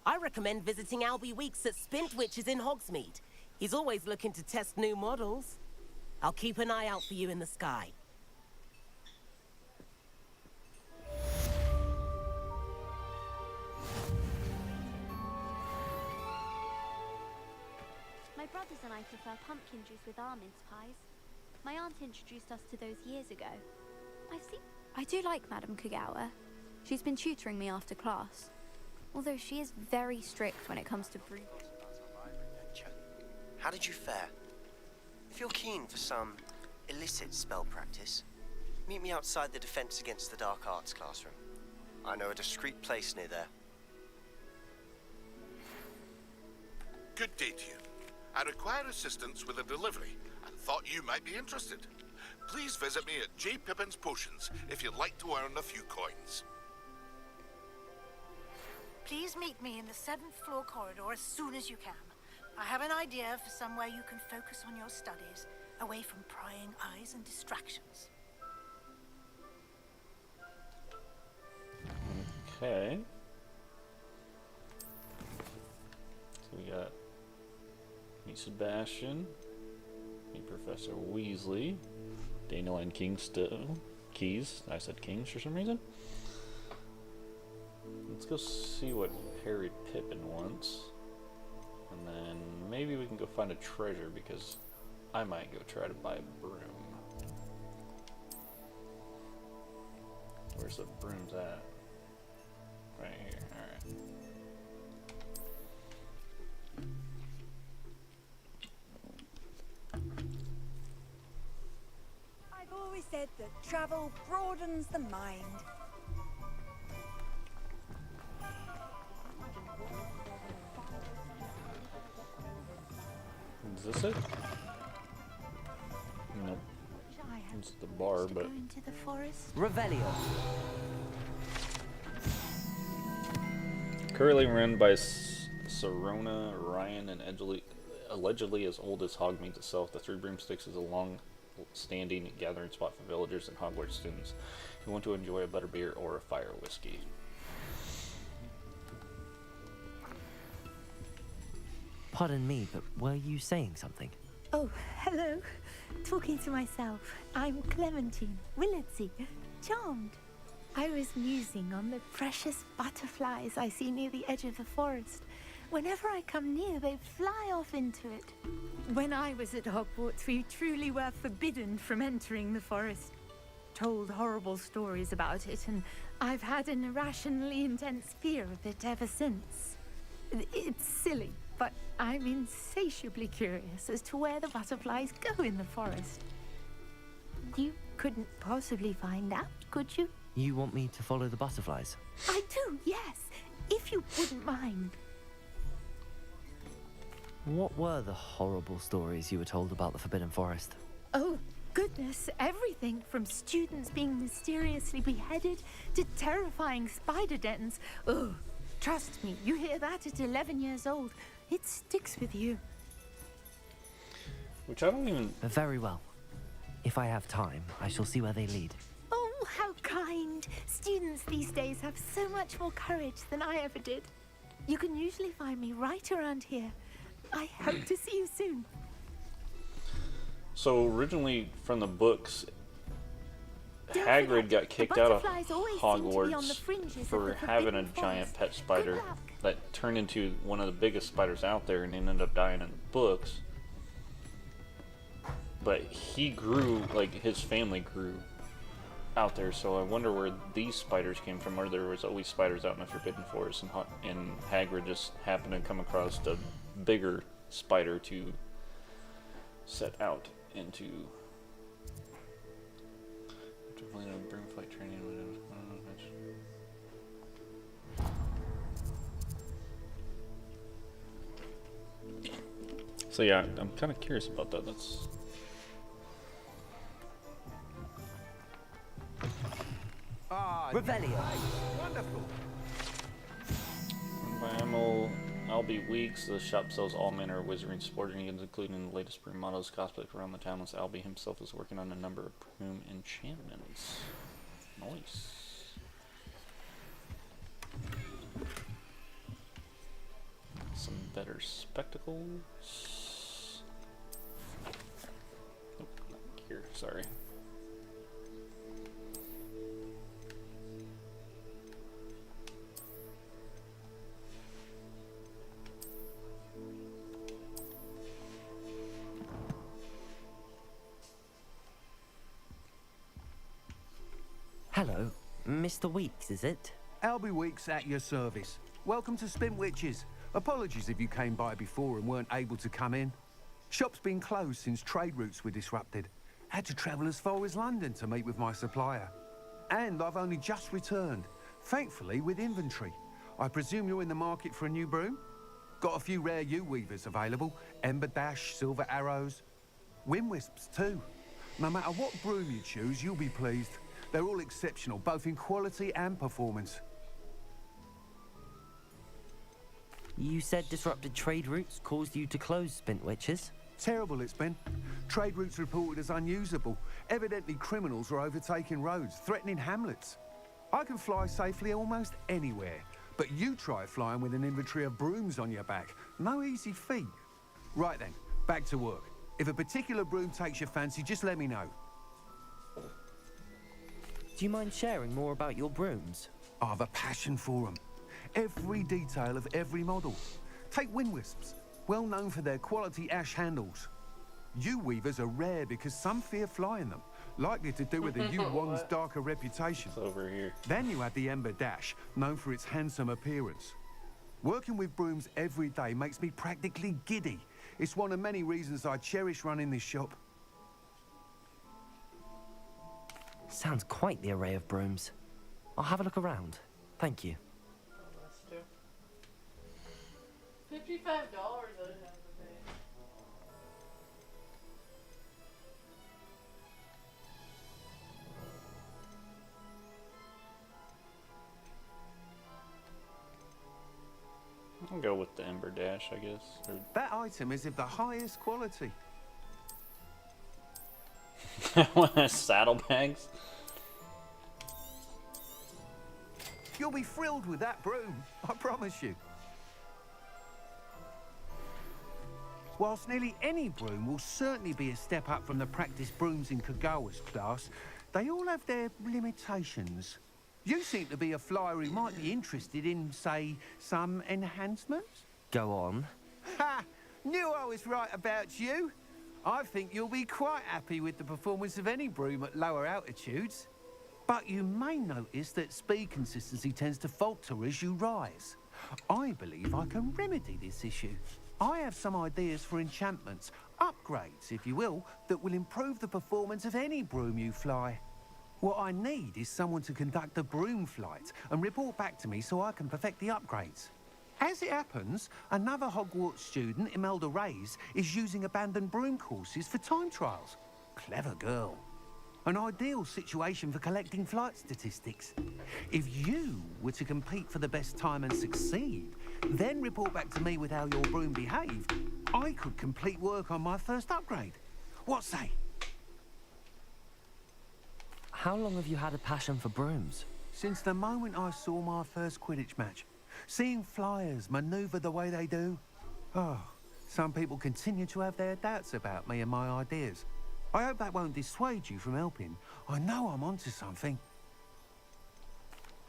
G: I recommend visiting Albie Weeks at Spint Witches in Hogsmeade. He's always looking to test new models. I'll keep an eye out for you in the sky.
V: My brothers and I prefer pumpkin juice with our mince pies. My aunt introduced us to those years ago.
T: I do like Madame Kagawa. She's been tutoring me after class. Although she is very strict when it comes to brew.
W: How did you fare? If you're keen for some illicit spell practice, meet me outside the Defense Against the Dark Arts classroom. I know a discreet place near there.
P: Good day to you. I require assistance with a delivery and thought you might be interested. Please visit me at J. Pippin's Potions if you'd like to earn a few coins.
X: Please meet me in the 7th floor corridor as soon as you can. I have an idea for somewhere you can focus on your studies, away from prying eyes and distractions.
B: Okay. So we got meet Sebastian, meet Professor Weasley, Dandelion Keys. I said Kings for some reason. Let's go see what Harry Pippin wants. And then maybe we can go find a treasure because I might go try to buy a broom. Where's the brooms at? Right here, alright.
K: I've always said that travel broadens the mind.
B: this it? Nope. It's the bar, but...
X: Into the forest.
A: Revelio.
B: Currently run by Serona, Ryan, and allegedly as old as Hogmeade itself, the Three Broomsticks is a long-standing gathering spot for villagers and Hogwarts students who want to enjoy a butterbeer or a fire whiskey.
A: Pardon me, but were you saying something?
X: Oh, hello. Talking to myself. I'm Clementine, Willardsey. Charmed. I was musing on the precious butterflies I see near the edge of the forest. Whenever I come near, they fly off into it. When I was at Hogwarts, we truly were forbidden from entering the forest. Told horrible stories about it, and I've had an irrationally intense fear of it ever since. It's silly, but I'm insatiably curious as to where the butterflies go in the forest. You couldn't possibly find out, could you?
A: You want me to follow the butterflies?
X: I do, yes. If you wouldn't mind.
A: What were the horrible stories you were told about the Forbidden Forest?
X: Oh, goodness, everything from students being mysteriously beheaded to terrifying spider dens. Oh, trust me, you hear that at 11 years old. It sticks with you.
B: Which I don't even...
A: Very well. If I have time, I shall see where they lead.
X: Oh, how kind. Students these days have so much more courage than I ever did. You can usually find me right around here. I hope to see you soon.
B: So originally from the books, Hagrid got kicked out of Hogwarts for having a giant pet spider that turned into one of the biggest spiders out there and ended up dying in the books. But he grew, like his family grew out there, so I wonder where these spiders came from, or there was always spiders out in the Forbidden Forest, and Hagrid just happened to come across a bigger spider to set out into. Broomfight training. So yeah, I'm kind of curious about that. That's
A: Revelio.
B: Wonderful. By Albie Weeks, the shop sells all manner of wizarding sporting goods, including the latest broom models cosplayed around the town. As Albie himself is working on a number of broom enchantments. Nice. Some better spectacles. Nope, not here, sorry.
A: Hello, Mr. Weeks, is it?
I: Albie Weeks at your service. Welcome to Spintwitches. Apologies if you came by before and weren't able to come in. Shop's been closed since trade routes were disrupted. Had to travel as far as London to meet with my supplier. And I've only just returned, thankfully with inventory. I presume you're in the market for a new broom? Got a few rare U-weavers available. Ember Dash, Silver Arrows. Wind Wisps too. No matter what broom you choose, you'll be pleased. They're all exceptional, both in quality and performance.
A: You said disrupted trade routes caused you to close Spintwitches?
I: Terrible it's been. Trade routes reported as unusable. Evidently criminals are overtaking roads, threatening hamlets. I can fly safely almost anywhere, but you try flying with an inventory of brooms on your back. No easy feat. Right then, back to work. If a particular broom takes your fancy, just let me know.
A: Do you mind sharing more about your brooms?
I: I have a passion for them. Every detail of every model. Take Wind Wisps, well known for their quality ash handles. U-weavers are rare because some fear flying them, likely to do with the U-Wand's darker reputation.
B: It's over here.
I: Then you have the Ember Dash, known for its handsome appearance. Working with brooms every day makes me practically giddy. It's one of many reasons I cherish running this shop.
A: Sounds quite the array of brooms. I'll have a look around. Thank you.
M: $55 I'd have to pay.
B: I'll go with the Ember Dash, I guess. Or...
I: That item is of the highest quality.
B: One of saddlebags.
I: You'll be thrilled with that broom, I promise you. Whilst nearly any broom will certainly be a step up from the practice brooms in Kagawa's class, they all have their limitations. You seem to be a flyer who might be interested in, say, some enhancements?
A: Go on.
I: Ha! Knew I was right about you. I think you'll be quite happy with the performance of any broom at lower altitudes. But you may notice that speed consistency tends to falter as you rise. I believe I can remedy this issue. I have some ideas for enchantments, upgrades, if you will, that will improve the performance of any broom you fly. What I need is someone to conduct a broom flight and report back to me so I can perfect the upgrades. As it happens, another Hogwarts student, Imelda Reyes, is using abandoned broom courses for time trials. Clever girl. An ideal situation for collecting flight statistics. If you were to compete for the best time and succeed, then report back to me with how your broom behaved, I could complete work on my first upgrade. What say?
A: How long have you had a passion for brooms?
I: Since the moment I saw my first Quidditch match. Seeing flyers manoeuvre the way they do. Oh, some people continue to have their doubts about me and my ideas. I hope that won't dissuade you from helping. I know I'm onto something.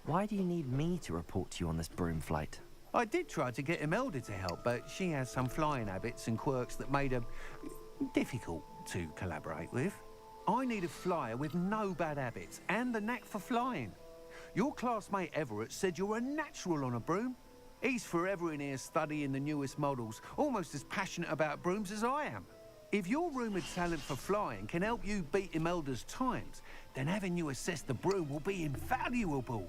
A: Why do you need me to report to you on this broom flight?
I: I did try to get Imelda to help, but she has some flying habits and quirks that made her difficult to collaborate with. I need a flyer with no bad habits and the knack for flying. Your classmate Everett said you're a natural on a broom. He's forever in here studying the newest models, almost as passionate about brooms as I am. If your rumoured talent for flying can help you beat Imelda's times, then having you assess the broom will be invaluable.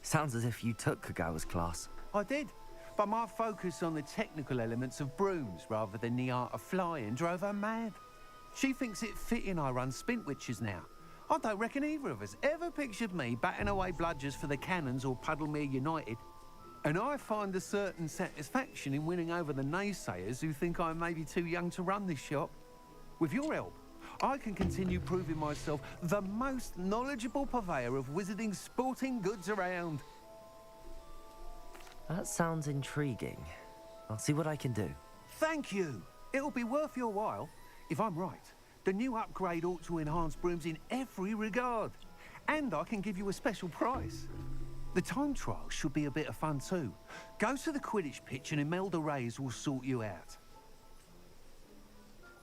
A: Sounds as if you took Kagawa's class.
I: I did, but my focus on the technical elements of brooms rather than the art of flying drove her mad. She thinks it fitting I run Spintwitches now. I don't reckon either of us ever pictured me batting away bludgers for the Cannons or Puddlemere United. And I find a certain satisfaction in winning over the naysayers who think I may be too young to run this shop. With your help, I can continue proving myself the most knowledgeable purveyor of wizarding sporting goods around.
A: That sounds intriguing. I'll see what I can do.
I: Thank you. It'll be worth your while. If I'm right, the new upgrade ought to enhance brooms in every regard. And I can give you a special price. The time trial should be a bit of fun too. Go to the Quidditch pitch and Imelda Reyes will sort you out.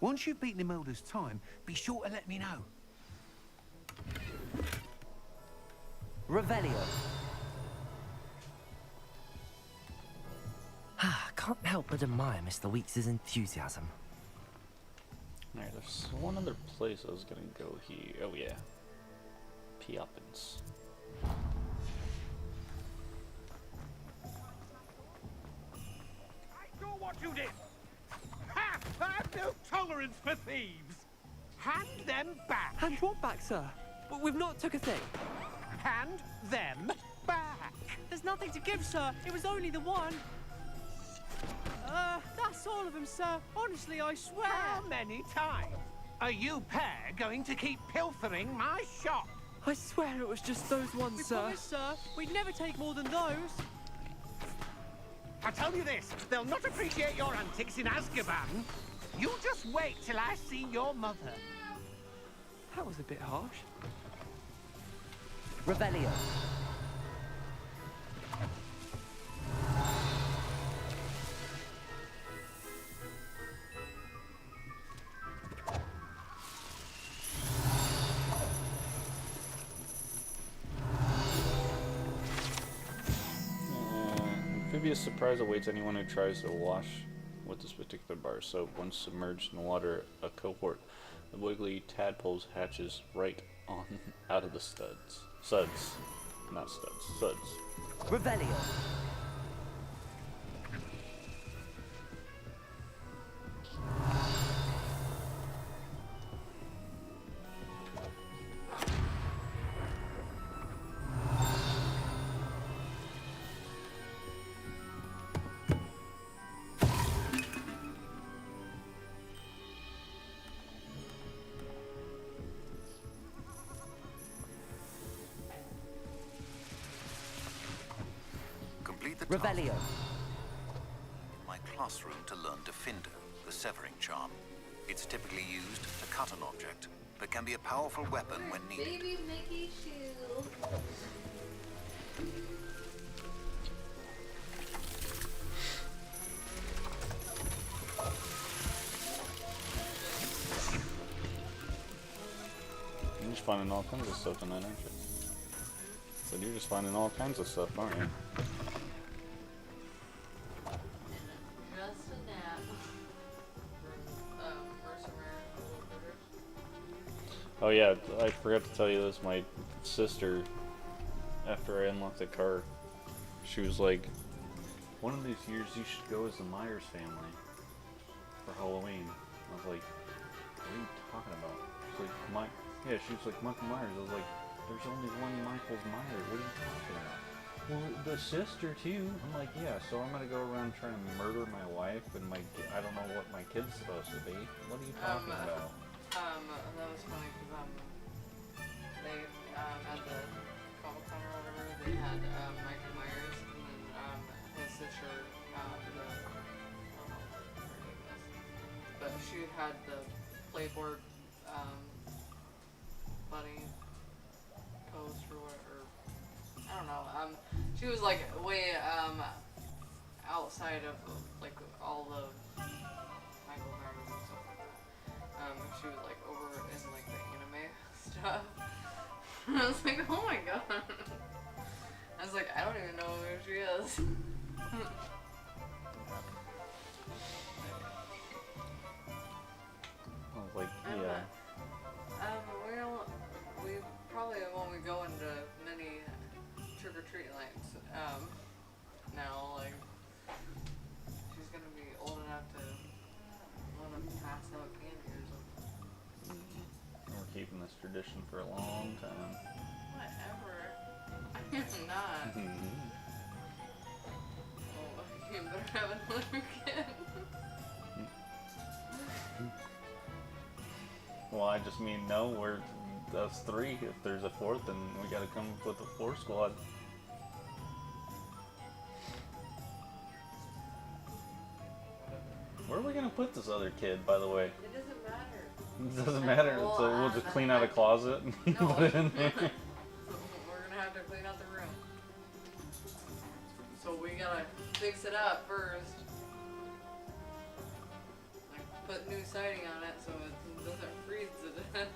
I: Once you've beaten Imelda's time, be sure to let me know.
A: Revelio. Can't help but admire Mr. Weeks' enthusiasm.
B: Alright, there's one other place I was gonna go here. Oh yeah. P-Oppins.
M: I know what you did! Ha! I have no tolerance for thieves! Hand them back!
E: Hand what back, sir? We've not took a thing.
M: Hand them back!
E: There's nothing to give, sir. It was only the one. That's all of them, sir. Honestly, I swear.
M: How many times are you pair going to keep pilfering my shop?
E: I swear it was just those ones, sir. We promise, sir. We'd never take more than those.
M: I tell you this, they'll not appreciate your antics in Azkaban. You just wait till I see your mother.
E: That was a bit harsh.
A: Revelio.
B: Amphibious surprise awaits anyone who tries to wash with this particular bar soap. Once submerged in the water, a cohort of wiggly tadpoles hatches right on out of the suds. Not studs. Suds.
A: Revelio.
E: Revelio.
H: In my classroom to learn Defindo, the severing charm. It's typically used to cut an object, but can be a powerful weapon when needed.
N: Baby Mickey shoe.
B: You're just finding all kinds of stuff tonight, aren't you? So you're just finding all kinds of stuff, aren't you?
N: Just a nap. Mercenary quarters.
B: Oh yeah, I forgot to tell you this. My sister, after I unlocked the car, she was like, "One of these years you should go as the Myers family for Halloween." I was like, "What are you talking about?" She's like, yeah, she was like, "Michael Myers." I was like, "There's only one Michael Myers. What are you talking about?" "Well, the sister too." I'm like, "Yeah, so I'm gonna go around trying to murder my wife and I don't know what my kid's supposed to be. What are you talking about?"
N: That was funny because they at the Comic-Con or whatever, they had Michael Myers and then his sister, I don't know what her name is, but she had the playboard bunny post or whatever. I don't know. She was like way outside of like all the Michael Myers and stuff like that. She was like over in like the anime stuff. I was like, oh my god. I was like, I don't even know who she is.
B: I was like, yeah.
N: We probably won't be going to many trick-or-treat nights. Now, like, she's gonna be old enough to want to pass out candy or something.
B: We're keeping this tradition for a long time.
N: Whatever. I'm not. Oh, you better have another kid.
B: Well, I just mean, no, we're us three. If there's a fourth, then we gotta come up with a 4 squad. Where are we gonna put this other kid, by the way?
N: It doesn't matter.
B: It doesn't matter,
N: Well,
B: so we'll just clean out a closet and
N: No.
B: put it in there.
N: We're gonna have to clean out the room. So we gotta fix it up first. Like, put new siding on it so it doesn't freeze to death.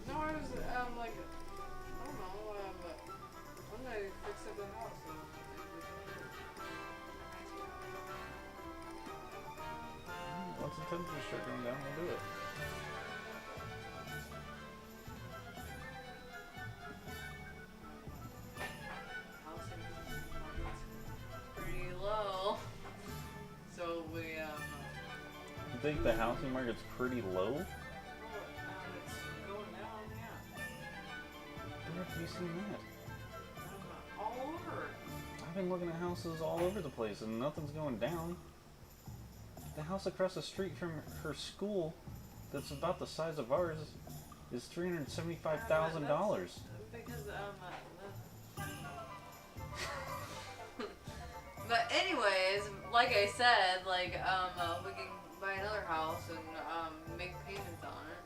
N: No, I was, like, I don't know, when did I fix up the house?
B: Once the temperatures start going down, we'll do it.
N: Pretty low. So we,
B: You think the housing market's pretty low?
N: it's going down, yeah.
B: Where have you seen that?
N: All over.
B: I've been looking at houses all over the place and nothing's going down. The house across the street from her school, that's about the size of ours, is $375,000.
N: Because, but anyways, like I said, like, we can buy another house and, make payments on it.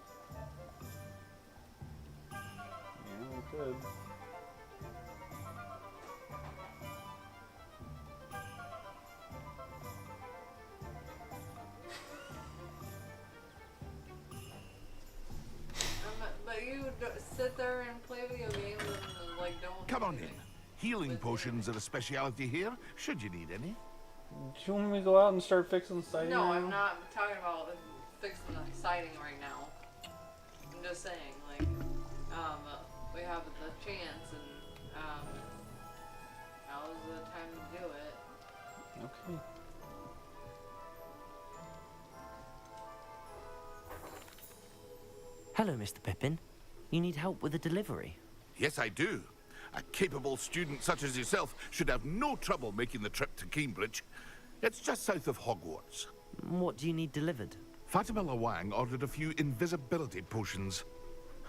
B: Yeah, we could.
N: But you sit there and play video games and, like, don't...
P: Come on in. Healing potions are a speciality here, should you need any.
B: Do you want me to go out and start fixing the siding?
N: No,
B: now?
N: I'm not talking about fixing the siding right now. I'm just saying, like, we have the chance and, now's the time to do it.
B: Okay.
A: Hello, Mr. Pippin. You need help with a delivery?
P: Yes, I do. A capable student such as yourself should have no trouble making the trip to Cambridge. It's just south of Hogwarts.
A: What do you need delivered?
P: Fatima Lawang ordered a few invisibility potions.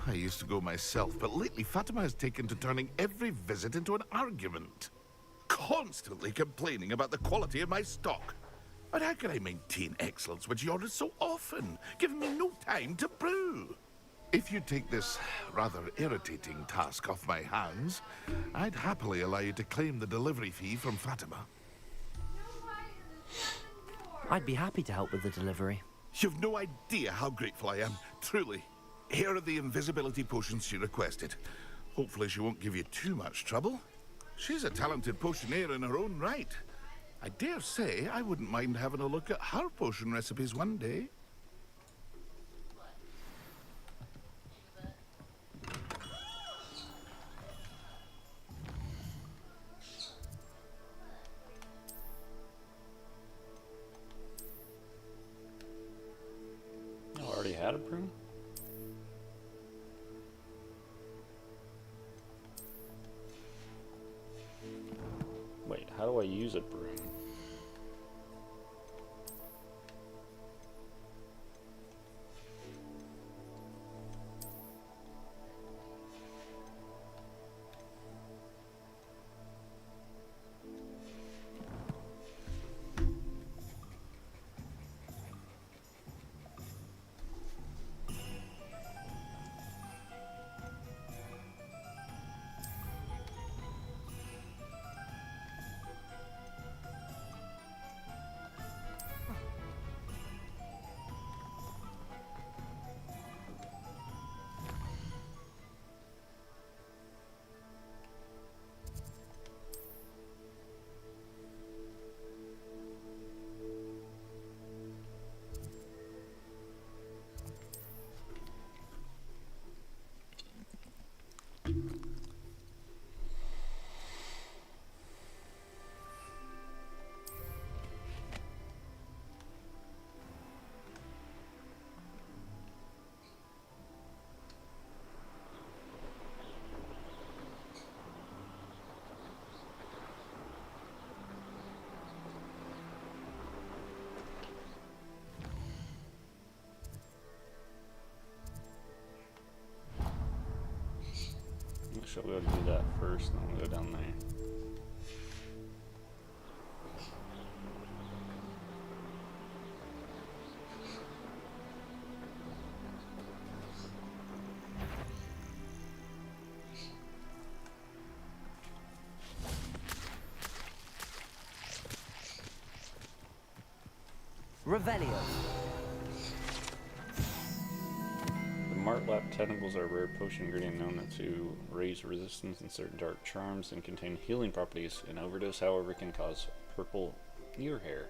P: I used to go myself, but lately Fatima has taken to turning every visit into an argument. Constantly complaining about the quality of my stock. But how can I maintain excellence when she orders so often, giving me no time to brew? If you take this rather irritating task off my hands, I'd happily allow you to claim the delivery fee from Fatima.
A: I'd be happy to help with the delivery.
P: You've no idea how grateful I am, truly. Here are the invisibility potions she requested. Hopefully she won't give you too much trouble. She's a talented potioneer in her own right. I dare say I wouldn't mind having a look at her potion recipes one day.
B: Oh, I already had a broom? Wait, how do I use a broom? Shall we go do that first, and then we'll go down there.
A: Revelio.
B: Martlap tentacles are a rare potion ingredient known to raise resistance in certain dark charms and contain healing properties. An overdose, however, can cause purple ear hair.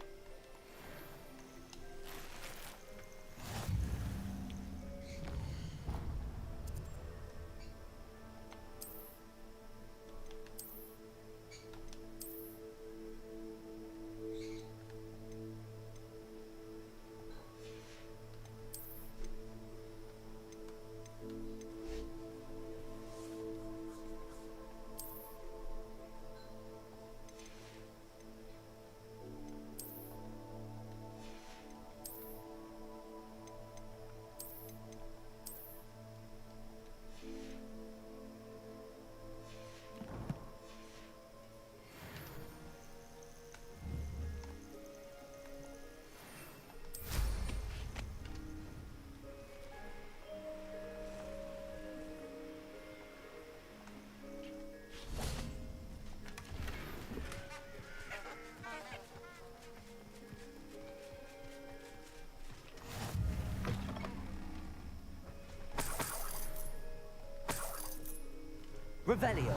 A: Revelio.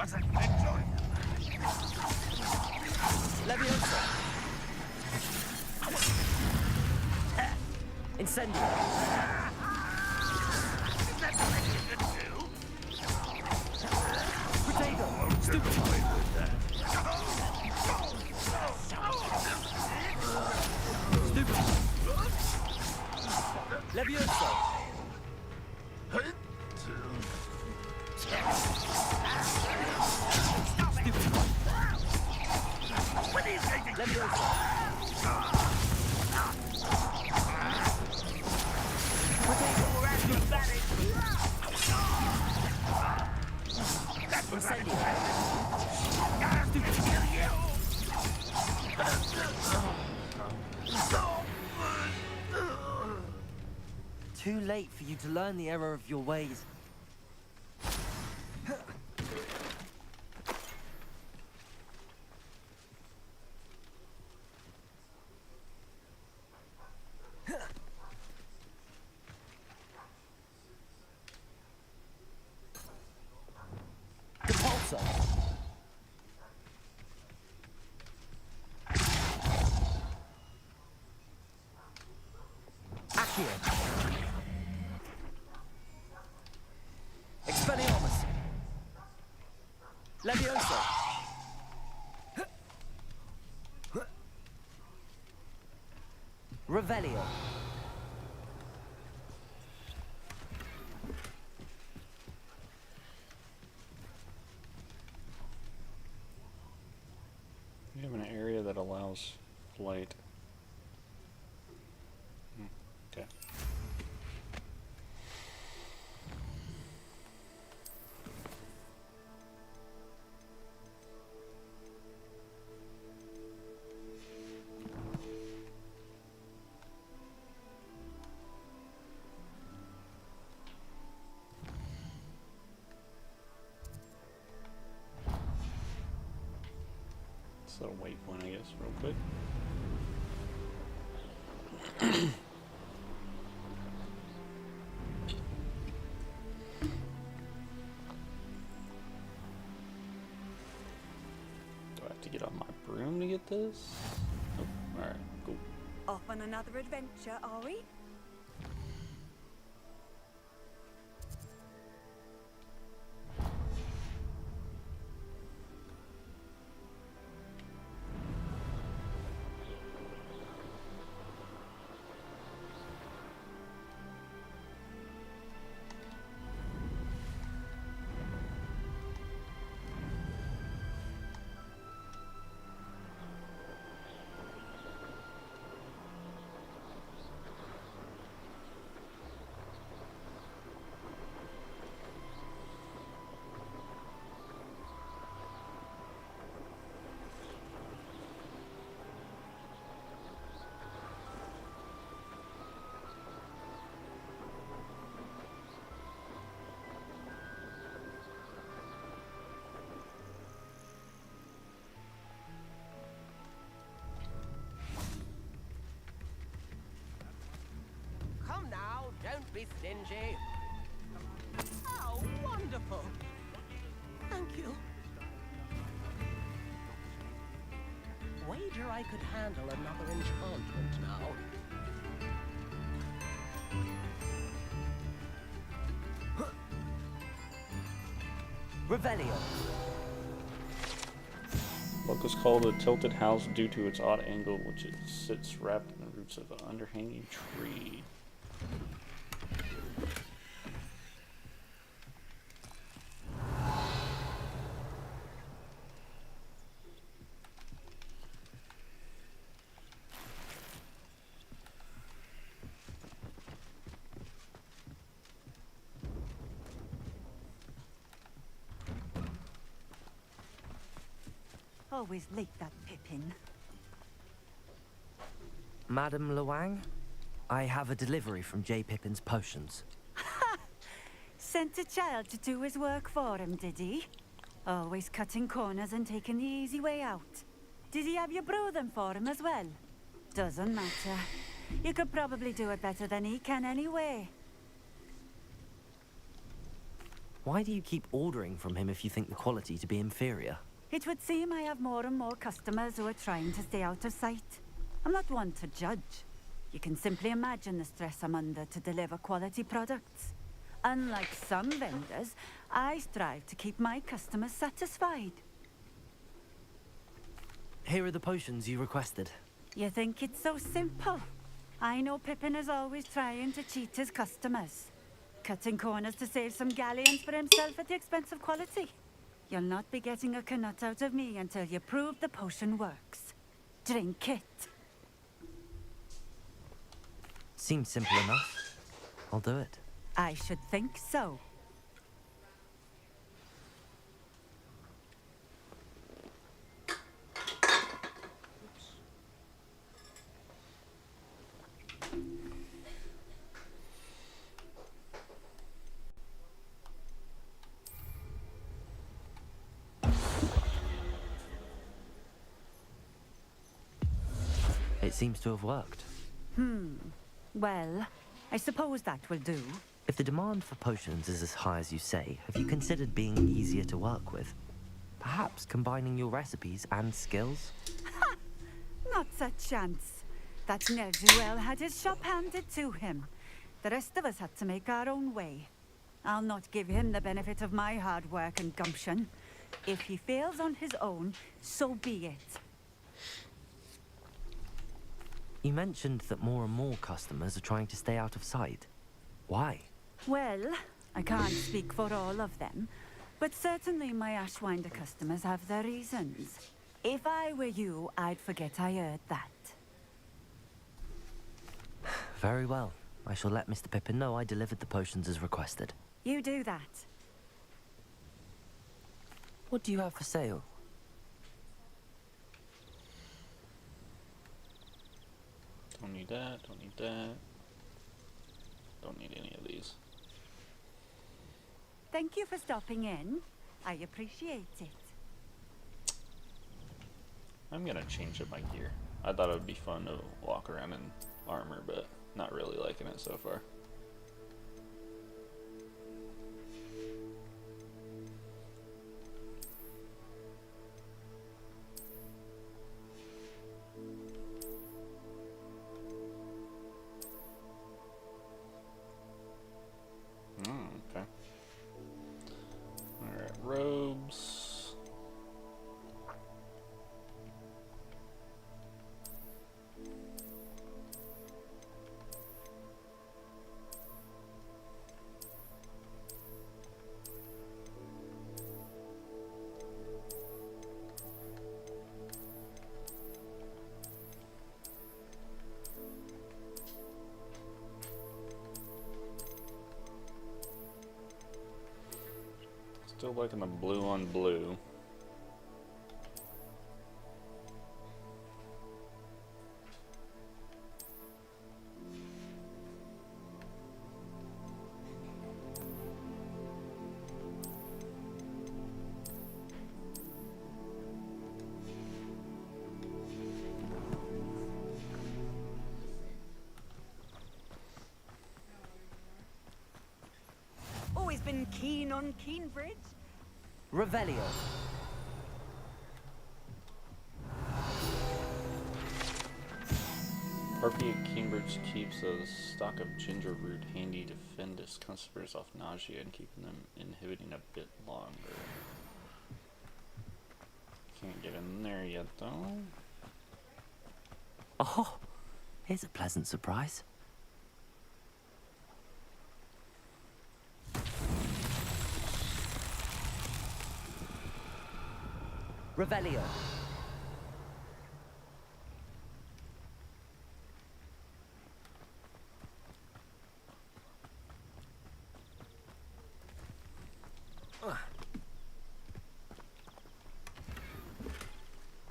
P: but I can enjoy them.
A: Leviosa! Incendio!
P: Is that the best you can do?
A: Potato!
P: Stupid with that.
A: Stupid! Leviosa! Leviosa! Potato! Incendio! Too late for you to learn the error of your ways. Depulso. Accio. Expelliarmus. Leviosa. Revelio.
B: We have an area that allows flight. Okay. Set a waypoint, I guess, real quick. Do I have to get on my broom to get this? Nope. Alright, cool.
K: Off on another adventure, are we?
G: Come now, don't be stingy. Oh, wonderful. Thank you. Wager I could handle another enchantment now.
A: Revelio.
B: Book is called a tilted house due to its odd angle, which it sits wrapped in the roots of an underhanging tree.
U: Always like that Pippin.
A: Madame Luang, I have a delivery from J. Pippin's potions.
U: Sent a child to do his work for him, did he? Always cutting corners and taking the easy way out. Did he have you brew them for him as well? Doesn't matter. You could probably do it better than he can anyway.
A: Why do you keep ordering from him if you think the quality to be inferior?
C: It would seem I have more and more customers who are trying to stay out of sight. I'm not one to judge. You can simply imagine the stress I'm under to deliver quality products. Unlike some vendors, I strive to keep my customers satisfied.
A: Here are the potions you requested.
C: You think it's so simple? I know Pippin is always trying to cheat his customers, cutting corners to save some galleons for himself at the expense of quality. You'll not be getting a canut out of me until you prove the potion works. Drink it.
A: Seems simple enough. I'll do it.
C: I should think so.
A: It seems to have worked.
C: Well, I suppose that will do.
A: If the demand for potions is as high as you say, have you considered being easier to work with? Perhaps combining your recipes and skills?
C: Ha! Not a chance. That Ne'er-do-well had his shop handed to him. The rest of us had to make our own way. I'll not give him the benefit of my hard work and gumption. If he fails on his own, so be it.
A: You mentioned that more and more customers are trying to stay out of sight. Why?
C: Well, I can't speak for all of them, but certainly my Ashwinder customers have their reasons. If I were you, I'd forget I heard that.
A: Very well. I shall let Mr. Pippin know I delivered the potions as requested.
C: You do that.
A: What do you have for sale?
B: Don't need that, don't need that. Don't need any of these.
C: Thank you for stopping in. I appreciate it.
B: I'm gonna change up my gear. I thought it would be fun to walk around in armor, but not really liking it so far. Okay. Alright, robes. Still liking the blue on blue.
K: Always been keen on Keenbridge.
A: Revelio.
B: RP at Cambridge keeps a stock of ginger root handy to fend its customers off nausea and keeping them inhibiting a bit longer. Can't get in there yet though.
A: Oh, here's a pleasant surprise. Revelio.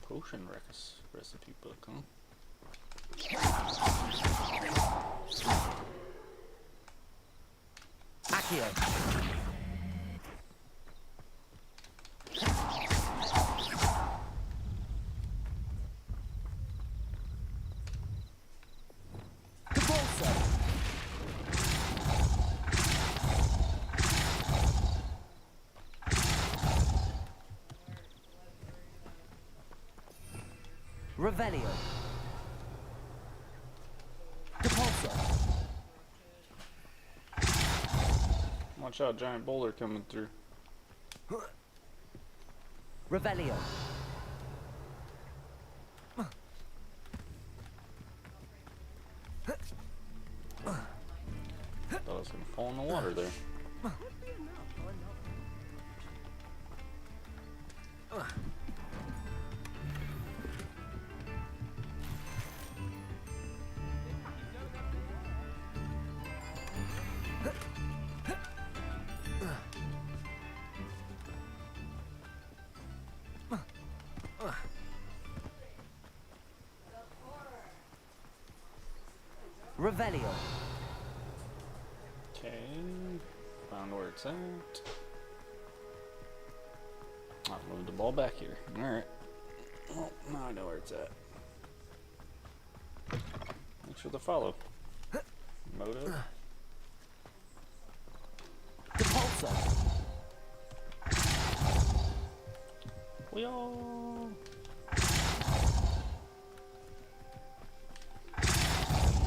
B: Potion recipe book, huh?
A: Accio. Revelio. Depulso.
B: Watch out, giant boulder coming through.
A: Revelio.
B: Thought I was gonna fall in the water there.
A: Revelio.
B: Okay, found where it's at. I'll move the ball back here. Alright. Well, now I know where it's at. Thanks for the follow. Moto.
A: Depulso.
B: We all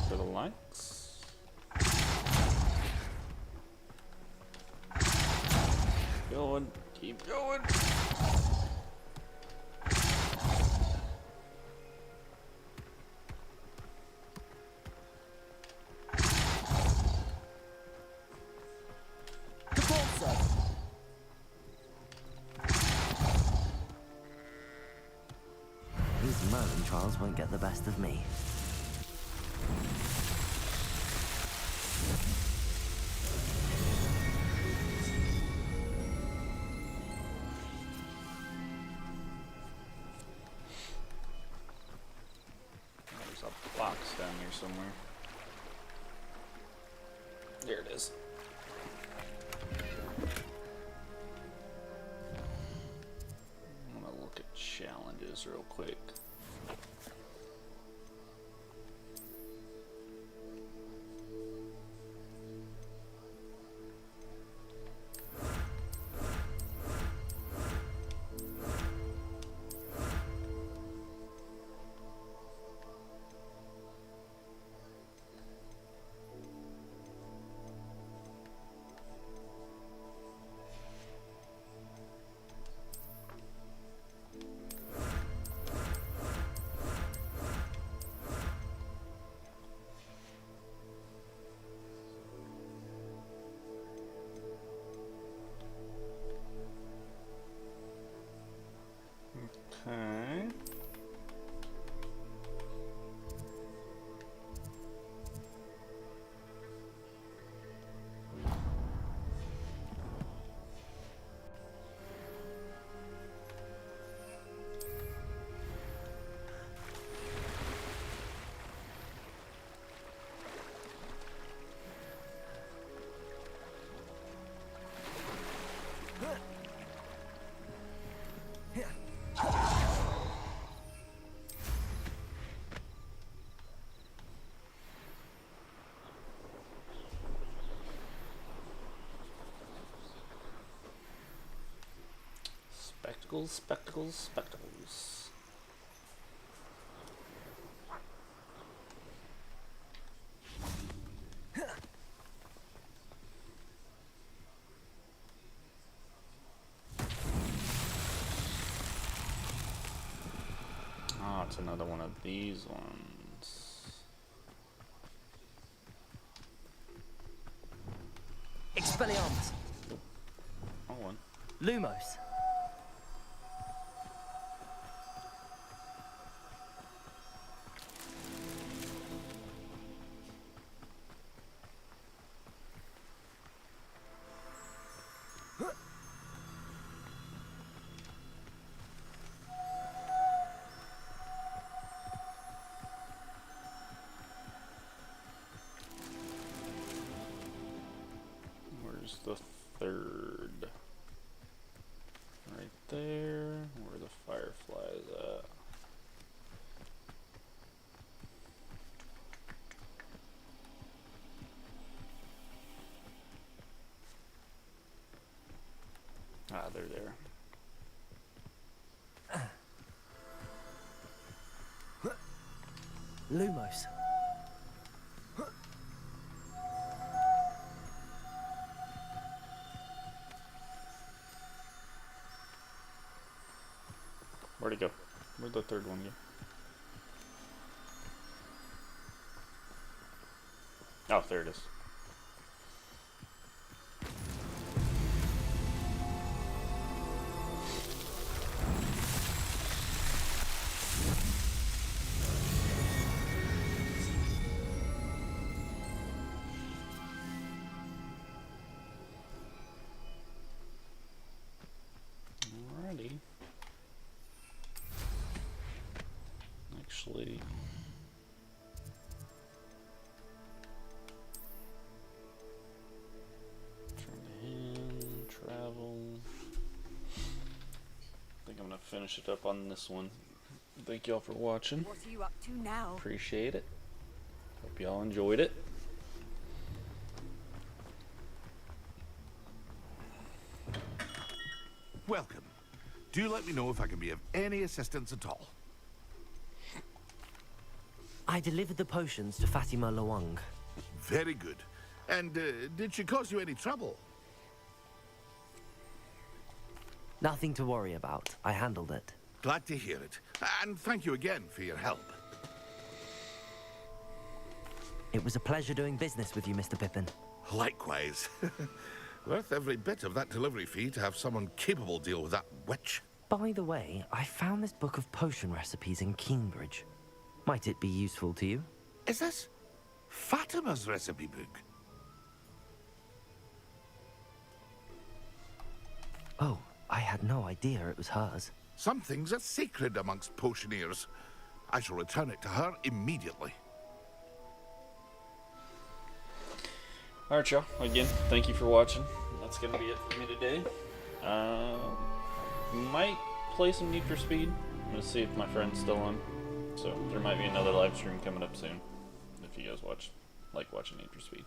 B: for the likes. Going, keep going.
A: These Merlin trials won't get the best of me.
B: There's a box down here somewhere. There it is. I'm gonna look at challenges real quick. Okay. Spectacles, spectacles, spectacles. Ah, it's another one of these ones.
A: Expelliarmus.
B: Wrong one.
A: Lumos.
B: Where's the third? Right there, where the firefly is at. Ah, they're there.
A: Lumos.
B: Where'd it go? Where'd the third one go? Oh, there it is. Alrighty. Actually, turn the hand, travel. I think I'm gonna finish it up on this one. Thank y'all for watching.
K: What are you up to now?
B: Appreciate it. Hope y'all enjoyed it.
P: Welcome. Do let me know if I can be of any assistance at all.
A: I delivered the potions to Fatima Lawang.
P: Very good. And did she cause you any trouble?
A: Nothing to worry about. I handled it.
P: Glad to hear it. And thank you again for your help.
A: It was a pleasure doing business with you, Mr. Pippin.
P: Likewise. Worth every bit of that delivery fee to have someone capable deal with that witch.
A: By the way, I found this book of potion recipes in Cambridge. Might it be useful to you?
P: Is this Fatima's recipe book?
A: Oh, I had no idea it was hers.
P: Some things are sacred amongst potioneers. I shall return it to her immediately.
B: Alright, y'all. Again, thank you for watching. That's gonna be it for me today. Might play some Need for Speed. I'm gonna see if my friend's still on. So there might be another live stream coming up soon. If you guys like watching Need for Speed.